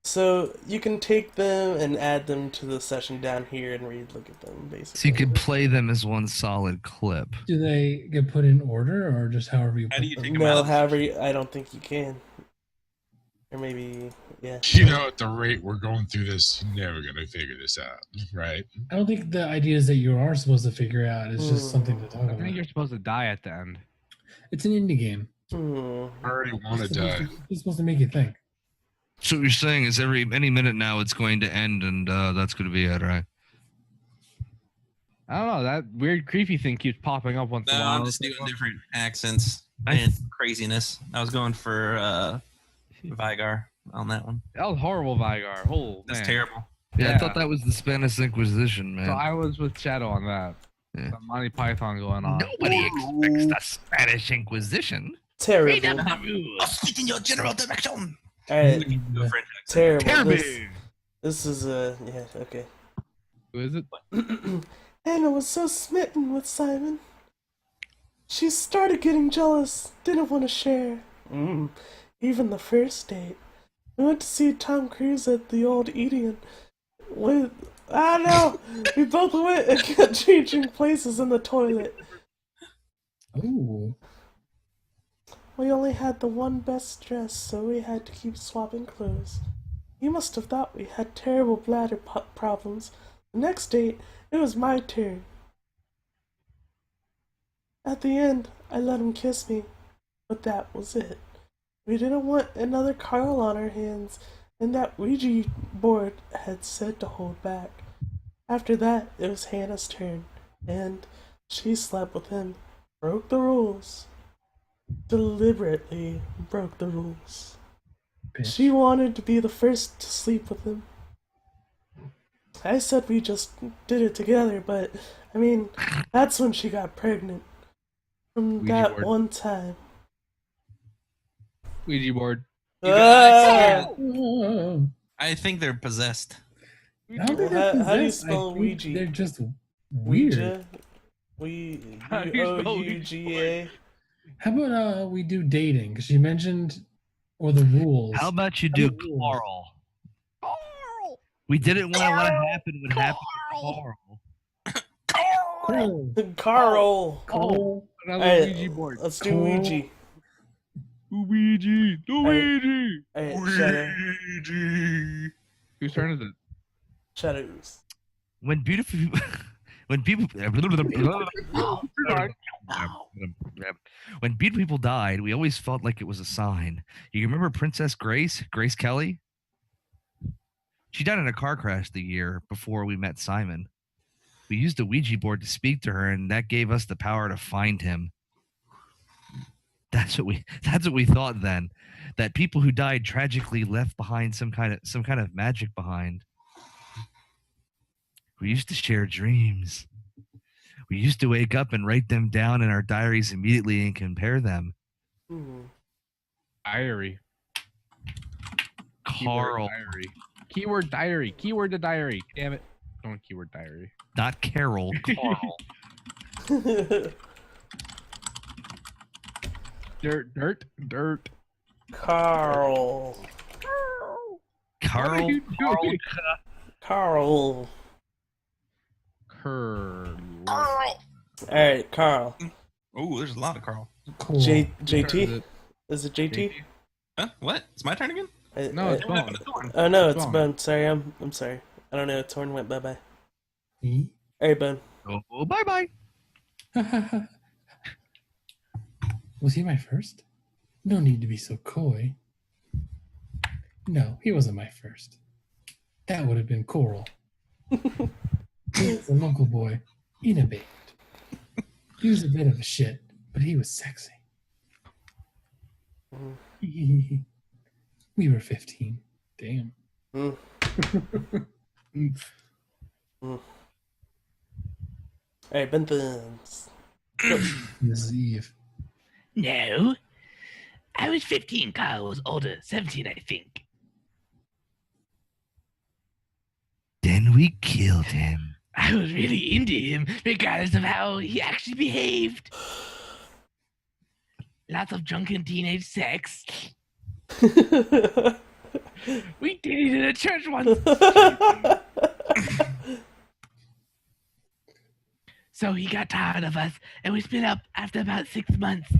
Speaker 3: So you can take them and add them to the session down here and look at them, basically.
Speaker 2: So you could play them as one solid clip.
Speaker 1: Do they get put in order or just however you
Speaker 5: How
Speaker 1: put
Speaker 5: do you
Speaker 1: them?
Speaker 5: take them out
Speaker 3: No,
Speaker 5: of the
Speaker 3: however, I don't think you can. Or maybe, yeah.
Speaker 4: You know, at the rate we're going through this, you're never gonna figure this out, right?
Speaker 1: I don't think the idea is that you are supposed to figure out. It's just something to talk
Speaker 7: I
Speaker 1: about.
Speaker 7: think you're supposed to die at the end.
Speaker 1: It's an indie game.
Speaker 3: Hmm.
Speaker 4: I already want to
Speaker 1: It's supposed
Speaker 4: die.
Speaker 1: to, it's supposed to make you think.
Speaker 2: So what you're saying is any minute now it's going to end, and that's going to be it, right?
Speaker 7: I don't know. That weird creepy thing keeps popping up once in a
Speaker 5: No,
Speaker 7: while.
Speaker 5: I'm just doing different accents and craziness. I was going for Vigar on that one.
Speaker 7: That was horrible, Vigar. Oh,
Speaker 5: That's
Speaker 7: man.
Speaker 5: terrible.
Speaker 2: Yeah, I
Speaker 7: Yeah.
Speaker 2: thought that was the Spanish Inquisition, man.
Speaker 7: So I was with Shadow on that.
Speaker 2: Yeah.
Speaker 7: Some Monty Python going on.
Speaker 2: Nobody expects the Spanish Inquisition.
Speaker 3: Terrible.
Speaker 5: I'll speak in your general direction.
Speaker 3: Alright,
Speaker 5: Go French accent.
Speaker 3: terrible. This is yeah, okay.
Speaker 7: Who is it?
Speaker 3: Anna was so smitten with Simon. She started getting jealous, didn't want to share. Even the first date. We went to see Tom Cruise at the old Edian. I don't know. We both went and kept changing places in the toilet.
Speaker 1: Ooh.
Speaker 3: We only had the one best dress, so we had to keep swapping clothes. He must have thought we had terrible bladder problems. The next date, it was my turn. At the end, I let him kiss me, but that was it. We didn't want another Carl on our hands, and that Ouija board had said to hold back. After that, it was Hannah's turn, and she slept with him. Broke the rules. Deliberately broke the rules.
Speaker 1: Bitch.
Speaker 3: She wanted to be the first to sleep with him. I said we just did it together, but I mean, that's when she got pregnant. From
Speaker 7: Ouija
Speaker 3: that
Speaker 7: board.
Speaker 3: one time.
Speaker 7: Ouija board.
Speaker 3: Ah!
Speaker 1: Oh.
Speaker 5: I think they're possessed.
Speaker 1: I don't think they're
Speaker 3: How do you
Speaker 1: possessed. I
Speaker 3: spell
Speaker 1: think
Speaker 3: Ouija?
Speaker 1: They're just weird.
Speaker 3: Ouija?
Speaker 7: How do you spell
Speaker 3: Ouija?
Speaker 1: How about we do dating? Because she mentioned, or the rules.
Speaker 2: How about you do
Speaker 1: How about rules?
Speaker 2: Carl? We did it when what happened would happen to Carl.
Speaker 1: Carl.
Speaker 3: Carl.
Speaker 1: Carl.
Speaker 7: Another
Speaker 3: Alright,
Speaker 7: Ouija board.
Speaker 3: let's do
Speaker 1: Carl.
Speaker 3: Ouija.
Speaker 7: Ouija. Ouija.
Speaker 3: Alright, Shadow.
Speaker 7: Whose turn is it?
Speaker 3: Shadows.
Speaker 2: When beautiful people, when people, when beautiful people died, we always felt like it was a sign. You remember Princess Grace Kelly? She died in a car crash the year before we met Simon. We used a Ouija board to speak to her, and that gave us the power to find him. That's what we thought then. That people who died tragically left behind some kind of magic behind. We used to share dreams. We used to wake up and write them down in our diaries immediately and compare them.
Speaker 7: Diary.
Speaker 2: Carl,
Speaker 7: Keyword diary. Keyword to diary. Damn it. Don't keyword diary.
Speaker 2: not Carol. Carl.
Speaker 7: Dirt.
Speaker 3: Carl.
Speaker 2: Carl.
Speaker 7: you doing?
Speaker 3: Carl.
Speaker 7: Curl.
Speaker 3: Alright, Carl.
Speaker 5: Oh, there's a lot of Carl.
Speaker 1: Cool.
Speaker 3: JT? Is it JT?
Speaker 5: Huh? What? It's my turn again?
Speaker 7: No, it's
Speaker 5: What
Speaker 7: Bone.
Speaker 5: happened to Thorn?
Speaker 3: Oh no, it's
Speaker 7: Bone.
Speaker 3: Bone. Sorry, I'm sorry. I don't know. Torn went bye bye.
Speaker 1: Me?
Speaker 3: Alright, Bone.
Speaker 2: Oh, bye bye.
Speaker 1: Was he my first? No need to be so coy. No, he wasn't my first. That would have been Coral. He was a local boy in a band. He was a bit of a shit, but he was sexy. We were 15. Damn.
Speaker 3: Mm. Alright, Ben Thumbs.
Speaker 1: This is Eve.
Speaker 9: No. I was 15. Kyle was older. 17, I think.
Speaker 2: Then we killed him.
Speaker 9: I was really into him, regardless of how he actually behaved. Lots of drunken teenage sex. We did it in a church once. So he got tired of us, and we split up after about 6 months.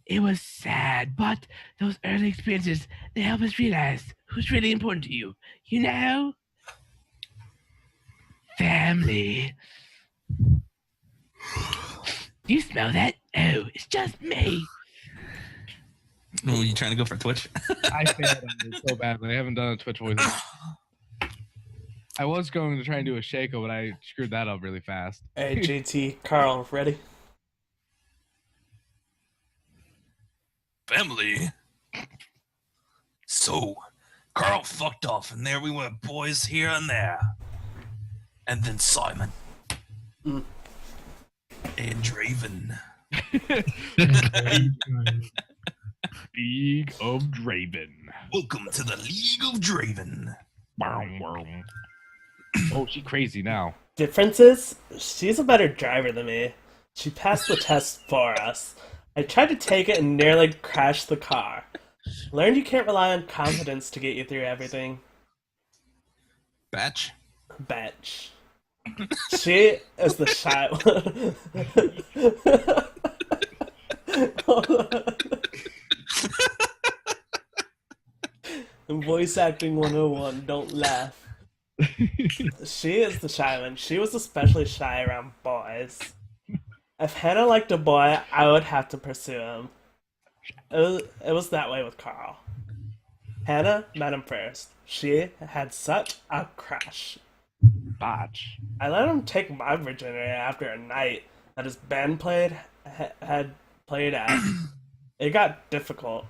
Speaker 9: It was sad, but those early experiences, they help us realize who's really important to you. You know? Family. Do you smell that? Oh, it's just me.
Speaker 5: Oh, you trying to go for Twitch?
Speaker 7: I failed on it so badly. I haven't done a Twitch voice. I was going to try and do a Shaco, but I screwed that up really fast.
Speaker 3: Alright, JT, Carl, ready?
Speaker 5: Family. So, Carl fucked off, and there we went, boys here and there. And then Simon.
Speaker 3: Mm.
Speaker 5: And Draven.
Speaker 7: League of Draven.
Speaker 5: Welcome to the League of Draven.
Speaker 7: Oh, she crazy now.
Speaker 3: Difference is, she's a better driver than me. She passed the test for us. I tried to take it and nearly crashed the car. Learned you can't rely on confidence to get you through everything.
Speaker 5: Batch.
Speaker 3: Batch. She is the shy one. Voice acting 101, don't laugh. She is the shy one. She was especially shy around boys. If Hannah liked a boy, I would have to pursue him. It was that way with Carl. Hannah met him first. She had such a crush.
Speaker 7: Botch.
Speaker 3: I let him take my virginity after a night that his band had played at. It got difficult.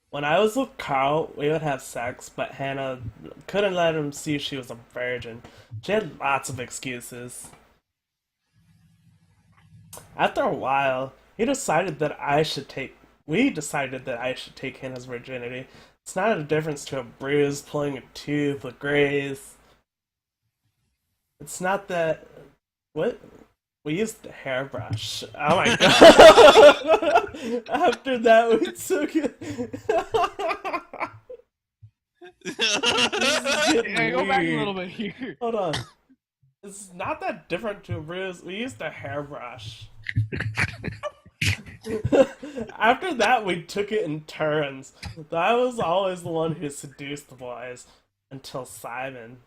Speaker 3: When I was with Carl, we would have sex, but Hannah couldn't let him see she was a virgin. She had lots of excuses. After a while, we decided that I should take Hannah's virginity. It's not a difference to a bruise, pulling a tooth, a graze. It's not that. What? We used a hairbrush. Oh my god! After that, we took it.
Speaker 7: Hey, go back a little bit here.
Speaker 3: Hold on. It's not that different to a bruise. We used a hairbrush. After that, we took it in turns. I was always the one who seduced the boys until Simon.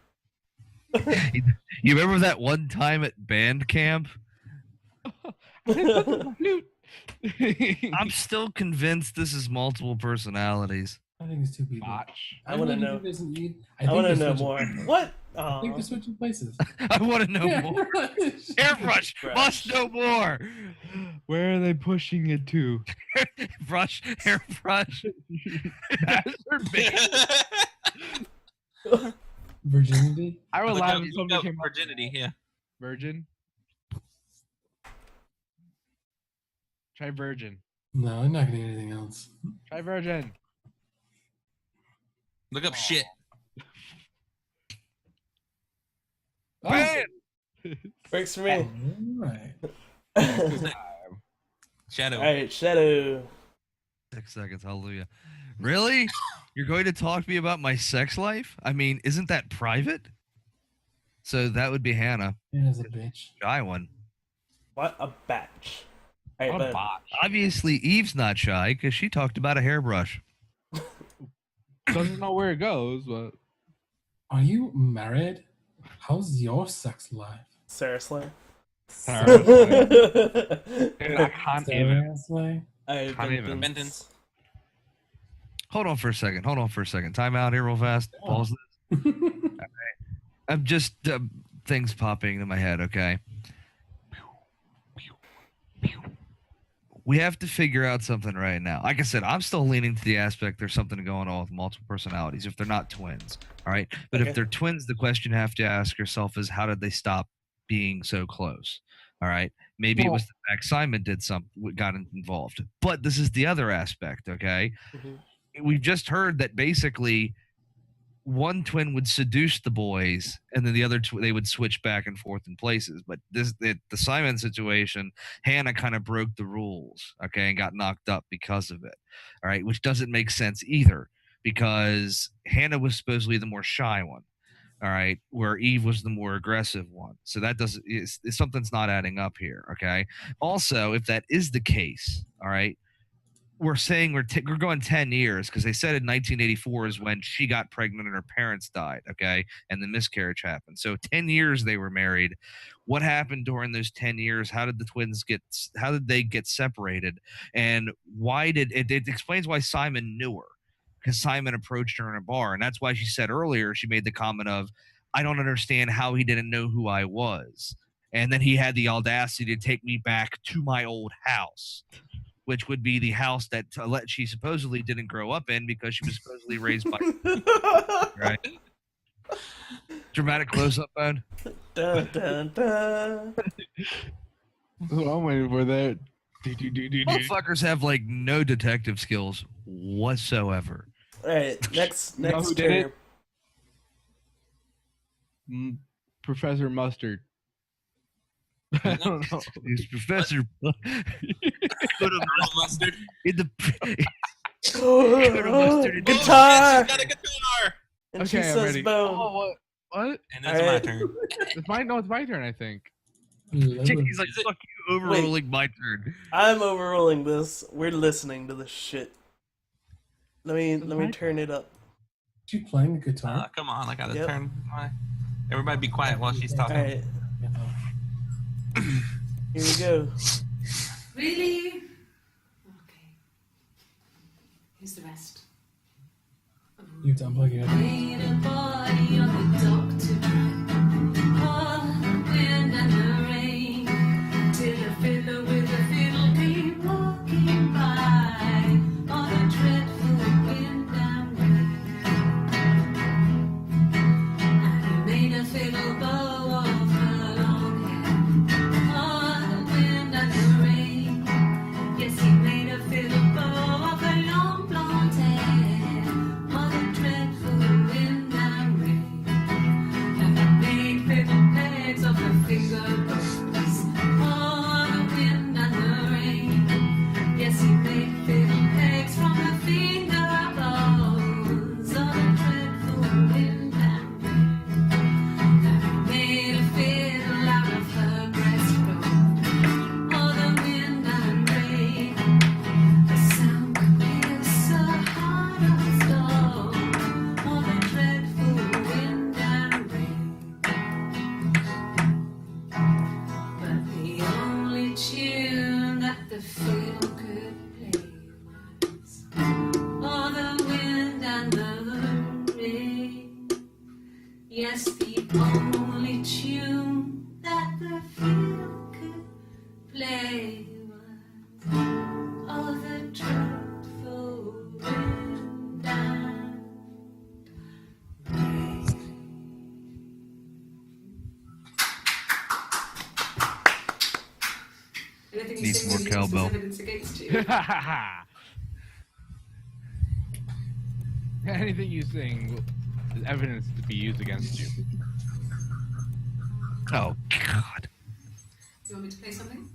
Speaker 2: You remember that one time at band camp? I'm still convinced this is multiple personalities.
Speaker 1: I think it's two people.
Speaker 7: Botch.
Speaker 3: I want to know.
Speaker 1: I
Speaker 3: I want to
Speaker 1: they're
Speaker 3: know
Speaker 1: switching-
Speaker 3: more. What?
Speaker 1: I think they're switching places.
Speaker 2: I want to know more. Airbrush must know more.
Speaker 7: Where are they pushing it to?
Speaker 2: Brush, hairbrush.
Speaker 1: Virginity?
Speaker 7: I would laugh if somebody came up
Speaker 5: virginity, yeah.
Speaker 7: Virgin. Try virgin.
Speaker 1: No, I'm not gonna get anything else.
Speaker 7: Try virgin.
Speaker 5: Look up shit.
Speaker 7: Bam!
Speaker 3: Works for me.
Speaker 1: Alright.
Speaker 5: Shadow.
Speaker 3: Alright, Shadow.
Speaker 2: 6 seconds, hallelujah. Really? You're going to talk to me about my sex life? I mean, isn't that private? So that would be Hannah.
Speaker 1: Hannah's a bitch.
Speaker 2: Shy one.
Speaker 3: What a batch. All right,
Speaker 7: What a
Speaker 3: but
Speaker 7: botch.
Speaker 2: Obviously, Eve's not shy because she talked about a hairbrush.
Speaker 7: Doesn't know where it goes, but
Speaker 1: Are you married? How's your sex life?
Speaker 3: Sarah Slay.
Speaker 7: Sarah Dude, I can't even.
Speaker 1: Seriously?
Speaker 3: I've
Speaker 7: Can't
Speaker 3: been
Speaker 7: even.
Speaker 5: Vengeance.
Speaker 2: Hold on for a second. Time out here real fast.
Speaker 1: Yeah.
Speaker 2: Pause this. I'm just things popping into my head, okay? We have to figure out something right now. Like I said, I'm still leaning to the aspect there's something going on with multiple personalities if they're not twins. All right. But
Speaker 3: Okay.
Speaker 2: if they're twins, the question you have to ask yourself is how did they stop being so close? All right. Maybe it was the fact Simon did got involved. But this is the other aspect, okay?
Speaker 3: Mhm.
Speaker 2: We've just heard that basically one twin would seduce the boys and then the other they would switch back and forth in places. But the Simon situation, Hannah kind of broke the rules, okay, and got knocked up because of it. All right, which doesn't make sense either because Hannah was supposedly the more shy one. All right, where Eve was the more aggressive one. So that doesn't something's not adding up here, okay? Also, if that is the case, all right, we're saying we're going 10 years because they said in 1984 is when she got pregnant and her parents died, okay, and the miscarriage happened. So 10 years they were married. What happened during those 10 years? How did they get separated? And why did it explains why Simon knew her, because Simon approached her in a bar, and that's why she said earlier, she made the comment of, I don't understand how he didn't know who I was. And then he had the audacity to take me back to my old house, which would be the house that she supposedly didn't grow up in because she was supposedly raised by right. Dramatic close-up, phone.
Speaker 3: Dun, dun, dun.
Speaker 7: So I'm waiting for that.
Speaker 2: Motherfuckers have like no detective skills whatsoever.
Speaker 3: All right, next
Speaker 7: know who did
Speaker 3: turn.
Speaker 7: it? Professor Mustard. I don't know.
Speaker 2: He's Professor. Put him
Speaker 5: Mustard.
Speaker 2: in the mustard in the-
Speaker 3: Guitar,
Speaker 5: She's got a guitar.
Speaker 3: and she
Speaker 7: Okay, I'm
Speaker 3: says
Speaker 7: ready.
Speaker 3: bone.
Speaker 7: Oh, what?
Speaker 5: And it's
Speaker 3: All
Speaker 5: my
Speaker 3: right.
Speaker 5: turn.
Speaker 7: It's my no, it's my turn, I think.
Speaker 2: He's like,
Speaker 5: Is it-
Speaker 2: fuck you, overruling my turn.
Speaker 3: I'm overruling this. We're listening to this shit. Let me
Speaker 7: my-
Speaker 3: turn it up.
Speaker 1: You playing the guitar?
Speaker 5: Come on, I gotta
Speaker 3: Yep.
Speaker 5: turn my. Everybody be quiet while she's
Speaker 3: All
Speaker 5: talking.
Speaker 3: right, here we go.
Speaker 6: Really? Okay. Here's the rest.
Speaker 1: You done plugging it?
Speaker 6: Ain't a body on the dock tonight. Oh, the wind and the rain. Till a fiddler with a fiddle came walking by on a dreadful wind and rain. And he made a fiddle bow of her long hair. Oh, the wind and the rain. Yes, he made a fiddle bow of her long blonde hair. Oh, the dreadful wind and rain. And he made fiddle pegs of her finger bows. Oh, the wind and the rain. Yes, he made fiddle pegs from her finger bows. Oh, the dreadful wind and rain. And he made a fiddle out of her breastbone. Oh, the wind and rain. The sound could be so hard of stone. Oh, the dreadful wind and rain. But the only tune that the fiddle could play was, oh, the wind and the rain. Yes, the only tune that the fiddle could play was, oh, the dreadful wind and rain. Anything you
Speaker 2: Needs
Speaker 6: say
Speaker 2: more
Speaker 6: really uses
Speaker 2: cowbell.
Speaker 6: evidence against you.
Speaker 7: Anything you sing is evidence to be used against you.
Speaker 2: Oh God.
Speaker 6: You want me to play something?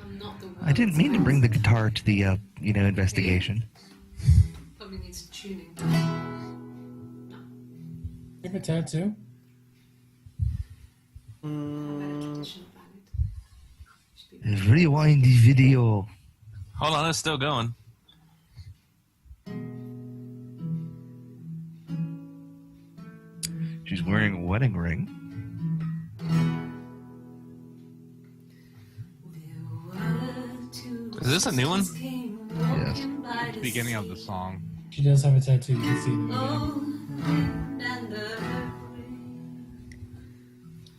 Speaker 6: I'm not the
Speaker 2: I didn't mean to
Speaker 6: world's
Speaker 2: bring the
Speaker 6: best.
Speaker 2: guitar to the investigation.
Speaker 6: Probably needs tuning.
Speaker 1: You have a tattoo?
Speaker 6: Better
Speaker 3: Mm,
Speaker 6: traditional ballad.
Speaker 2: Rewind the video.
Speaker 5: Hold on, it's still going.
Speaker 2: She's wearing a wedding ring.
Speaker 5: Is this a new one?
Speaker 2: Yes.
Speaker 7: Beginning of the song.
Speaker 1: She does have a tattoo. You can see in the video.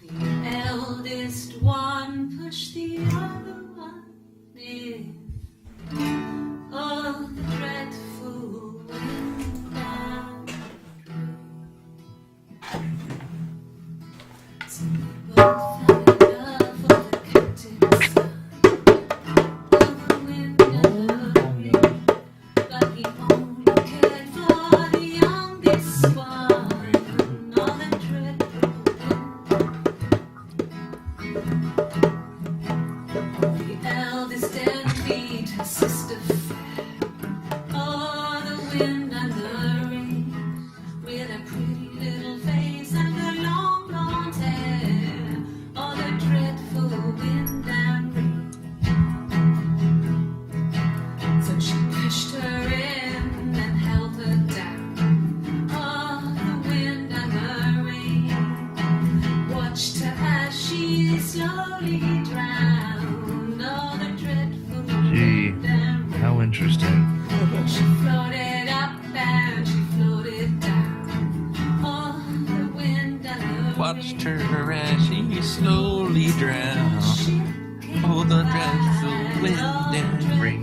Speaker 6: The eldest one pushed the other one in. Oh, the dreadful wind and rain. So we both had enough of the captain's son, of the wind and the rain. But he only cared for the youngest one. All the dreadful wind. The eldest envied her sister fair. Oh, the wind and the rain, with her pretty little face and her long blonde hair. Oh, the dreadful wind and rain. So she pushed her in and held her down. Oh, the wind and the rain watched her as she slowly drowned. Oh, the dreadful
Speaker 2: Gee,
Speaker 6: wind and rain.
Speaker 2: how interesting.
Speaker 6: She floated up and she floated down. Oh, the wind and the
Speaker 5: Watched
Speaker 6: rain.
Speaker 5: her as she slowly drowned.
Speaker 6: She
Speaker 5: Oh, the dreadful wind and rain.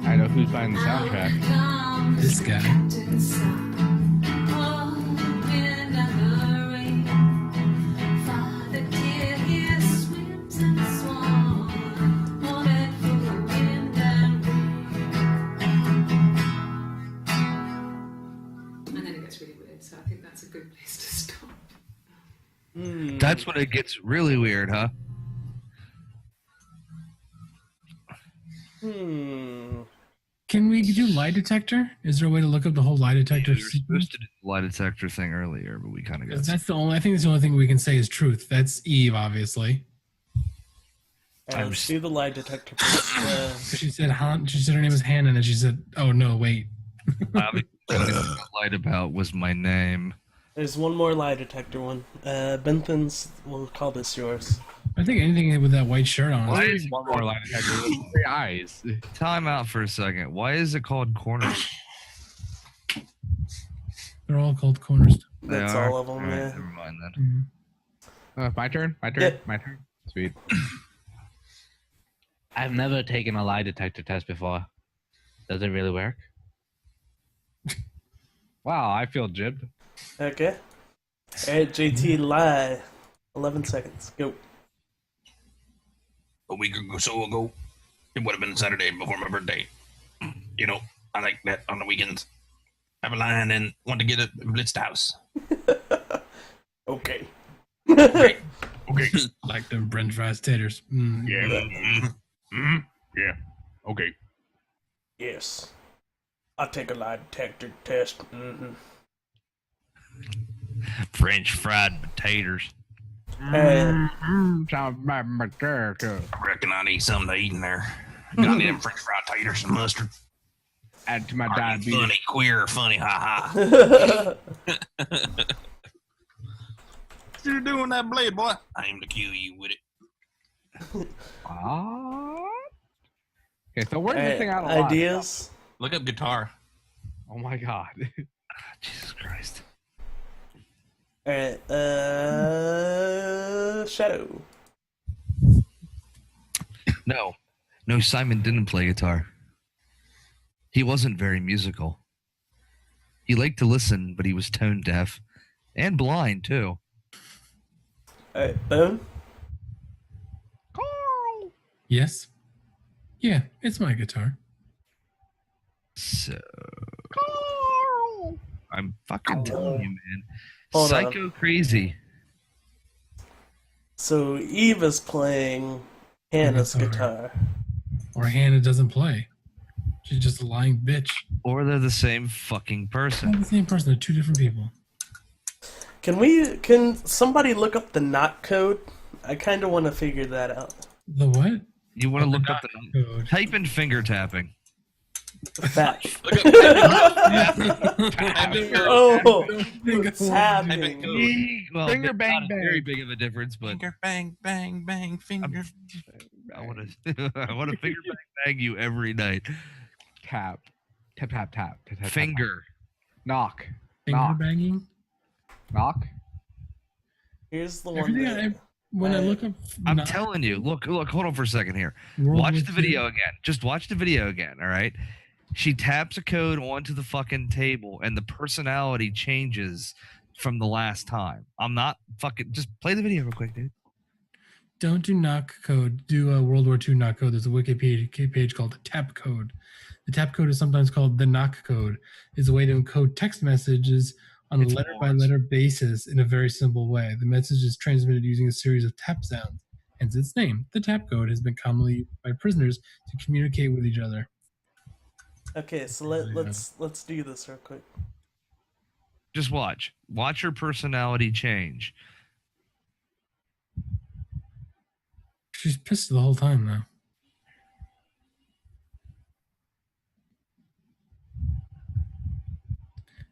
Speaker 7: I know who's buying the soundtrack.
Speaker 1: This guy.
Speaker 10: And then it gets really weird, so I think that's a good place to stop.
Speaker 2: That's when it gets really weird, huh?
Speaker 1: Can we do lie detector? Is there a way to look up the whole lie detector
Speaker 2: We were
Speaker 1: sequence?
Speaker 2: supposed to do the lie detector thing earlier, but we kind of got.
Speaker 1: 'Cause that's the only. I think that's the only thing we can say is truth. That's Eve, obviously.
Speaker 3: Let's do the lie detector first.
Speaker 1: 'Cause she said She said her name was Hannah, and then she said, "Oh no, wait."
Speaker 2: Obviously, the only thing I lied about was my name.
Speaker 3: There's one more lie detector one. Benthans, we'll call this yours.
Speaker 1: I think anything with that white shirt on.
Speaker 2: Why
Speaker 1: is-
Speaker 2: is
Speaker 7: One more line detector with 3 eyes.
Speaker 2: Time out for a second. Why is it called corners?
Speaker 1: They're all called corners.
Speaker 2: They
Speaker 3: That's
Speaker 2: are?
Speaker 3: all of them,
Speaker 2: Alright,
Speaker 3: yeah.
Speaker 2: Never mind then.
Speaker 1: Mhm.
Speaker 7: My turn? My turn?
Speaker 3: Yep.
Speaker 7: My turn? Sweet. I've never taken a lie detector test before. Does it really work? Wow, I feel jibbed.
Speaker 3: Okay. Alright, JT, lie. 11 seconds. Go.
Speaker 11: A week or so ago, it would have been Saturday before my birthday. You know, I like that on the weekends. Have a line and want to get a blitzed house.
Speaker 3: Okay.
Speaker 11: Okay. Okay.
Speaker 1: Like them French fries taters. Mm.
Speaker 11: Yeah. Yeah. Okay.
Speaker 3: Yes. I'll take a lie detector test.
Speaker 2: French fried potatoes.
Speaker 3: Hey.
Speaker 11: I reckon I need something to eat in there. Got any of them French fried taters and mustard?
Speaker 7: Add to my
Speaker 11: Are you
Speaker 7: diabetes.
Speaker 11: funny, queer, funny, ha ha. You're doing that blade, boy. I aim to kill you with it.
Speaker 7: Okay, so we're
Speaker 3: Alright,
Speaker 7: missing out a lot.
Speaker 3: ideas.
Speaker 5: Look up guitar.
Speaker 7: Oh my god.
Speaker 2: Jesus Christ.
Speaker 3: Alright, Shadow.
Speaker 2: No, Simon didn't play guitar. He wasn't very musical. He liked to listen, but he was tone deaf and blind too.
Speaker 3: Alright, Bone.
Speaker 1: Yes. Yeah, it's my guitar.
Speaker 2: So I'm fucking telling you, man.
Speaker 3: Hold on.
Speaker 2: Psycho crazy.
Speaker 3: So Eve is playing Hannah's
Speaker 1: Guitar.
Speaker 3: guitar.
Speaker 1: Or Hannah doesn't play. She's just a lying bitch.
Speaker 2: Or they're the same fucking
Speaker 1: They're
Speaker 2: person.
Speaker 1: the same person. They're two different people.
Speaker 3: Can somebody look up the knot code? I kind of want to figure that out.
Speaker 1: The what?
Speaker 2: You want to look up the
Speaker 1: Code.
Speaker 2: type in finger tapping.
Speaker 3: That.
Speaker 1: Oh,
Speaker 3: Tapping.
Speaker 2: Well,
Speaker 7: Finger
Speaker 2: not
Speaker 7: bang
Speaker 2: a
Speaker 7: bang.
Speaker 2: very big of a difference, but
Speaker 5: Finger bang bang bang finger.
Speaker 2: I want to I want to finger bang you every night.
Speaker 7: Tap. Tap, tap, tap. Tap, tap,
Speaker 2: Finger.
Speaker 7: Tap. Knock.
Speaker 1: Finger
Speaker 7: Knock.
Speaker 1: banging.
Speaker 7: Knock.
Speaker 3: Here's the one.
Speaker 1: Everything when I look up,
Speaker 2: I'm telling you. Look. Hold on for a second here.
Speaker 1: World
Speaker 2: Watch
Speaker 1: War
Speaker 2: the
Speaker 1: II.
Speaker 2: video again. Just watch the video again. All right. She taps a code onto the fucking table, and the personality changes from the last time. I'm not fucking. Just play the video real quick, dude.
Speaker 1: Don't do knock code. Do a World War II knock code. There's a Wikipedia page called tap code. The tap code is sometimes called the knock code. It's a way to encode text messages on a letter-by-letter basis in a very simple way. The message is transmitted using a series of tap sounds, hence its name. The tap code has been commonly used by prisoners to communicate with each other.
Speaker 3: Okay, so let's do this real quick.
Speaker 2: Just watch. Watch her personality change.
Speaker 1: She's pissed the whole time now.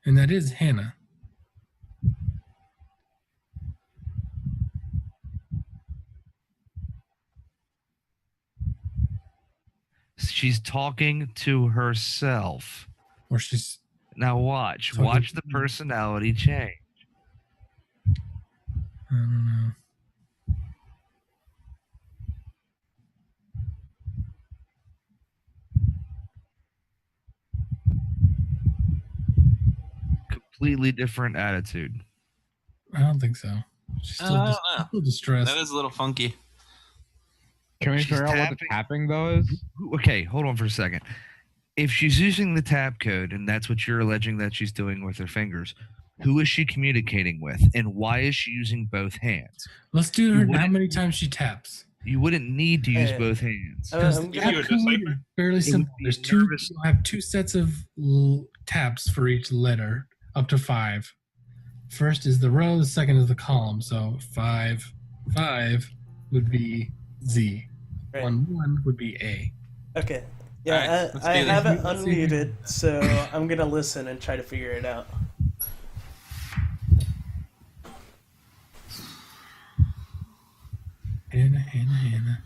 Speaker 1: And that is Hannah.
Speaker 2: She's talking to herself.
Speaker 1: Or she's
Speaker 2: Now watch.
Speaker 1: Talking
Speaker 2: Watch
Speaker 1: to
Speaker 2: the
Speaker 1: me.
Speaker 2: personality change.
Speaker 1: I don't know.
Speaker 2: Completely different attitude.
Speaker 1: I don't think so. She's still,
Speaker 5: I don't know.
Speaker 1: still distressed.
Speaker 5: That is a little funky.
Speaker 7: Can we
Speaker 2: She's
Speaker 7: figure out what the
Speaker 2: tapping.
Speaker 7: tapping though is?
Speaker 2: Okay, hold on for a second. If she's using the tap code, and that's what you're alleging that she's doing with her fingers, who is she communicating with, and why is she using both hands?
Speaker 1: Let's do
Speaker 2: You
Speaker 1: her how
Speaker 2: wouldn't-
Speaker 1: many times she taps.
Speaker 2: You wouldn't need to use
Speaker 3: Hey,
Speaker 2: both hands.
Speaker 1: Because
Speaker 3: I'm
Speaker 1: the
Speaker 3: gonna
Speaker 1: tap
Speaker 11: do a
Speaker 1: code is
Speaker 11: decipher.
Speaker 1: fairly
Speaker 2: would
Speaker 1: simple.
Speaker 2: be
Speaker 1: There's two.
Speaker 2: nervous.
Speaker 1: You'll have two sets of taps for each letter, up to 5. First is the row. The second is the column. So 5 would be Z.
Speaker 3: Right.
Speaker 1: 1 would be A.
Speaker 3: Okay.
Speaker 5: Alright,
Speaker 3: Yeah,
Speaker 5: let's
Speaker 3: I
Speaker 5: do this.
Speaker 3: have it
Speaker 1: Let's see.
Speaker 3: unmuted, so I'm gonna listen and try to figure it out.
Speaker 1: Hannah, Hannah, Hannah.